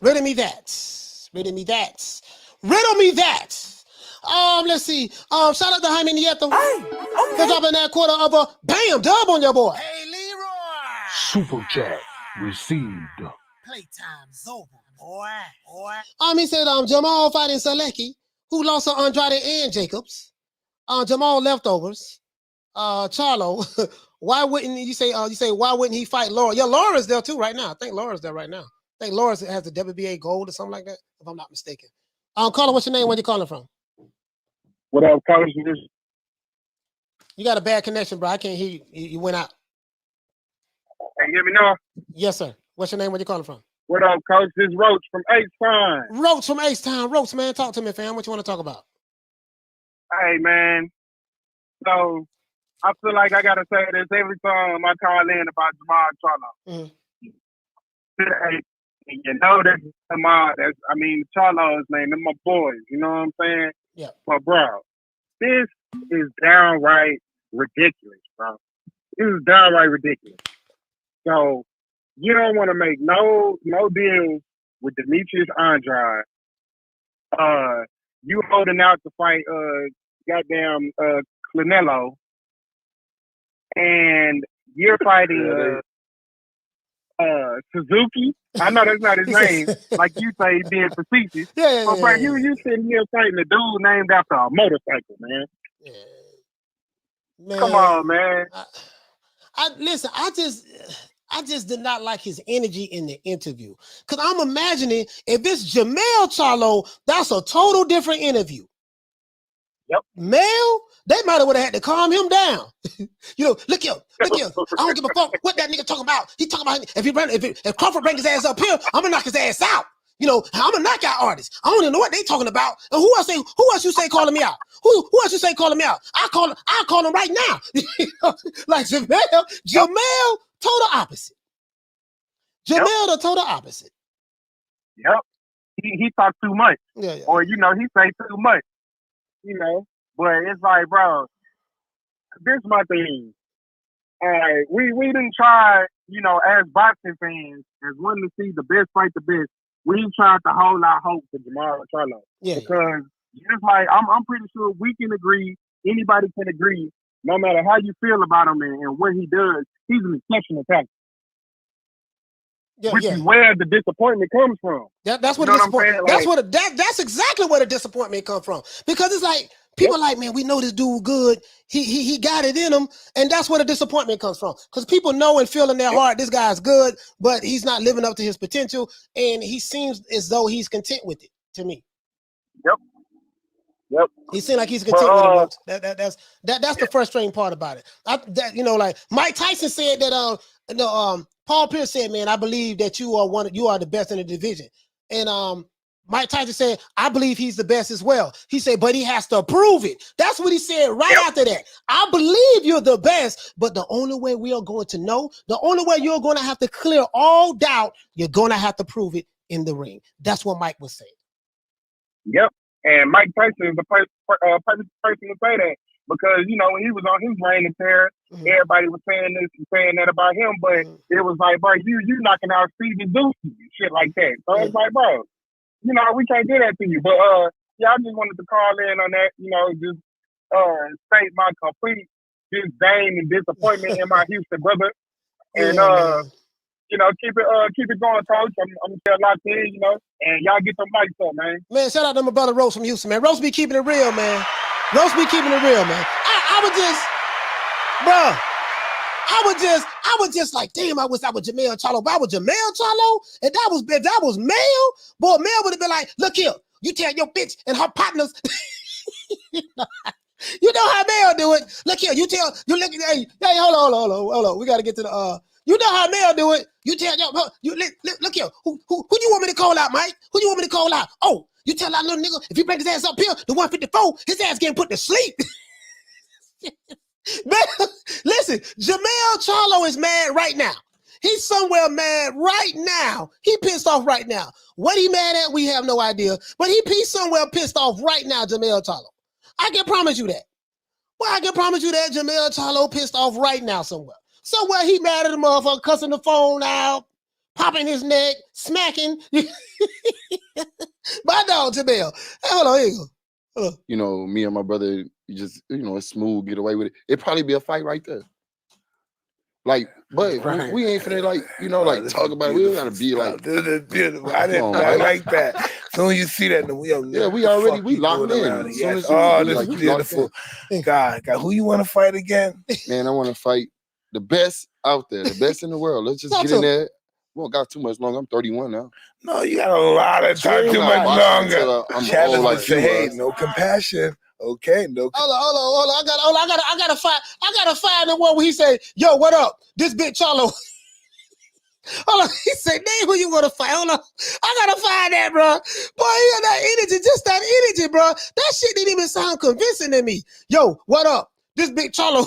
Rid of me that. Rid of me that. Rid of me that. Let's see. Shout out to Jaime Nieto for dropping that quarter of a bam dub on your boy. Hey, Leroy. Super chat received. Playtime's over, boy. He said Jermall fighting Selecki, who lost to Andrade and Jacobs. Jermall leftovers. Charlo. Why wouldn't you say why wouldn't he fight Laura? Yeah, Laura's there too right now. I think Laura's there right now. I think Laura has the WBA gold or something like that, if I'm not mistaken. Caller, what's your name? Where you calling from? What up, Coach? You got a bad connection, bro. I can't hear you. You went out. Can you hear me now? Yes, sir. What's your name? Where you calling from? What up, Coach? This is Roach from H-Town. Roach from H-Town. Roach, man. Talk to me, fam. What you want to talk about? Hey, man. So, I feel like I got to say this every time I call in about Jermall Charlo. Hey, you know that Jermall, Charlo is named my boys. You know what I'm saying? Yeah. But, bro, this is downright ridiculous, bro. This is downright ridiculous. So, you don't want to make no deals with Demetrius Andrade. You holding out to fight goddamn Canelo, and you're fighting Suzuki. I know that's not his name. Like you say, he's being facetious. But you sitting here fighting a dude named after a motorcycle, man. Man, come on, man. Listen, I just did not like his energy in the interview. Because I'm imagining if it's Jermall Charlo, that's a total different interview. Yep. Mel, they might have would have had to calm him down. Look here. I don't give a fuck what that nigga talking about. He talking about if Crawford bring his ass up here, I'm gonna knock his ass out. I'm a knockout artist. I don't even know what they talking about. And who else you say calling me out? Who else you say calling me out? I'll call him right now. Like Jermall, total opposite. Jermall, the total opposite. Yep. He talk too much. Yeah. Or he say too much. But it's like, bro, this is my thing. We didn't try, as boxing fans, as wanting to see the best fight the best, we tried to hold our hope for Jermall Charlo. Because just like I'm pretty sure we can agree, anybody can agree, no matter how you feel about him and what he does, he's an exceptional talent. Which is where the disappointment comes from. That's what that's exactly where the disappointment comes from. Because it's like people are like, man, we know this dude good. He got it in him, and that's where the disappointment comes from. Because people know and feel in their heart this guy's good, but he's not living up to his potential, and he seems as though he's content with it. To me. Yep. He seems like he's content with it. That's the frustrating part about it. Like Mike Tyson said that Paul Pierce said, man, I believe that you are the best in the division. And Mike Tyson said, I believe he's the best as well. He said, but he has to prove it. That's what he said right after that. I believe you're the best, but the only way we are going to know, the only way you're going to have to clear all doubt, you're going to have to prove it in the ring. That's what Mike was saying. Yep. And Mike Tyson is the perfect person to say that. Because, when he was on his reign of terror, everybody was saying this and saying that about him, but it was like, bro, you knocking out Stevie Dookie and shit like that. So it's like, bro, we can't do that to you. But, I just wanted to call in on that, just state my complete disdain and disappointment in my Houston brother. And, keep it going, Coach. I'm still locked in, and y'all get some lights up, man. Man, shout out to my brother Rose from Houston, man. Rose be keeping it real, man. Rose be keeping it real, man. I was just like, damn, I wish I was Jermall Charlo. If I was Jermall Charlo, if that was Mel, boy, Mel would have been like, look here, you tell your bitch and her partners. You know how Mel do it. Look here, hey, hold on. We gotta get to the you know how Mel do it. You tell look here, who you want me to call out, Mike? Who you want me to call out? Oh, you tell that little nigga, if he bring his ass up here, the 154, his ass getting put to sleep. Man, listen, Jermall Charlo is mad right now. He's somewhere mad right now. He pissed off right now. What he mad at, we have no idea. But he's somewhere pissed off right now, Jermall Charlo. I can promise you that. Well, I can promise you that Jermall Charlo pissed off right now somewhere. Somewhere he mad at the motherfucker, cussing the phone out, popping his neck, smacking. My dog, Jermall. Hey, hold on, here you go. Me and my brother, just, it's smooth, get away with it. It'd probably be a fight right there. Like, but we ain't finna talk about it. We don't gotta be like, this is beautiful. I like that. As soon as you see that, we locked in. This is beautiful. God, who you want to fight again? Man, I want to fight the best out there, the best in the world. Let's just get in there. We don't got too much longer. I'm 31 now. No, you got a lot of time. Too much longer. Challenge would say, hey, no compassion. Okay, no. Hold on. I gotta find the one where he say, yo, what up? This Big Charlo. Hold on. He said, name who you want to fight. Hold on. I gotta find that, bro. Boy, you got that energy, just that energy, bro. That shit didn't even sound convincing to me. Yo, what up? This Big Charlo.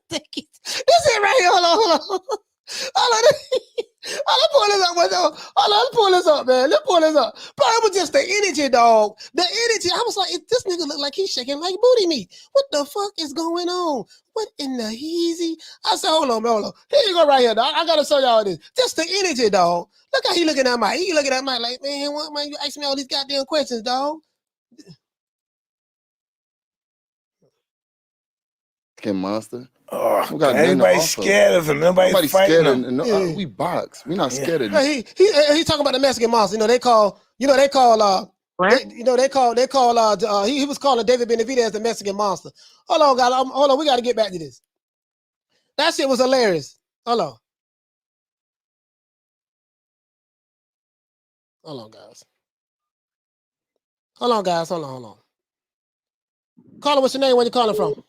This it right here. Hold on. Hold on, pull this up. Hold on, let's pull this up, man. Let's pull this up. Bro, it was just the energy, dog. The energy. I was like, this nigga look like he's shaking like booty meat. What the fuck is going on? What in the heezy? I said, hold on. Here you go right here, dog. I gotta show y'all this. Just the energy, dog. Look how he looking at Mike. He looking at Mike like, man, what man, you ask me all these goddamn questions, dog. Monster. Oh, everybody's scared of him. Nobody's fighting him. We box. We're not scared of him. He talking about the Mexican monster. They call he was calling David Benavidez the Mexican monster. Hold on, guys. Hold on. We got to get back to this. That shit was hilarious. Hold on. Hold on, guys. Hold on. Caller, what's your name? Where you calling from?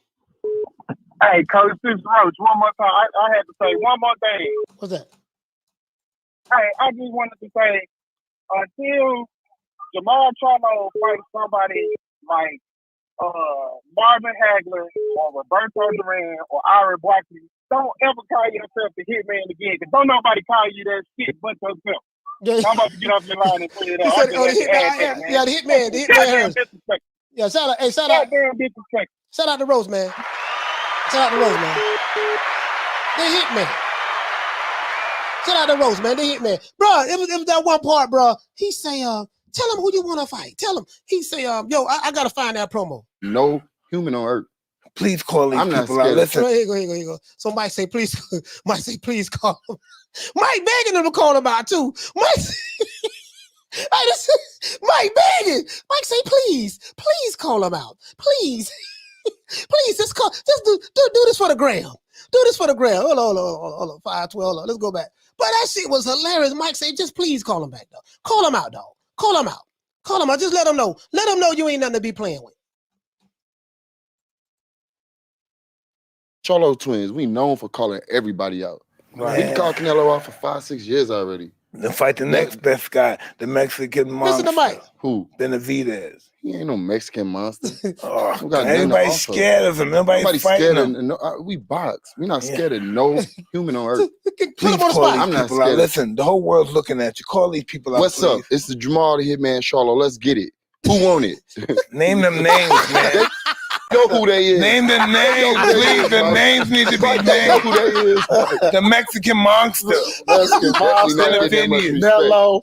Hey, Coach, this Roach, one more time. I had to say one more thing. What's that? Hey, I just wanted to say, until Jermall Charlo fights somebody like Marvin Hagler or Roberto Duran or Ira Blackley, don't ever call yourself the Hitman again, because don't nobody call you that shit but yourself. Yeah. I'm about to get off your line and put it up. The Hitman. The Hitman. Yeah, shout out. Hey, shout out. Shout out to Rose, man. Shout out to Rose, man. They hit me. Shout out to Rose, man. They hit me. Bro, it was that one part, bro. He say, tell him who you want to fight. Tell him. He say, yo, I got to find that promo. No human on earth. Please call these people out. Listen. Here you go. So Mike say, please call him. Mike begging him to call him out, too. Mike begging. Mike say, please call him out. Please, just do this for the gram. Do this for the gram. Hold on. 512. Let's go back. But that shit was hilarious. Mike said, just please call him back, dog. Call him out, dog. Call him out. Just let him know. Let him know you ain't nothing to be playing with. Charlo twins, we known for calling everybody out. Right. We can call Canelo out for 5-6 years already. Then fight the next best guy, the Mexican monster. Listen to Mike. Who? Benavidez. He ain't no Mexican monster. Everybody's scared of him. Nobody's fighting him. We box. We're not scared of no human on earth. Please call these people out. Listen, the whole world's looking at you. Call these people out. What's up? It's the Jermall the Hitman Charlo. Let's get it. Who want it? Name them names, man. Know who they is. Name the names, please. The names need to be named. Who they is. The Mexican monster. Canelo.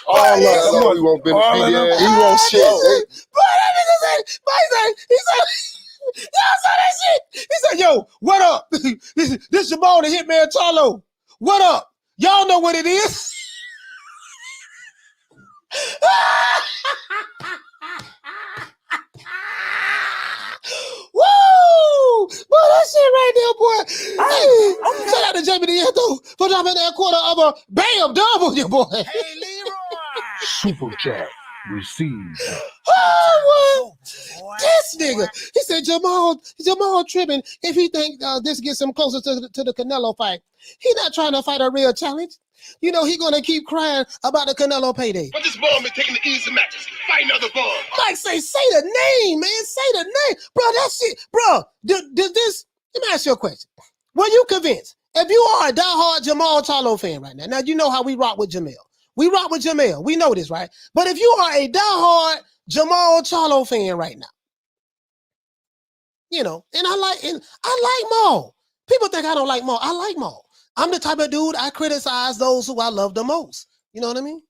All of them. We won't Benavidez. He won't shit. He said, yo, what up? This Jermall the Hitman Charlo. What up? Y'all know what it is? Woo! Boy, that shit right there, boy. Hey, shout out to Jamie Nieto for dropping that quarter of a bam double, your boy. Hey, Leroy. Super chat received. Oh, this nigga. He said Jermall tripping if he think this gets him closer to the Canelo fight. He not trying to fight a real challenge. You know he gonna keep crying about the Canelo payday. But this bum is taking the easy matches. Fight another bum. Mike say the name, man. Say the name. Bro, that shit. Bro, does this, let me ask you a question. Were you convinced? If you are a diehard Jermall Charlo fan right now you know how we rock with Jamel. We rock with Jamel. We know this, right? But if you are a diehard Jermall Charlo fan right now, you know, and I like Maul. People think I don't like Maul. I like Maul. I'm the type of dude, I criticize those who I love the most. You know what I mean?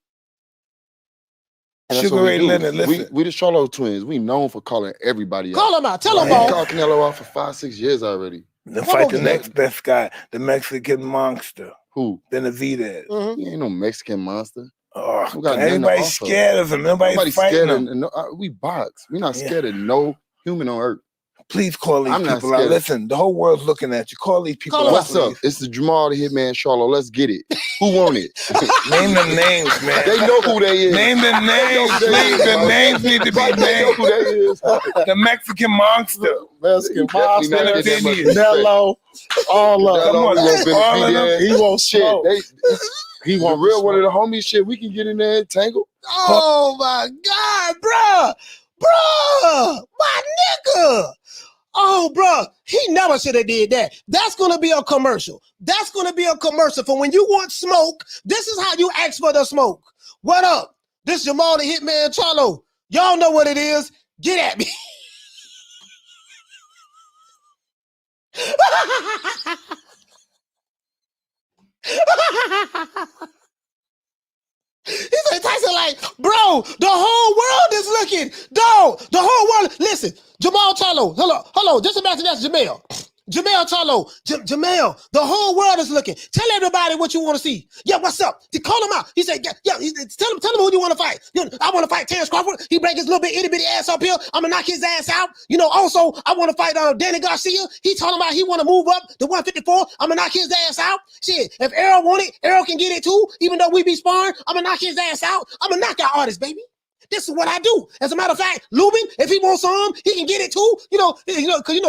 Sugar Ray Leonard, listen. We the Charlo twins. We known for calling everybody out. Call them out. Tell them all. We called Canelo out for 5-6 years already. Then fight the next best guy, the Mexican monster. Who? Benavidez. He ain't no Mexican monster. Everybody's scared of him. Nobody's fighting him. We box. We're not scared of no human on earth. Please call these people out. Listen, the whole world's looking at you. Call these people out. What's up? It's the Jermall the Hitman Charlo. Let's get it. Who want it? Name them names, man. They know who they is. Name the names, please. The names need to be named. They know who they is. The Mexican monster. Mexican monster. Canelo. All of them. All of them. He won't shit. He want real one of the homie shit. We can get in there and tangle. Oh my God, bro, my nigga. Oh, bro, he never should have did that. That's going to be a commercial. That's going to be a commercial for when you want smoke. This is how you ask for the smoke. What up? This Jermall the Hitman Charlo. Y'all know what it is. Get at me. He said, Tyson, like, bro, the whole world is looking. Dog, the whole world. Listen, Jermall Charlo. Hello. Just imagine that's Jermall. Jermall Charlo. Jermall, the whole world is looking. Tell everybody what you want to see. Yeah, what's up? Call him out. He said, yeah, tell him who you want to fight. I want to fight Terrence Crawford. He break his little bit itty bitty ass up here. I'm gonna knock his ass out. Also, I want to fight Danny Garcia. He talking about he want to move up to 154. I'm gonna knock his ass out. Shit, if Errol want it, Errol can get it too. Even though we be sparring, I'm gonna knock his ass out. I'm gonna knock out artists, baby. This is what I do. As a matter of fact, Lubin, if he wants some, he can get it too. Because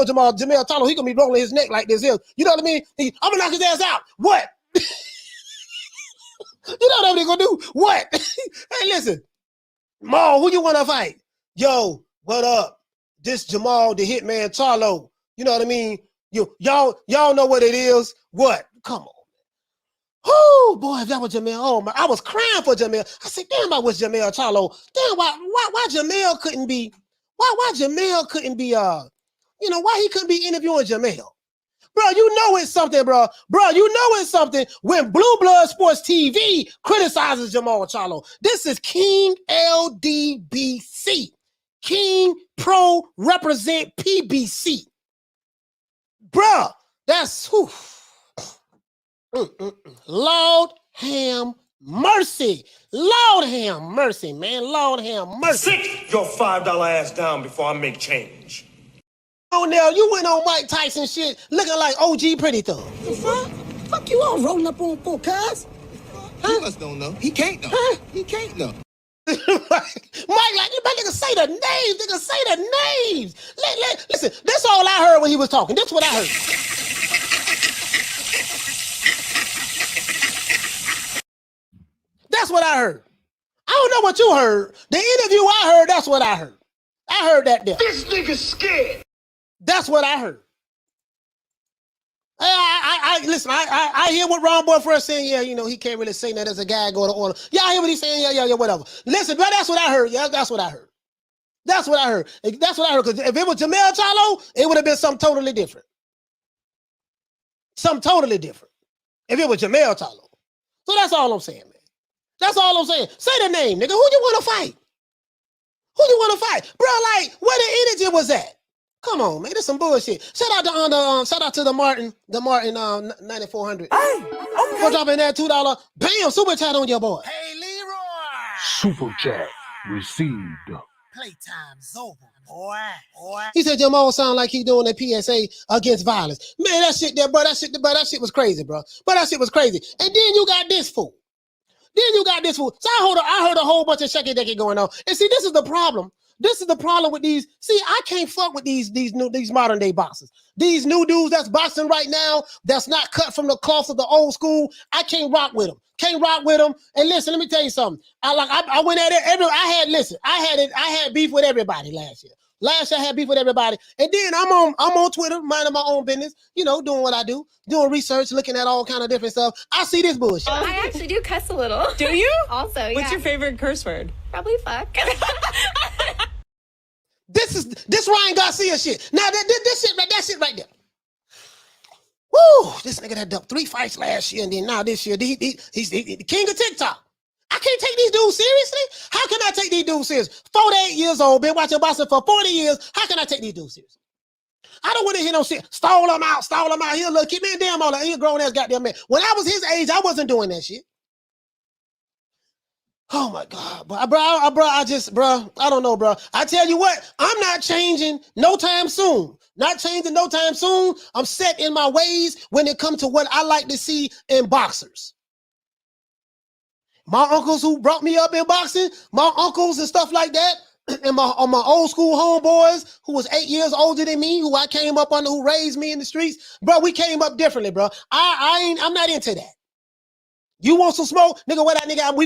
Jermall Charlo, he gonna be rolling his neck like this here. You know what I mean? I'm gonna knock his ass out. What? You know what they gonna do? What? Hey, listen, Maul, who you wanna fight? Yo, what up? This Jermall the Hitman Charlo. You know what I mean? Y'all know what it is. What? Come on. Oh boy, if that was Jermall, oh my, I was crying for Jermall. I said, damn, I was Jermall Charlo. Damn, why Jermall couldn't be, why Jermall couldn't be, why he couldn't be interviewing Jermall? Bro, you know it's something, bro. Bro, you know it's something when Blue Blood Sports TV criticizes Jermall Charlo. This is King LDBC. King Pro Represent PBC. Bro, that's whew. Lord have mercy. Lord have mercy, man. Lord have mercy. Sit your $5 ass down before I make change. Oh, now you went on Mike Tyson shit looking like OG Pretty Thug. The fuck? Fuck you all rolling up on 4 cars? Huh? He must don't know. He can't know. Huh? He can't know. Mike, like, you better say the names. Nigga, say the names. Listen, that's all I heard when he was talking. That's what I heard. That's what I heard. I don't know what you heard. The interview I heard, that's what I heard. I heard that there. This nigga's scared. That's what I heard. I listen, I hear what Ron Boyfriend saying. Yeah, he can't really say that as a guy going to order. Yeah, I hear what he's saying. Yeah, whatever. Listen, but that's what I heard. Yeah, that's what I heard. That's what I heard. That's what I heard. Because if it was Jermall Charlo, it would have been something totally different. Something totally different. If it was Jermall Charlo. So that's all I'm saying, man. That's all I'm saying. Say the name, nigga. Who you want to fight? Who you want to fight? Bro, like, where the energy was at? Come on, man. This some bullshit. Shout out to the Martin 9400. Hey, okay. For dropping that $2. Bam, super chat on your boy. Hey, Leroy. Super chat received. Playtime's over, boy. He said Jermall sound like he doing a PSA against violence. Man, that shit there, bro. That shit was crazy, bro. But that shit was crazy. And then you got this fool. So I heard a whole bunch of shaky decky going on. And see, this is the problem. This is the problem with these. See, I can't fuck with these modern day boxers. These new dudes that's boxing right now, that's not cut from the cloth of the old school. I can't rock with them. And listen, let me tell you something. I went at it. I had beef with everybody last year. Last year I had beef with everybody. And then I'm on Twitter, minding my own business, doing what I do, doing research, looking at all kind of different stuff. I see this bullshit. I actually do cuss a little. Do you? Also, yeah. What's your favorite curse word? Probably fuck. This Ryan Garcia shit. Now that shit right there. Woo! This nigga that dumped 3 fights last year, and then now this year he's the king of TikTok. I can't take these dudes seriously. How can I take these dudes serious? 48 years old, been watching boxing for 40 years. How can I take these dudes serious? I don't want to hear no shit. Stall them out. Here, look, keep me damn all that. He a grown ass goddamn man. When I was his age, I wasn't doing that shit. Oh my God, bro, I don't know, bro. I tell you what, I'm not changing no time soon. I'm set in my ways when it comes to what I like to see in boxers. My uncles who brought me up in boxing, my uncles and stuff like that, and my old school homeboys who was 8 years older than me, who I came up under, who raised me in the streets, bro, we came up differently, bro. I'm not into that. You want some smoke? Nigga, where that nigga? We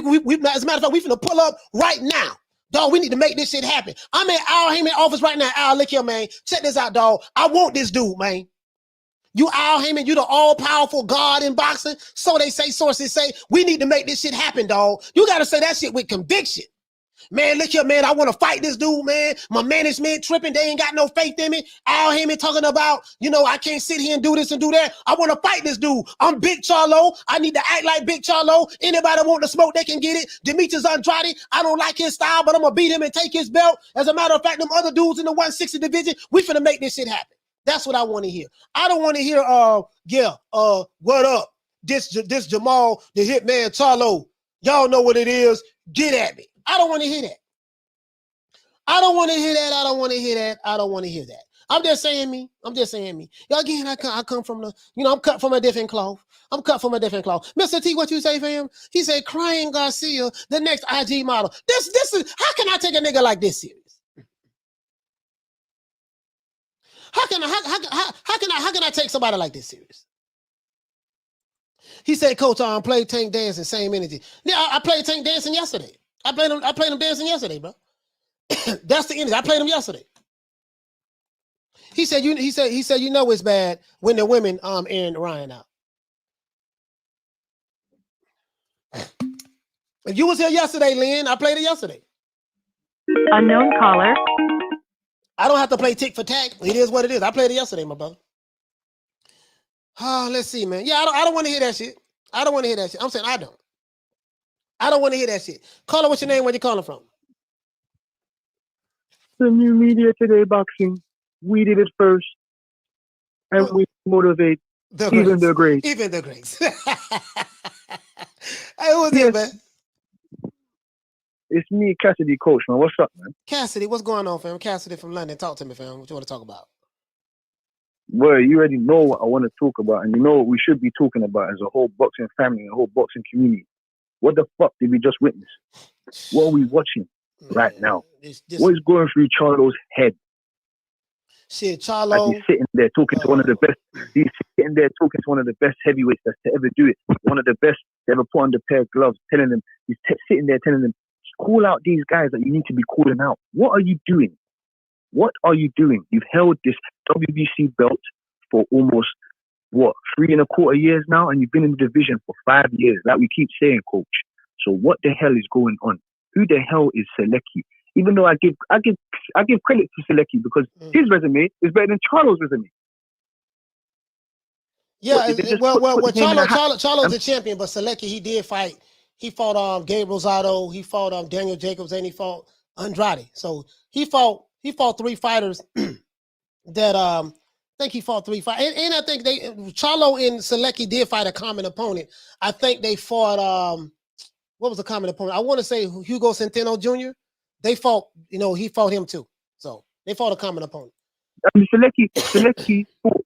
as a matter of fact, we finna pull up right now. Dog, we need to make this shit happen. I'm in Al Heyman office right now. Al, look here, man. Check this out, dog. I want this dude, man. You Al Heyman, you the all-powerful God in boxing. So they say, sources say, we need to make this shit happen, dog. You got to say that shit with conviction. Man, look here, man. I want to fight this dude, man. My management tripping. They ain't got no faith in me. Al Heyman talking about, I can't sit here and do this and do that. I want to fight this dude. I'm Big Charlo. I need to act like Big Charlo. Anybody want to smoke, they can get it. Demetrius Andrade, I don't like his style, but I'm going to beat him and take his belt. As a matter of fact, them other dudes in the 160 division, we finna make this shit happen. That's what I want to hear. I don't want to hear, what up? This Jermall, the hitman Charlo. Y'all know what it is. Get at me. I don't want to hear that. I don't want to hear that. I don't want to hear that. I don't want to hear that. I'm just saying me. Y'all, again, I come from the, I'm cut from a different cloth. Mr. T, what you say, fam? He said, Crying Garcia, the next IG model. This is, how can I take a nigga like this serious? How can I take somebody like this serious? He said, Coach, I played tank dancing, same energy. Yeah, I played tank dancing yesterday. I played him dancing yesterday, bro. That's the energy. I played him yesterday. He said, it's bad when the women airing Ryan out. If you was here yesterday, Lynn, I played it yesterday. Unknown caller. I don't have to play tick for tack. It is what it is. I played it yesterday, my brother. Oh, let's see, man. Yeah, I don't want to hear that shit. I don't want to hear that shit. I'm saying I don't. I don't want to hear that shit. Caller, what's your name? Where you calling from? The new media today, boxing. We did it first, and we motivate even the greats. Even the greats. Hey, who's here, man? It's me, Cassidy, Coach, man. What's up, man? Cassidy, what's going on, fam? Cassidy from London. Talk to me, fam. What you want to talk about? Well, you already know what I want to talk about, and you know what we should be talking about as a whole boxing family, a whole boxing community. What the fuck did we just witness? What are we watching right now? What is going through Charlo's head? Shit, Charlo. He's sitting there talking to one of the best. He's sitting there talking to one of the best heavyweights that's to ever do it. One of the best to ever put on the pair of gloves. Telling them, sitting there telling them, call out these guys that you need to be calling out. What are you doing? What are you doing? You've held this WBC belt for almost 3.25 years now, and you've been in the division for 5 years, like we keep saying, Coach. So what the hell is going on? Who the hell is Selecki? Even though I give credit to Selecki because his resume is better than Charlo's resume. Yeah, Charlo's the champion, but Selecki, he did fight. He fought Gabe Rosado, he fought Daniel Jacobs, and he fought Andrade. So he fought 3 fighters that I think he fought 3 fighters. And I think Charlo and Selecki did fight a common opponent. I think they fought what was the common opponent? I want to say Hugo Centeno Jr. They fought, he fought him too. So they fought a common opponent. I mean, Selecki fought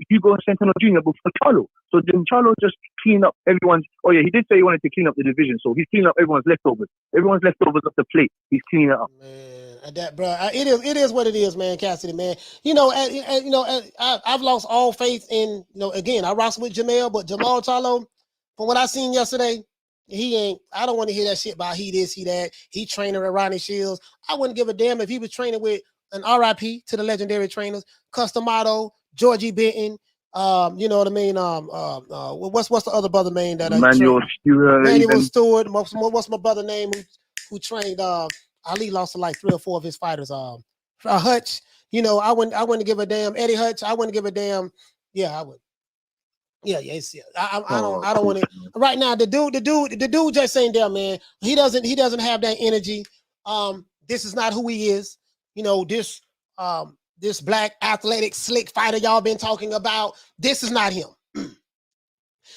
Hugo Centeno Jr. before Charlo. So then Charlo just cleaned up everyone's. Oh yeah, he did say he wanted to clean up the division. So he's cleaning up everyone's leftovers. Everyone's leftovers off the plate. He's cleaning it up. Man, that bro, it is what it is, man. Cassidy, man. I've lost all faith in. Again, I wrestle with Jermall, but Jermall Charlo, from what I seen yesterday, he ain't. I don't want to hear that shit about he this, he that. He training with Ronnie Shields. I wouldn't give a damn if he was training with an RIP to the legendary trainers, Customato, Georgie Benton. You know what I mean? What's the other brother name that Manuel Stewart? Manuel Stewart. What's my brother name who trained? Ali lost to like 3 or 4 of his fighters. Hutch. I wouldn't give a damn. Eddie Hutch. I wouldn't give a damn. Yeah, I would. Yeah. I don't want to. Right now, the dude just ain't there, man. He doesn't have that energy. This is not who he is. This black athletic slick fighter y'all been talking about. This is not him.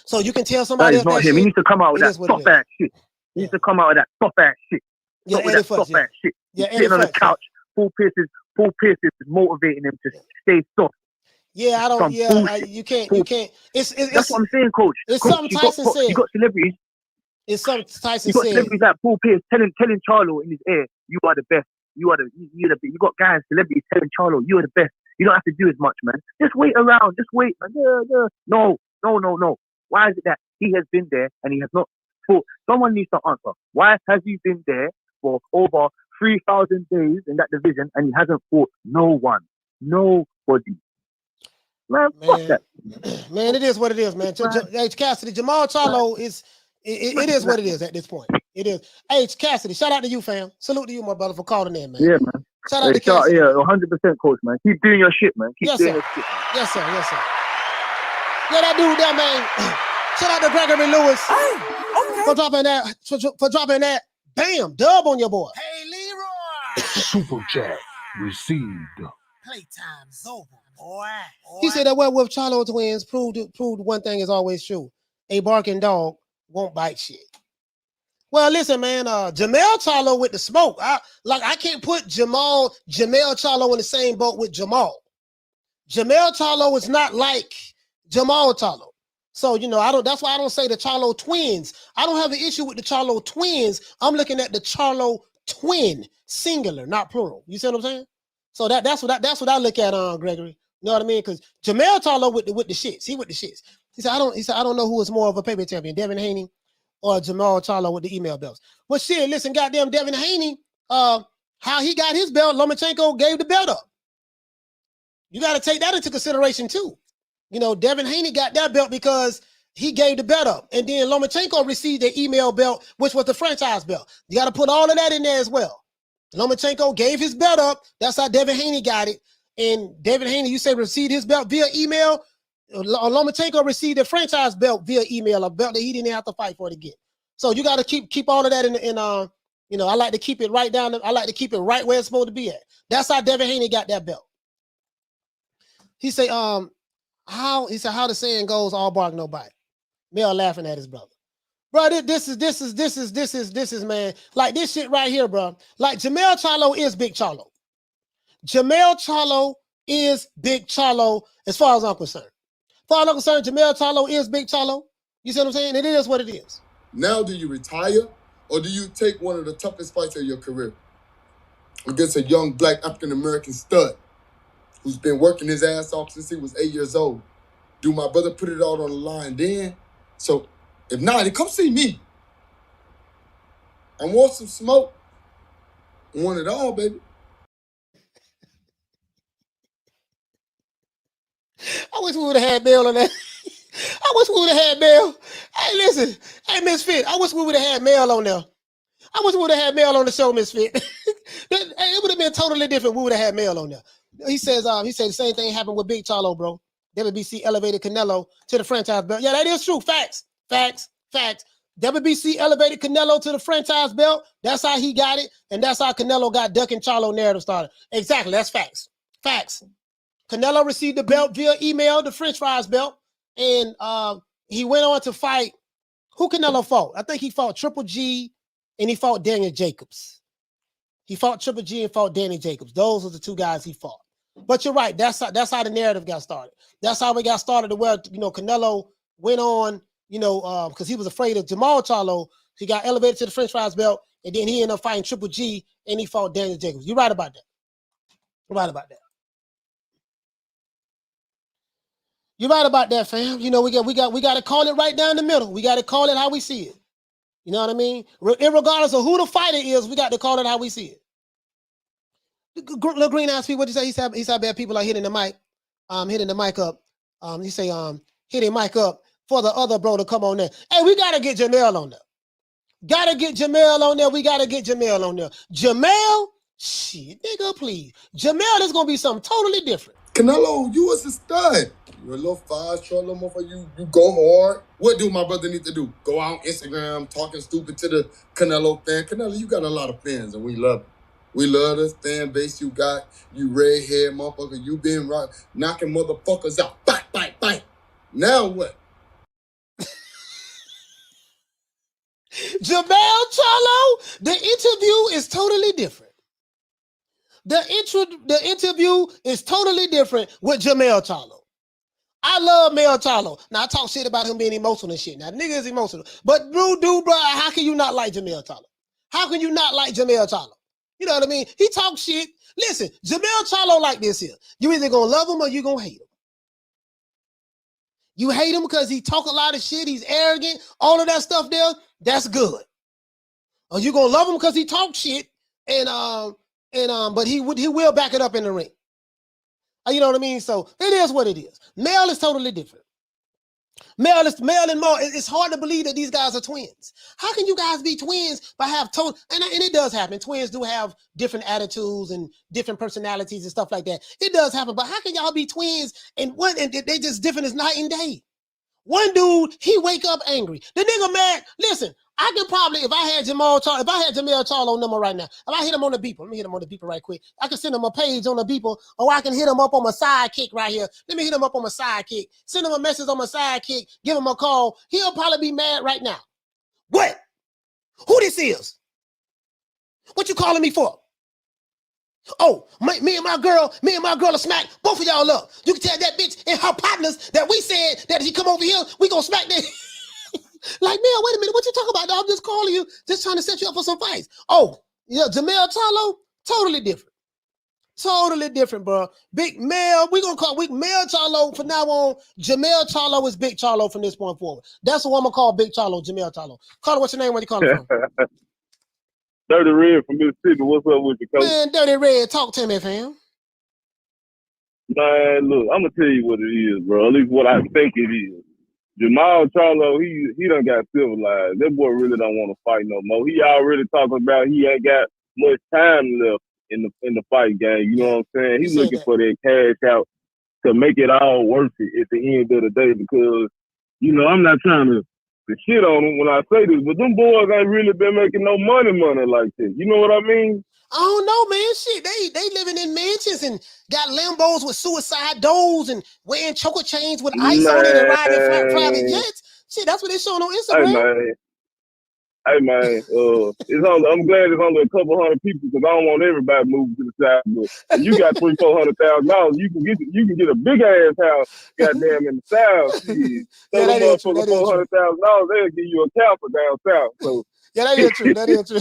So you can tell somebody that is not him. He needs to come out with that tough ass shit. He needs to come out with that tough ass shit. Yeah, with that tough ass shit. He's sitting on the couch. Paul Pierce is motivating him to stay soft. Yeah, I don't. You can't. It's that's what I'm saying, Coach. It's something Tyson said. You got celebrities. It's something Tyson said. You got celebrities like Paul Pierce telling Charlo in his ear, "You are the best. You're the best." You got guys, celebrities telling Charlo, "You're the best. You don't have to do as much, man. Just wait around. Just wait." No. Why is it that he has been there and he has not fought? Someone needs to answer. Why has he been there for over 3,000 days in that division, and he hasn't fought no one. Nobody. Man, fuck that. Man, it is what it is, man. Hey, Cassidy, Jermall Charlo is it is what it is at this point. It is. Hey, Cassidy, shout out to you, fam. Salute to you, my brother, for calling in, man. Yeah, man. Shout out to Cassidy. Yeah, 100%, coach, man. Keep doing your shit, man. Keep doing sir. your shit. Yes, sir. Yes, sir. Yeah, that dude there, man. Shout out to Gregory Lewis for dropping that. Bam, dub on your boy. Hey, Leroy. Super chat received. Playtime's over, boy. He said that with Charlo twins proved one thing is always true. A barking dog won't bite shit. Well, listen, man, Jermall Charlo with the smoke. I can't put Jermall Charlo in the same boat with Jermall. Jermall Charlo is not like Jermall Charlo. So, that's why I don't say the Charlo twins. I don't have an issue with the Charlo twins. I'm looking at the Charlo twin, singular, not plural. You see what I'm saying? So that's what I look at, Gregory. You know what I mean? Because Jermall Charlo with the shits. He with the shits. He said, I don't know who is more of a paper champion, Devin Haney or Jermall Charlo with the email belts. But shit, listen, goddamn Devin Haney, how he got his belt, Lomachenko gave the belt up. You got to take that into consideration too. Devin Haney got that belt because he gave the belt up. And then Lomachenko received the email belt, which was the franchise belt. You got to put all of that in there as well. Lomachenko gave his belt up. That's how Devin Haney got it. And Devin Haney, you say, received his belt via email. Lomachenko received a franchise belt via email, a belt that he didn't have to fight for to get. So you got to keep all of that in I like to keep it right down. I like to keep it right where it's supposed to be at. That's how Devin Haney got that belt. He say, how the saying goes, all bark, no bite. Mel laughing at his brother. Bro, this is, man. Like this shit right here, bro. Like Jermall Charlo is Big Charlo. Jermall Charlo is Big Charlo as far as I'm concerned. As far as I'm concerned, Jermall Charlo is Big Charlo. You see what I'm saying? It is what it is. Now, do you retire or do you take one of the toughest fights of your career against a young black African-American stud who's been working his ass off since he was 8 years old? Do my brother put it all on the line then? So if not, then come see me. I want some smoke. I want it all, baby. I wish we would have had Mel on that. I wish we would have had Mel. Hey, listen. Hey, Misfit. I wish we would have had Mel on there. I wish we would have had Mel on the show, Misfit. It would have been totally different. We would have had Mel on there. He said the same thing happened with Big Charlo, bro. WBC elevated Canelo to the franchise belt. Yeah, that is true. Facts. WBC elevated Canelo to the franchise belt. That's how he got it. And that's how Canelo got ducking Charlo narrative started. Exactly. That's facts. Canelo received the belt via email, the French fries belt. And he went on to fight. Who Canelo fought? I think he fought Triple G and he fought Daniel Jacobs. He fought Triple G and fought Danny Jacobs. Those are the two guys he fought. But you're right. That's how the narrative got started. That's how it got started to where, Canelo went on, because he was afraid of Jermall Charlo. He got elevated to the French fries belt, and then he ended up fighting Triple G, and he fought Daniel Jacobs. You're right about that. You're right about that, fam. We got to call it right down the middle. We got to call it how we see it. You know what I mean? Regardless of who the fighter is, we got to call it how we see it. Little green ass people, what you say? He said bad people are hitting the mic up. He say hitting mic up for the other bro to come on there. Hey, we gotta get Jermall on there. We gotta get Jermall on there. Jermall, shit, nigga, please. Jermall is gonna be something totally different. Canelo, you was a stud. You're a little fast, short little motherfucker. You go hard. What do my brother need to do? Go out on Instagram talking stupid to the Canelo fan. Canelo, you got a lot of fans, and we love it. We love the fan base you got. You redhead motherfucker. You been knocking motherfuckers out. Bite. Now what? Jermall Charlo, the interview is totally different. The interview is totally different with Jermall Charlo. I love Mel Charlo. Now, I talk shit about him being emotional and shit. Now, the nigga is emotional. But, bro, how can you not like Jermall Charlo? How can you not like Jermall Charlo? You know what I mean? He talks shit. Listen, Jermall Charlo like this here. You either gonna love him or you gonna hate him. You hate him because he talk a lot of shit. He's arrogant. All of that stuff there, that's good. Or you gonna love him because he talks shit, but he will back it up in the ring. You know what I mean? So it is what it is. Male is totally different. Male and Mo. It's hard to believe that these guys are twins. How can you guys be twins but have total? And it does happen. Twins do have different attitudes and different personalities and stuff like that. It does happen. But how can y'all be twins and they just different as night and day? One dude, he wake up angry. The nigga mad. Listen, I could probably, if I had Jermall Charlo number right now, if I hit him on the beeper, let me hit him on the beeper right quick. I can send him a page on the beeper, or I can hit him up on my sidekick right here. Let me hit him up on my sidekick. Send him a message on my sidekick. Give him a call. He'll probably be mad right now. What? Who this is? What you calling me for? Oh, me and my girl will smack both of y'all up. You can tell that bitch and her partners that we said that if you come over here, we gonna smack that. Like, man, wait a minute, what you talking about? I'm just calling you, just trying to set you up for some fights. Oh, yeah, Jermall Charlo, totally different. Totally different, bro. Big Mel, we gonna call Mel Charlo from now on. Jermall Charlo is Big Charlo from this point forward. That's what I'm gonna call Big Charlo, Jermall Charlo. Carter, what's your name? Where you calling from? Dirty Red from Mississippi. What's up with you, coach? Man, Dirty Red, talk to me, fam. Man, look, I'm gonna tell you what it is, bro. At least what I think it is. Jermall Charlo, he done got civilized. That boy really don't want to fight no more. He already talking about he ain't got much time left in the fight game. You know what I'm saying? He's looking for that cash out to make it all worth it at the end of the day, because, you know, I'm not trying to shit on them when I say this, but them boys ain't really been making no money like this. You know what I mean? I don't know, man. Shit, they living in mansions and got Lambos with suicide doors and wearing choker chains with ice on it and riding private jets. Shit, that's what they showing on Instagram. Hey man, I'm glad it's only a couple hundred people, because I don't want everybody moving to the side. But if you got $300,000-$400,000, you can get a big ass house, goddamn, in the south. Yeah, that is true. $400,000, they'll give you a castle down south. So. Yeah, that is true. That is true.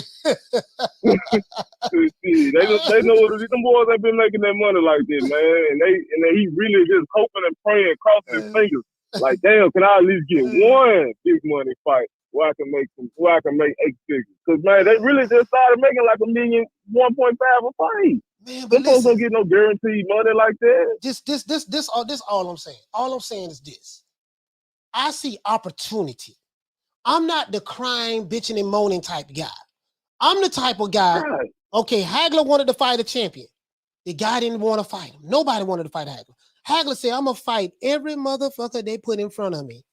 they know what it is. Them boys ain't been making that money like this, man. And he really just hoping and praying, crossing his fingers. Like, damn, can I at least get one big money fight where I can make 8 figures? Because, man, they really just started making like $1 million, 1.5 a fight. Man, but folks don't get no guaranteed money like that. This all I'm saying. All I'm saying is this. I see opportunity. I'm not the crying, bitching, and moaning type guy. I'm the type of guy, okay, Hagler wanted to fight a champion. The guy didn't want to fight him. Nobody wanted to fight Hagler. Hagler said, I'm going to fight every motherfucker they put in front of me.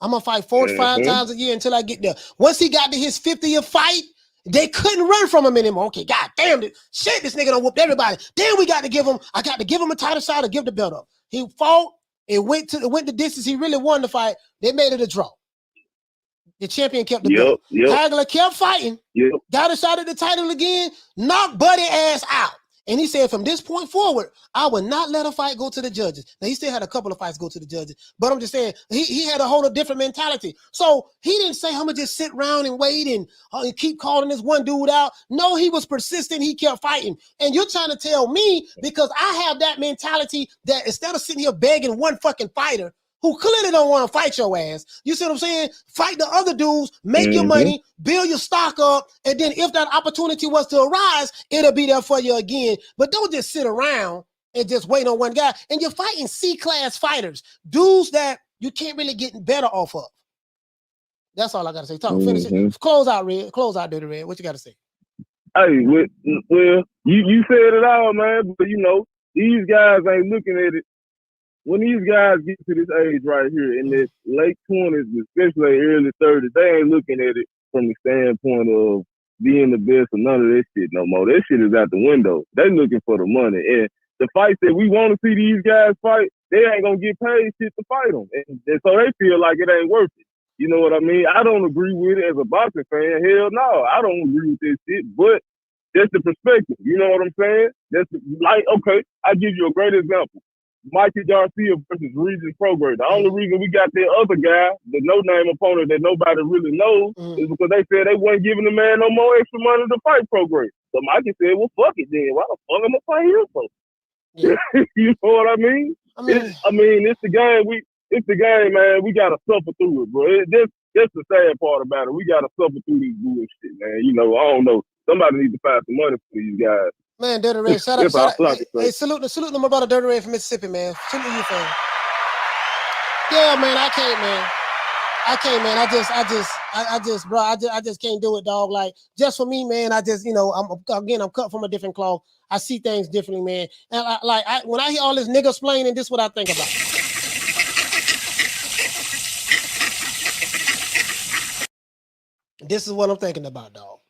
I'm going to fight 4 to 5 times a year until I get there. Once he got to his 50th fight, they couldn't run from him anymore. Okay, god damn it. Shit, this nigga done whooped everybody. Then I got to give him a title shot or give the belt up. He fought. It went the distance he really wanted to fight. They made it a draw. The champion kept the belt. Hagler kept fighting. Got a shot at the title again. Knocked Buddy ass out. And he said, from this point forward, I will not let a fight go to the judges. Now, he still had a couple of fights go to the judges. But I'm just saying, he had a whole different mentality. So he didn't say, I'm going to just sit around and wait and keep calling this one dude out. No, he was persistent. He kept fighting. And you're trying to tell me, because I have that mentality, that instead of sitting here begging one fucking fighter who clearly don't want to fight your ass, you see what I'm saying? Fight the other dudes, make your money, build your stock up, and then if that opportunity was to arise, it'll be there for you again. But don't just sit around and just wait on one guy. And you're fighting C-class fighters, dudes that you can't really get better off of. That's all I got to say. Talk, finish it. Close out, Red. Close out, Dirty Red. What you got to say? Hey, well, you said it all, man. But, you know, these guys ain't looking at it. When these guys get to this age right here, in their late 20s, especially early 30s, they ain't looking at it from the standpoint of being the best or none of that shit no more. That shit is out the window. They looking for the money. And the fights that we want to see these guys fight, they ain't going to get paid shit to fight them. And so they feel like it ain't worth it. You know what I mean? I don't agree with it as a boxing fan. Hell no, I don't agree with this shit. But that's the perspective. You know what I'm saying? Okay, I'll give you a great example. Mikey Garcia versus Regis Prograis. The only reason we got that other guy, the no-name opponent that nobody really knows, is because they said they wasn't giving the man no more extra money to fight Prograis. So Mikey said, well, fuck it then. Why the fuck am I fighting him for? Yeah. You know what I mean? I mean, it's the game it's the game, man. We gotta suffer through it, bro. That's the sad part about it. We gotta suffer through this bullshit, man. You know, I don't know. Somebody needs to find some money for these guys. Man, Dirty Red, shout out. Hey, salute to my brother Dirty Red from Mississippi, man. Salute you, fam. Yeah, man, I can't, man. I just can't do it, dog. Like, just for me, man, I just, you know, I'm cut from a different cloth. I see things differently, man. And when I hear all this nigga explaining, this is what I think about. This is what I'm thinking about, dog.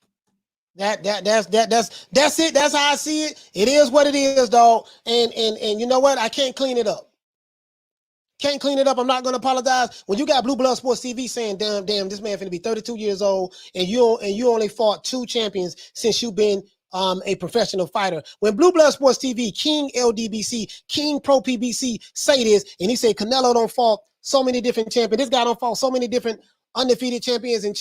That's it. That's how I see it. It is what it is, dog. And you know what? I can't clean it up. Can't clean it up. I'm not gonna apologize. When you got Blue Blood Sports TV saying, damn, this man finna be 32 years old, and you only fought 2 champions since you've been a professional fighter. When Blue Blood Sports TV, King LDBC, King Pro PBC say this, and he said Canelo don't fought so many different champions. This guy don't fought so many different undefeated champions and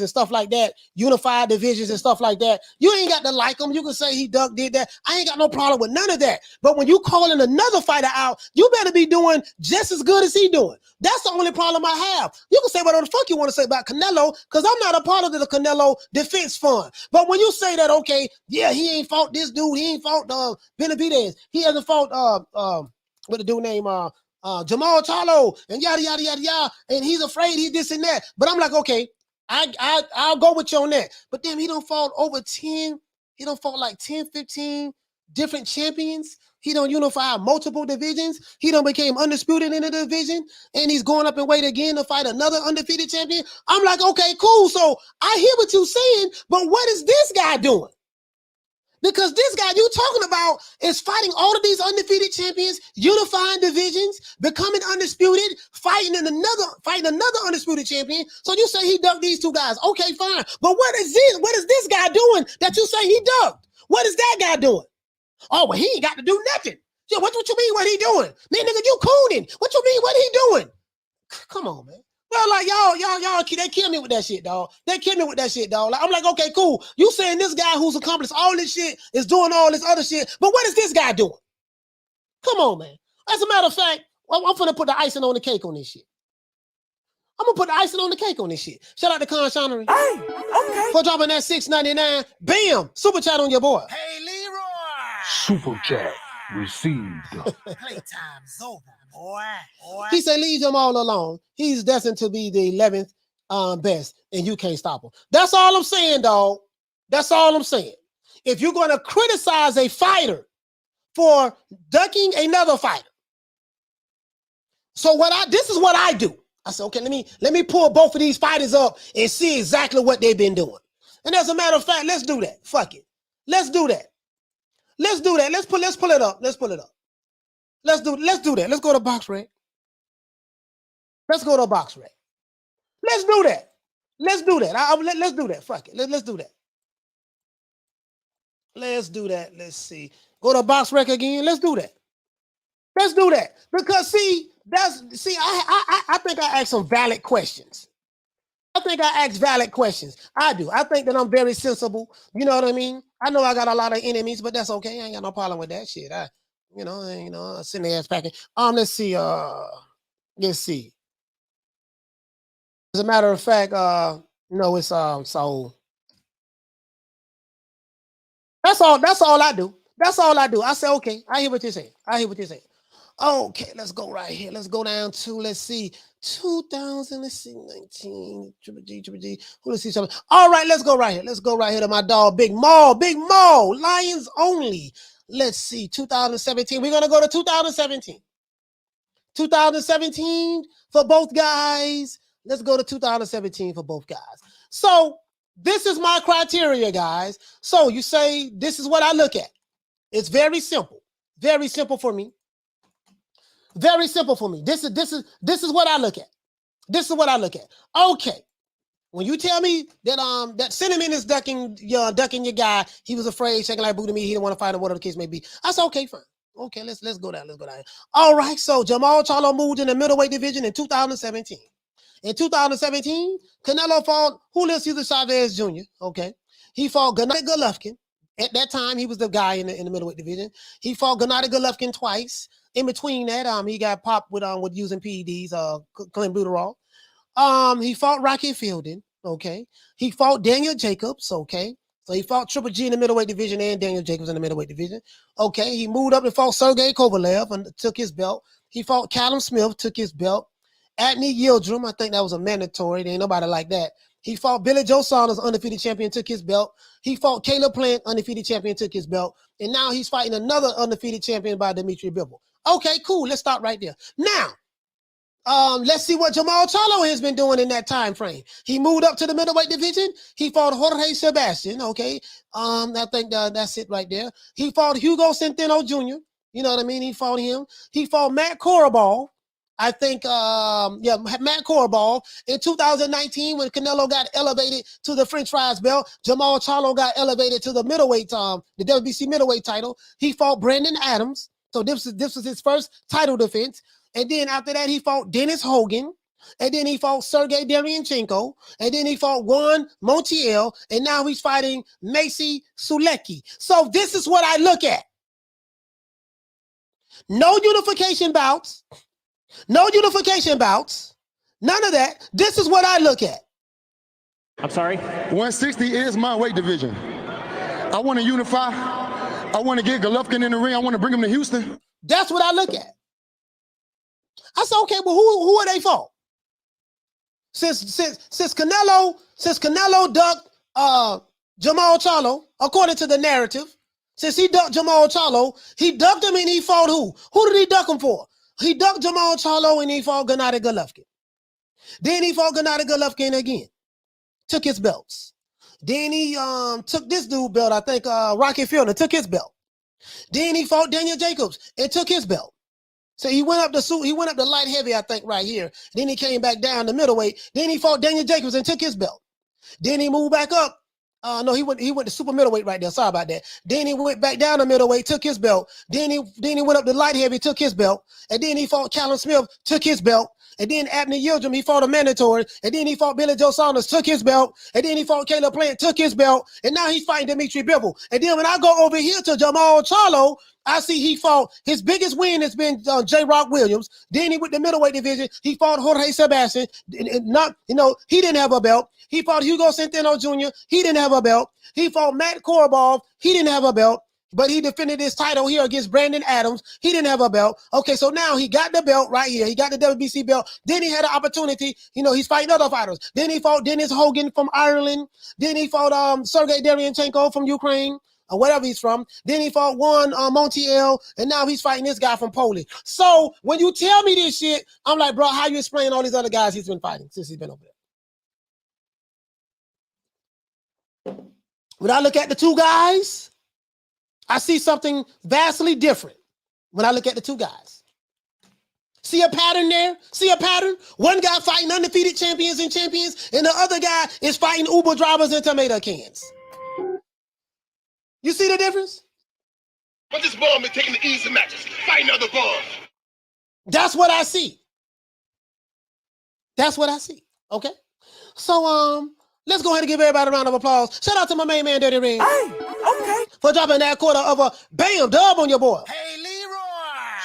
stuff like that, unified divisions and stuff like that. You ain't got to like him. You can say he did that. I ain't got no problem with none of that. But when you calling another fighter out, you better be doing just as good as he doing. That's the only problem I have. You can say whatever the fuck you want to say about Canelo, because I'm not a part of the Canelo defense fund. But when you say that, okay, yeah, he ain't fought this dude, he ain't fought Benavidez, he hasn't fought what the dude name Jermall Charlo, and yada yada yada yada, and he's afraid he this and that. But I'm like, okay, I'll go with you on that. But then he don't fought over 10, he don't fought like 10, 15 different champions. He don't unify multiple divisions. He don't became undisputed in a division, and he's going up in weight again to fight another undefeated champion. I'm like, okay, cool. So I hear what you're saying, but what is this guy doing? Because this guy you talking about is fighting all of these undefeated champions, unifying divisions, becoming undisputed, fighting another undisputed champion. So you say he ducked these 2 guys. Okay, fine. But what is this guy doing that you say he ducked? What is that guy doing? Oh, well, he ain't got to do nothing. Yeah, what you mean what he doing? Man, nigga, you cooning. What you mean what he doing? Come on, man. Well, like y'all, they kill me with that shit, dog. They kill me with that shit, dog. Like, I'm like, okay, cool. You saying this guy who's accomplished all this shit is doing all this other shit, but what is this guy doing? Come on, man. As a matter of fact, I'm finna put the icing on the cake on this shit. I'm gonna put the icing on the cake on this shit. Shout out to Con Shonery. Hey, okay. For dropping that $6.99. Bam! Super chat on your boy. Hey, Leroy. Super chat received. Playtime's over. Boy. He said, leave him all alone. He's destined to be the 11th best, and you can't stop him. That's all I'm saying, dog. That's all I'm saying. If you're going to criticize a fighter for ducking another fighter, so this is what I do. I said, okay, let me pull both of these fighters up and see exactly what they've been doing. And as a matter of fact, let's do that. Fuck it. Let's do that. Let's do that. Let's pull it up. Let's pull it up. Let's do that. Let's go to BoxRec. Let's go to BoxRec. Let's do that. Let's do that. Let's do that. Fuck it. Let's do that. Let's do that. Let's see. Go to BoxRec again. Let's do that. Let's do that. Because I think I asked some valid questions. I think I asked valid questions. I do. I think that I'm very sensible. You know what I mean? I know I got a lot of enemies, but that's okay. I ain't got no problem with that shit. Sitting there ass packing. Let's see. Let's see. As a matter of fact, it's so that's all I do. That's all I do. I say, okay, I hear what you're saying. Okay, let's go right here. Let's go down to, let's see, 2000, let's see, 19, Triple G. Let's see something. All right, let's go right here. Let's go right here to my dog, Big Maul, Lions only. Let's see, 2017. We're going to go to 2017. 2017 for both guys. Let's go to 2017 for both guys. So this is my criteria, guys. So you say, this is what I look at. It's very simple. Very simple for me. Very simple for me. This is what I look at. This is what I look at. Okay. When you tell me that that Cinnamon is ducking your guy, he was afraid, shaking like booty me, he didn't want to fight him, whatever the case may be. I said, okay, fine. Okay, let's go down. Let's go down. All right. So Jermall Charlo moved in the middleweight division in 2017. In 2017, Canelo fought Julio Cesar Chavez Jr. Okay. He fought Gennady Golovkin. At that time, he was the guy in the middleweight division. He fought Gennady Golovkin twice. In between that, he got popped with using PEDs, clenbuterol. He fought Rocky Fielding, okay. He fought Daniel Jacobs, okay. So he fought Triple G in the middleweight division and Daniel Jacobs in the middleweight division, okay. He moved up and fought Sergey Kovalev and took his belt. He fought Callum Smith, took his belt. Adney Yildirim, I think that was a mandatory. There ain't nobody like that. He fought Billy Joe Saunders, undefeated champion, took his belt. He fought Caleb Plant, undefeated champion, took his belt. And now he's fighting another undefeated champion by Dimitri Bivol. Okay, cool. Let's stop right there. Now, let's see what Jermall Charlo has been doing in that time frame. He moved up to the middleweight division. He fought Jorge Sebastian, okay. I think that's it right there. He fought Hugo Centeno Jr., you know what I mean? He fought him. He fought Matt Coraball. I think, Matt Coraball in 2019 when Canelo got elevated to the French fries belt. Jermall Charlo got elevated to the middleweight, the WBC middleweight title. He fought Brandon Adams. So this was his first title defense. And then after that, he fought Dennis Hogan. And then he fought Sergey Derevyanchenko. And then he fought Juan Montiel. And now he's fighting Macy Sulecki. So this is what I look at. No unification bouts. No unification bouts. None of that. This is what I look at. I'm sorry? 160 is my weight division. I want to unify. I want to get Golovkin in the ring. I want to bring him to Houston. That's what I look at. I said, okay, well, who are they for? Since Canelo ducked Jermall Charlo, according to the narrative, since he ducked Jermall Charlo, he ducked him and he fought who? Who did he duck him for? He ducked Jermall Charlo and he fought Gennady Golovkin. Then he fought Gennady Golovkin again. Took his belts. Then he took this dude belt, I think Rocky Fielding took his belt. Then he fought Daniel Jacobs and took his belt. So he went up to light heavy, I think, right here. Then he came back down to middleweight. Then he fought Daniel Jacobs and took his belt. Then he moved back up. No, he went to super middleweight right there. Sorry about that. Then he went back down to middleweight, took his belt. Then he went up to light heavy, took his belt. And then he fought Callum Smith, took his belt. And then Adney Yildirim, he fought a mandatory. And then he fought Billy Joe Saunders, took his belt. And then he fought Caleb Plant, took his belt. And now he's fighting Dimitri Bivol. And then when I go over here to Jermall Charlo, I see he fought, his biggest win has been J. Rock Williams. Then he went to middleweight division. He fought Jorge Sebastian. He didn't have a belt. He fought Hugo Centeno Jr. He didn't have a belt. He fought Matt Coraball. He didn't have a belt. But he defended his title here against Brandon Adams. He didn't have a belt. Okay, so now he got the belt right here. He got the WBC belt. Then he had an opportunity. He's fighting other fighters. Then he fought Dennis Hogan from Ireland. Then he fought Sergey Derevyanchenko from Ukraine, or whatever he's from. Then he fought Juan Montiel, and now he's fighting this guy from Poland. So when you tell me this shit, I'm like, bro, how you explain all these other guys he's been fighting since he's been over there? When I look at the two guys, I see something vastly different when I look at the two guys. See a pattern there? See a pattern? One guy fighting undefeated champions, and the other guy is fighting Uber drivers and tomato cans. You see the difference? But this ball been taking the easy matches, fighting other balls. That's what I see. That's what I see. Okay? So, let's go ahead and give everybody a round of applause. Shout out to my main man, Dirty Ring. Hey, okay. For dropping that quarter of a bam dub on your boy. Hey, Leroy.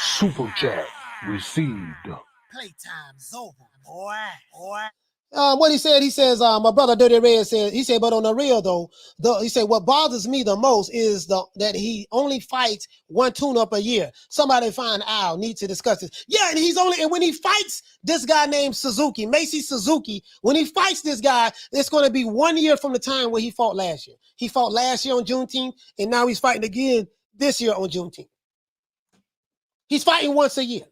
Super chat received. Playtime's over, boy. What he says, my brother Dirty Red said, but on the real though, he said, what bothers me the most is that he only fights one tune-up a year. Somebody find Al, need to discuss this. Yeah, and when he fights this guy named Suzuki, Macy Suzuki, when he fights this guy, it's going to be 1 year from the time where he fought last year. He fought last year on Juneteenth, and now he's fighting again this year on Juneteenth. He's fighting once a year.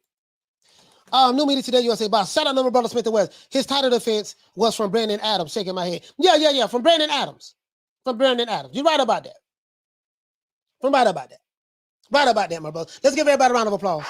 New Media Today USA boss. Shout out to my brother Smith and West. His title defense was from Brandon Adams. Shaking my head. Yeah. From Brandon Adams. You're right about that. Right about that, my brother. Let's give everybody a round of applause.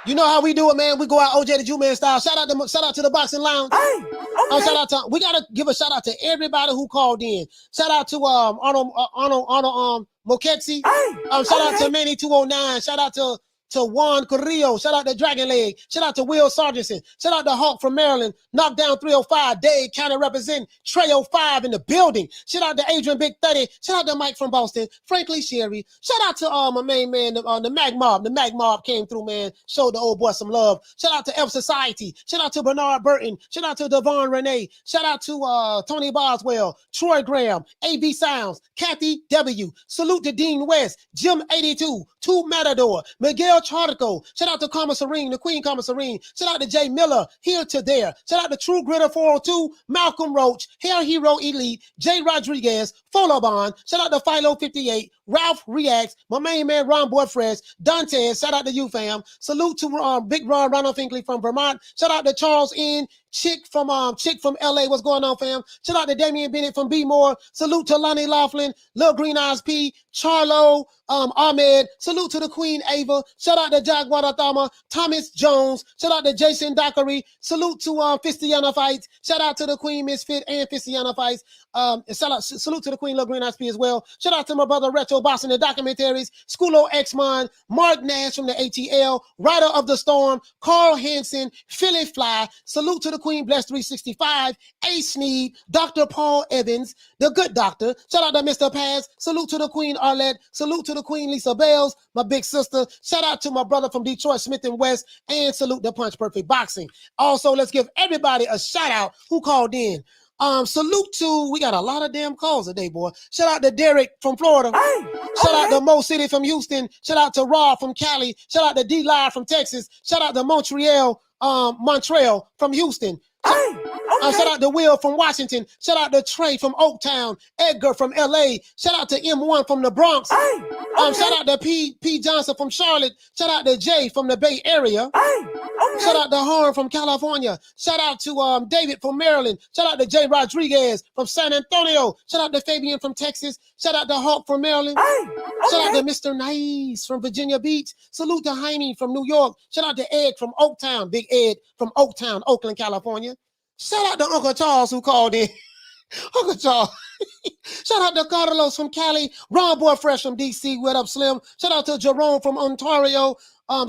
You know how we do it, man. We go out OJ the Jew Man style. Shout out to the Boxing Lounge. Hey, okay. We gotta give a shout out to everybody who called in. Shout out to Arnold Moketsi. Hey, shout out to Manny 209. Shout out to to Juan Carrillo. Shout out to Dragon Leg. Shout out to Will Sargentson. Shout out to Hawk from Maryland. Knockdown 305. Dade County represent Trey 05 in the building. Shout out to Adrian Big 30. Shout out to Mike from Boston. Frankly Sherry. Shout out to my main man, the Mag Mob. The Mag Mob came through, man. Showed the old boy some love. Shout out to F Society. Shout out to Bernard Burton. Shout out to Devon Renee. Shout out to Tony Boswell. Troy Graham. AB Sounds. Kathy W. Salute to Dean West. Jim 82. Two Matador. Miguel Chartico. Shout out to Karma Serene. The Queen Karma Serene. Shout out to Jay Miller. Here to there. Shout out to True Gritter 402. Malcolm Roach. Hair Hero Elite. Jay Rodriguez. Folobon. Shout out to Philo 58. Ralph Reacts. My main man Ron Boy Fresh. Dante. Shout out to you, fam. Salute to Big Ron Ronald Finkley from Vermont. Shout out to Charles N. Chick from LA. What's going on, fam? Shout out to Damian Bennett from B More. Salute to Lonnie Laughlin, Lil Green Eyes P, Charlo, Ahmed. Salute to the Queen Ava. Shout out to Jack Guadathama, Thomas Jones. Shout out to Jason Dockery. Salute to Fistiana Fights. Shout out to the Queen Misfit and Fistiana Fights. Salute to the Queen Lil Green Eyes P as well. Shout out to my brother Retro Boss in the documentaries. Schoolo X-Mon, Mark Nash from the ATL, Rider of the Storm, Carl Hansen, Philly Fly. Salute to the Queen Bless 365, A Sneed, Dr. Paul Evans, the Good Doctor. Shout out to Mr. Paz. Salute to the Queen Arlette. Salute to the Queen Lisa Bells, my big sister. Shout out to my brother from Detroit, Smith and West, and salute the Punch Perfect Boxing. Also, let's give everybody a shout out who called in. Salute to, we got a lot of damn calls today, boy. Shout out to Derek from Florida. Shout out to Mo City from Houston. Shout out to Rob from Cali. Shout out to D Live from Texas. Shout out to Montreal from Houston. Shout out to Will from Washington. Shout out to Trey from Oaktown. Edgar from LA. Shout out to M1 from the Bronx. Shout out to P Johnson from Charlotte. Shout out to Jay from the Bay Area. Shout out to Horn from California. Shout out to David from Maryland. Shout out to Jay Rodriguez from San Antonio. Shout out to Fabian from Texas. Shout out to Hawk from Maryland. Shout out to Mr. Nice from Virginia Beach. Salute to Jaime from New York. Shout out to Ed from Oaktown. Big Ed from Oaktown, Oakland, California. Shout out to Uncle Charles who called in. Uncle Charles. Shout out to Carlos from Cali. Ron Boy Fresh from DC. What up, Slim? Shout out to Jerome from Ontario,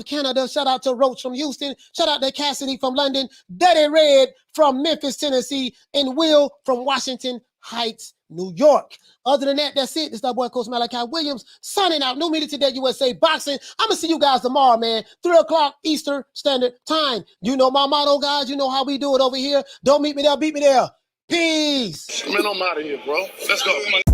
Canada. Shout out to Roach from Houston. Shout out to Cassidy from London. Daddy Red from Memphis, Tennessee. And Will from Washington Heights, New York. Other than that, that's it. It's that boy Coach Malachi Williams signing out. New Media Today USA Boxing. I'm going to see you guys tomorrow, man. 3 o'clock Eastern Standard Time. You know my motto, guys. You know how we do it over here. Don't meet me there, beat me there. Peace. Man, I'm out of here, bro. Let's go. Come on.